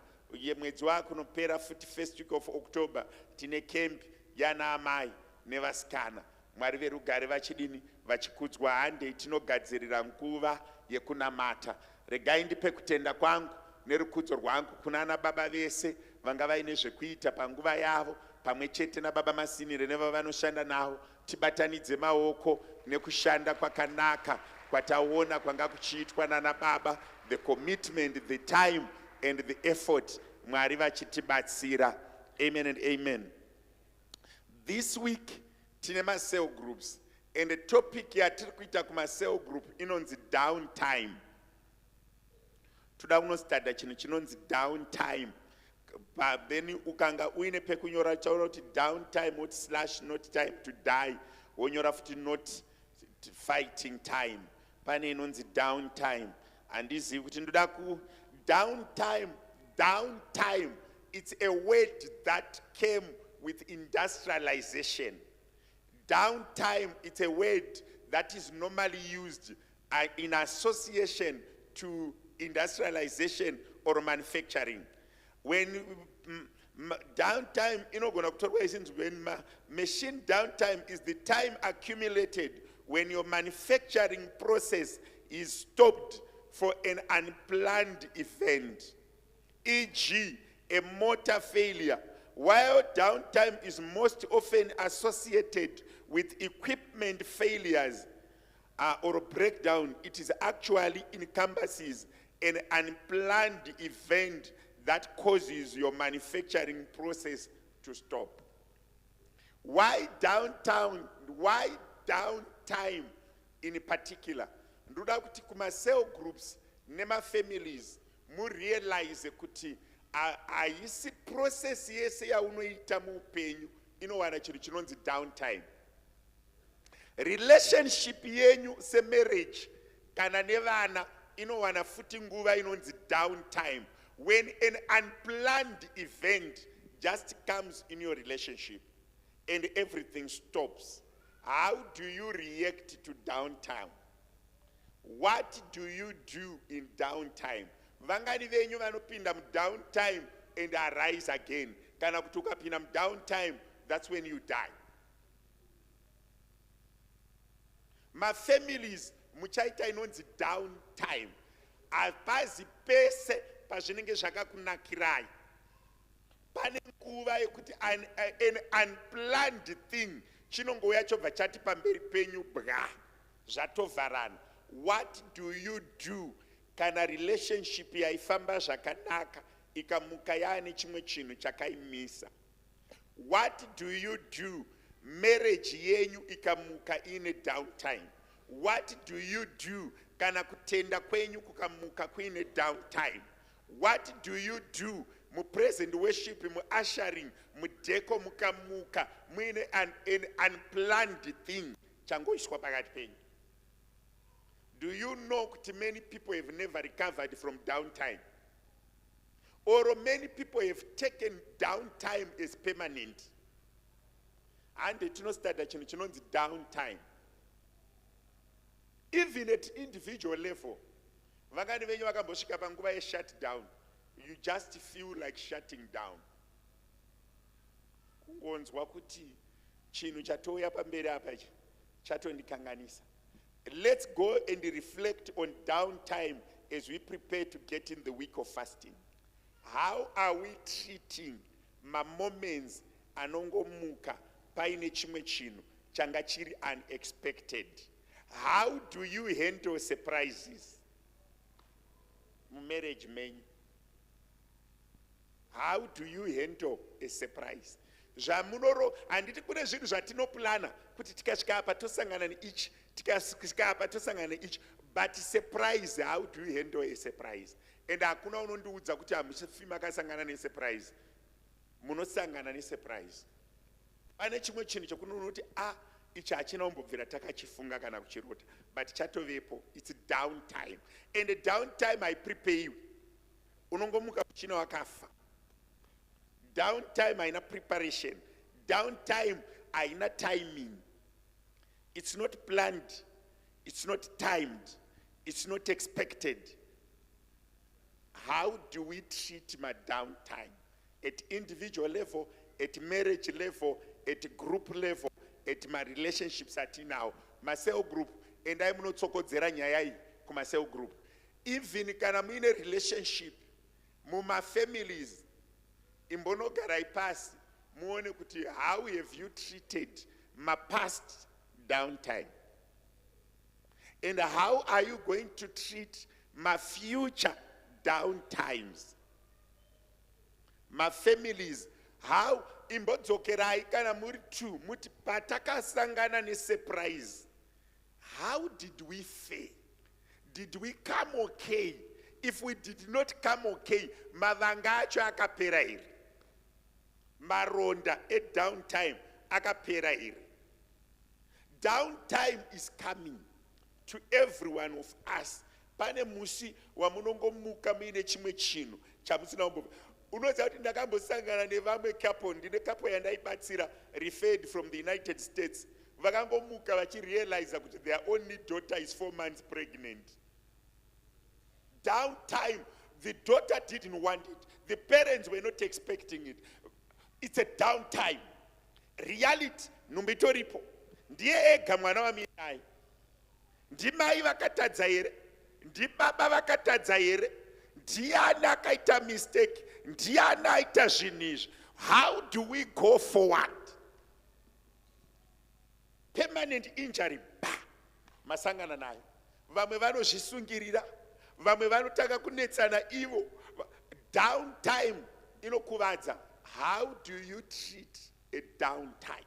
Mwedzi wakunopera futi first week of October tine camp yana amai nevasikana. Mwari verugare vachidini vachikudzwa. Handei tinogadzirira nguva yekunamata. Regai ndipe kutenda kwangu nerukudzo rwangu kunana baba vese vanga vaine zvekuita panguva yavo, pamwe chete nababa masinire nevavanoshanda navo. Tibatanidze maoko nekushanda kwakanaka kwataona kwanga kuchiitwa nana baba, the commitment, the time and the effort. Mwari vachitibatsira. Amen and amen. This week tine ma cell groups, and the topic yatiri kuita kuma cell group inonzi downtime. Toda kunostada chinhu chinonzi downtime. Then ukanga uine pekunyora chaura kuti downtime woti slash not time to die, wonyora futi not fighting time. Pane inonzi downtime. Handizivi kuti ndoda ku downtime. Downtime, it's a word that came with industrialization. Downtime, it's a word that is normally used in association to industrialization or manufacturing. When downtime, when machine downtime is the time accumulated when your manufacturing process is stopped for an unplanned event, e.g., a motor failure. While downtime is most often associated with equipment failures or breakdown, it is actually encompasses an unplanned event that causes your manufacturing process to stop. Why downtime? Why downtime in particular? Ndoda kuti kuma cell groups nema families mu realize kuti aisi process yese yaunoita muupenyu inowana chinhu chinonzi downtime. Relationship yenyu se marriage kana nevana inowana futi nguva inonzi downtime, when an unplanned event just comes in your relationship. and everything stops. How do you react to downtime? What do you do in downtime? Vangani venyu vanopinda downtime and arise again. Kana kuti ukapinda downtime, that's when you die. My families muchaita inonzi downtime. Apazi pese pazvinenge zvakakunakirai. Pane nguva yekuti an unplanned thing chinongouya chobva chati pamberi penyu bwa zvatovharana. What do you do kana relationship yaifamba zvakanaka ikamuka yaane chimwe chinhu chakaimisa? What do you do marriage yenyu ikamuka ine downtime? What do you do kana kutenda kwenyu kukamuka kuine downtime? What do you do mu present worship, mu ushering, mu deco mukamuka muine an unplanned thing changoiswa pakati penyu? Do you know that many people have never recovered from downtime? Or many people have taken downtime as permanent? And it knows that chinonzi downtime. Even at individual level, vangani venyu vakambosvika panguva ye-shut down, you just feel like shutting down. Kungonzwa kuti chinhu chatouya pamberi apa ichi chatondikanganisa. Let's go and reflect on downtime as we prepare to get in the week of fasting. How are we treating my moments anongomuka paine chimwe chinhu changa chiri unexpected? How do you handle surprises? Marriage menyu. How do you handle a surprise? Zvamunoro handiti kune zvinhu zvatinoplana kuti tikasvika apa tosangana neichi, tikasvika apa tosangana neichi, but surprise, how do you handle a surprise? And hakuna unondiudza kuti hamuchifi makasangana nesurprise. Munosangana nesurprise. Pane chimwe chinhu chokunoti ichi hachina kumbobvira takachifunga kana kuchirota, but chatovepo. It's downtime. And the downtime I prepare you. Unongomuka kuchina wakafa. Downtime haina preparation. Downtime haina timing. It's not planned. It's not timed. It's not expected. How do we treat my downtime? At individual level, at marriage level, at group level, at my relationships at now, my cell group, and I'm not so called Zeranyai, my cell group. Even kana in a relationship, my families, imbono garai pass, muone kuti how have you treated my past downtime? And how are you going to treat my future downtimes? My families, how imbodzokerai kana muri two muti patakasangana ne surprise. How did we fail? Did we come okay? If we did not come okay, mavanga acho akapera here. Maronda at downtime akapera here. Downtime is coming to every one of us. Pane musi wa munongo muka mine chimwe chino chamusina umbo. Unoza kuti ndakambosangana nevamwe couple, ndine couple yandaibatsira referred from the United States. Vakangomuka vachirealize kuti their only daughter is 4 months pregnant. Downtime, the daughter didn't want it. The parents were not expecting it. It's a downtime. Reality, numbitoripo. Ndiye ega mwana wa minai. Ndimai vakatadza here. Ndibaba vakatadza here. Ndiana akaita mistake. Ndiana aita zvinizvi. How do we go forward? Permanent injury, masangana nayo. Vamwe vanozvisungirira. Vamwe vanotaka kunetsana ivo. Downtime inokuvadza. How do you treat a downtime?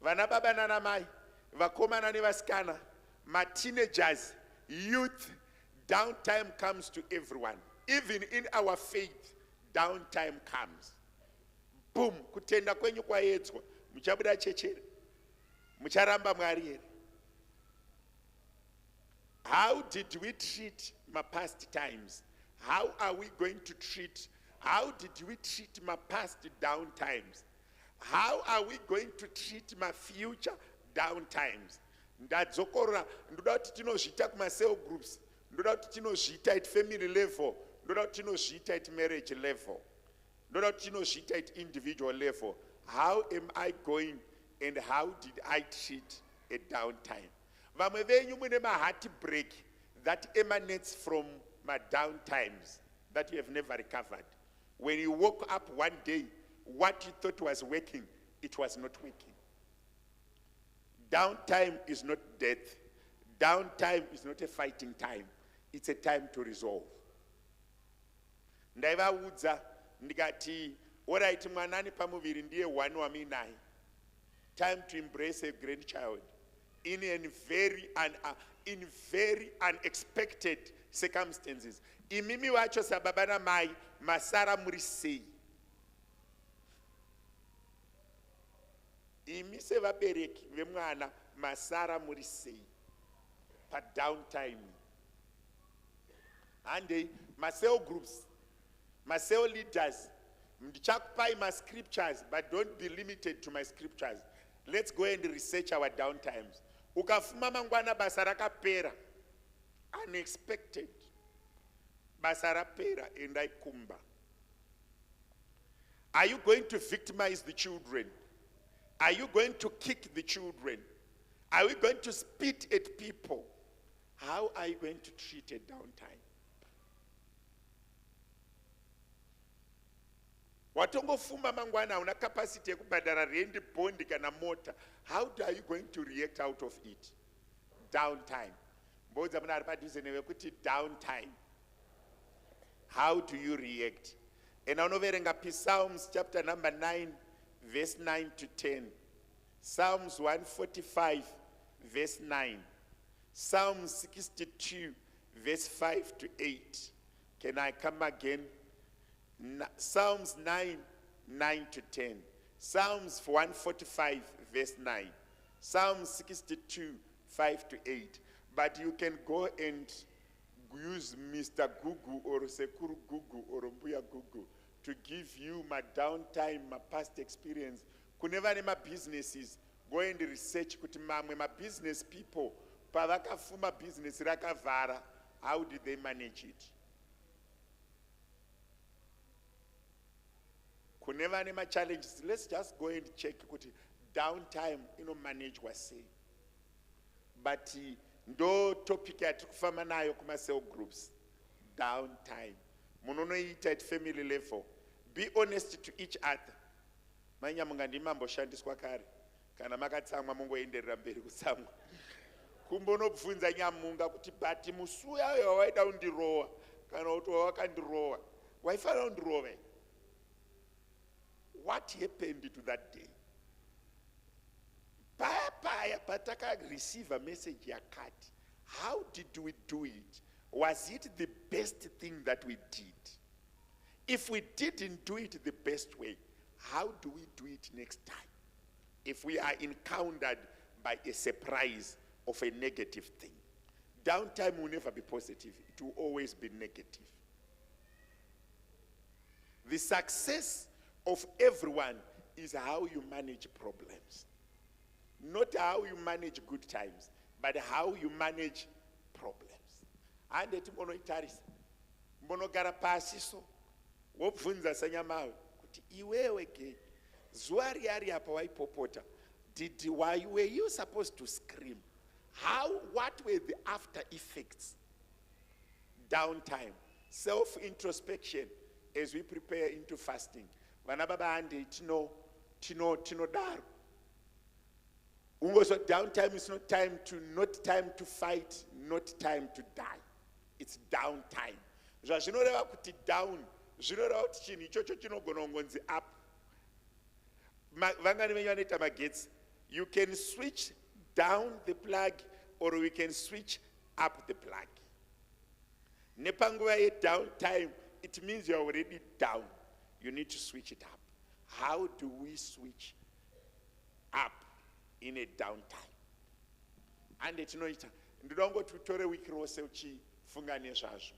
Vana baba nana mai, vakomana nevasikana, my teenagers, youth, downtime comes to everyone. Even in our faith, downtime comes. Boom, kutenda kwenyu kwaedzwa, muchabuda chechere, mucharamba Mwari here. How did we treat my past times? How are we going to treat How did we treat my past down times? How are we going to treat my future down times? Ndadzokora ndoda kuti tinozviita kuma-cell groups, ndoda kuti tinozviita at family level, ndoda kuti tinozviita at marriage level, ndoda kuti tinozviita at individual level. How am I going and how did I treat a downtime? Vamwe venyu mune ma-heartbreak that emanates from my downtimes that you have never recovered. When you woke up one day, what you thought was working, it was not working. Downtime is not death. Downtime is not a fighting time. It's a time to resolve. Ndaivaudza ndikati, alright, mwanani pamuviri ndiye one waminayi. Time to embrace a grandchild in very unexpected circumstances. Imimi wacho sababa na mai masara muri sei. Imi se vabereki vemwana masara muri sei. Pa downtime. And my cell groups, my cell leaders, ndichakupai my scriptures, but don't be limited to my scriptures. Let's go and research our downtimes. Ukafuma mangwana basa rakapera, unexpected. Basa rapera endai kumba. Are you going to victimize the children? Are you going to kick the children? Are we going to spit at people? How are you going to treat a downtime? Watongofuma mangwana una capacity ya kubadara rendi bondi kana mota. How are you going to react out of it? Downtime. Boza muna aripatuze newe kuti downtime. How do you react? And I know Psalms chapter number 9, verse 9 to 10. Psalms 145, verse 9. Psalm 62, verse 5 to 8. Can I come again? Psalms 9, 9 to 10. Psalms 145, verse 9. Psalm 62, 5 to 8. But you can go and use Mr. Google or Sekuru Google or Mbuya Google to give you my downtime, my past experience. Kuneva my businesses, go and research kuti mamwe my business people, pavakafuma business rakavara, how did they manage it? Kuneva my challenges, let's just go and check kuti downtime, manage was say. But ndo topic yatikufamba nayo kuma cell groups, downtime. Munonoita at family level. Be honest to each other. Manya mungandi mambo shandiswa kare. Kana makatsamwa mungoenderera mberi kutsamwa. Kumbonobvunza nyamunga kuti bati musuya yo waida undirowa kana kuti wakandirowa. Waifana undirowe. What happened to that day? Paya pataka receive a message yakati. How did we do it? Was it the best thing that we did? If we didn't do it the best way, how do we do it next time? If we are encountered by a surprise of a negative thing. Downtime will never be positive. It will always be negative. The success of everyone is how you manage problems. Not how you manage good times, but how you manage problems. And it monoitaris. Monogara pasiso. Wopfunza sanyamawe. Kuti iwewe ke. Zuari ari apa waipopota. Why were you supposed to scream? What were the after effects? Downtime. Self-introspection as we prepare into fasting. Vanababa ande tino daru. Also, downtime is not time to fight, not time to die. It's downtime. Zvinoreva kuti down, zvinoreva kuti chinhu ichocho chinogona kungonzi up. Vangani venyu vanoita magetsi. You can switch down the plug or we can switch up the plug. Nepanguva ye downtime, it means you're already down. You need to switch it up. How do we switch up in a downtime? And it's no, ndongo tutore wiki rose uchifungane zvazvo.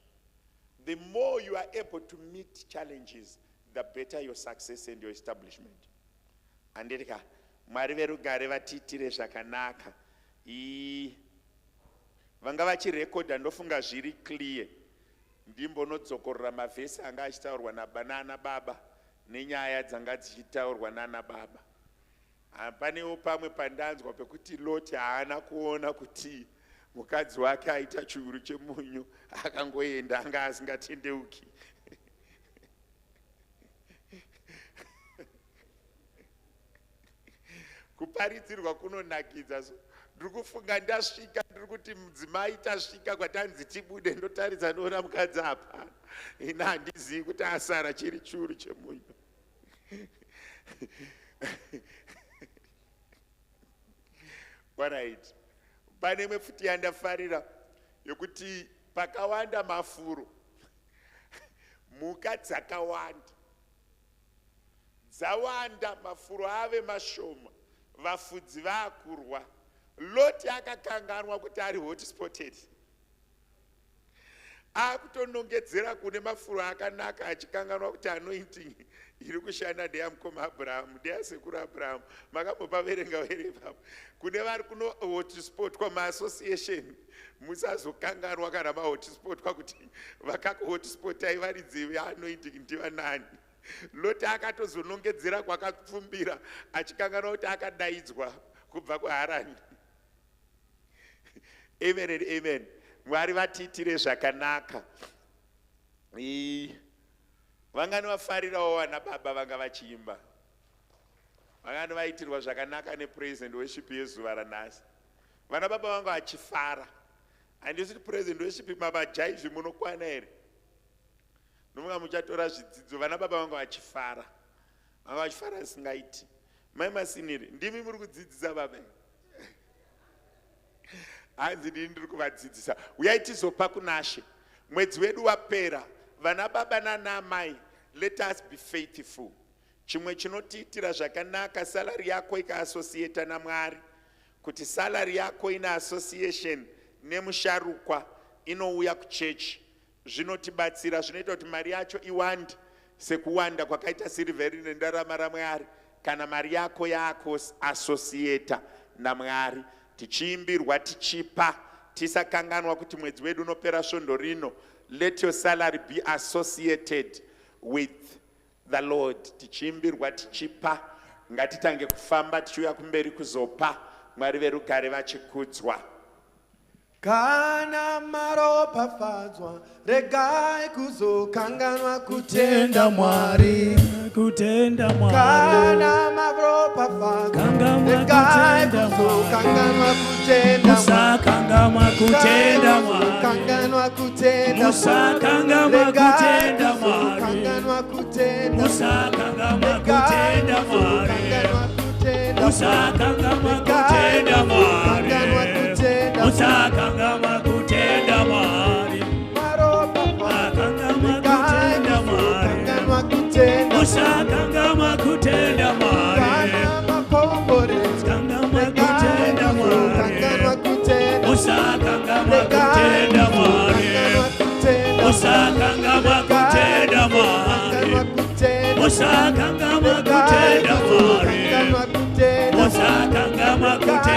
the more you are able to meet challenges, the better your success and your establishment. Andika, Mwari verugare vatitire zvakanaka. Vanga vachirekodha ndofunga zviri clear. Ndimbonodzokorora mavhesi anga achitaurwa nabanana baba nenyaya dzanga dzichitaurwa nana baba. Panewo pamwe pandanzwa pekuti Loti haana kuona kuti mukadzi wake aita chiuru chemunyu akangoenda anga asingatendeuki. Kuparidzirwa kunonakidza. Ndiri kufunga ndasvika, ndiri kuti mudzimai tasvika kwatanzi tibude ndotaridza ndoona mukadzi hapana. Ina handizivi kuti asara chiri chiuru chemunyu. Alright. Pane imwe futi yandafarira yokuti pakawanda mafuro, mhuka dzakawanda, dzawanda, mafuro ave mashoma, vafudzi vaakurwa. Loti akakanganwa kuti ari hotspotted. Akutonongedzera kune mafuro akanaka achikanganwa kuti anointing iri kushanda ndeyamukoma Abraham, ndeyasekuru Abraham. Makambopa verenga ipapo. Kune vari kuno hotspot kwama-association, musazokanganwa kana mahotspotwa kuti vakakuhotspotai varidzi anointing ndivanani. Loti akatozonongedzera kwakapfumbira achikanganwa kuti akadaidzwa kubva kuHarani. Amen and amen. Mwari vatitire zvakanaka. Vangani vafarirawo vana baba vanga vachiimba. Vangani vaitirwa zvakanaka nepraise and worship yezuva ranhasi. Vana baba vanga vachifara. Handisi kuti praise and worship mamajaivhi munokwana here. Nomunga muchatora zvidzidzo, vana baba vanga vachifara. Vanga vachifara singaiti. Mai Masiniri, ndimi muri kudzidzisa baba. Hanzi ndiri kuvadzidzisa. Uyai tizopa kunashe. Mwedzi wedu wapera. Vana baba nana mai, let us be faithful. Chimwe chinotiitira zvakanaka, salary yako ika-associate naMwari. Kuti salary yako ina association nemusharukwa inouya kuchechi. Zvinotibatsira, zvinoita kuti mari yacho iwande sekuwanda kwakaita sirivheri nendarama raMwari. Kana mari yako yako associate naMwari. Tichiimbirwa tichipa, tisakanganwa kuti mwedzi wedu unopera svondo rino. Let your salary be associated with the Lord. Tichiimbirwa tichipa, ngatitange kufamba tichiuya kumberi kuzopa. Mwari verugare vachikudzwa. Kana maropafadzwa, regai kuzokanganwa kutenda Mwari. Kutenda Mwari. Kana maropafadzwa, regai kuzokanganwa kutenda Mwari. Musakanganwa kutenda Mwari. Kanganwa kutenda Musakanganwa kutenda Mwari. Kanganwa kutenda Musakanganwa kutenda Mwari. Musakanganwa kutenda Mwari. Musakanganwa kutenda Mwari. Musakanganwa kutenda Mwari. Musakanganwa kutenda Mwari. Musakanganwa kutenda Mwari. Musakanganwa kutenda Mwari. Musakanganwa kutenda Mwari. Musakanganwa kutenda Mwari. Musakanganwa kutenda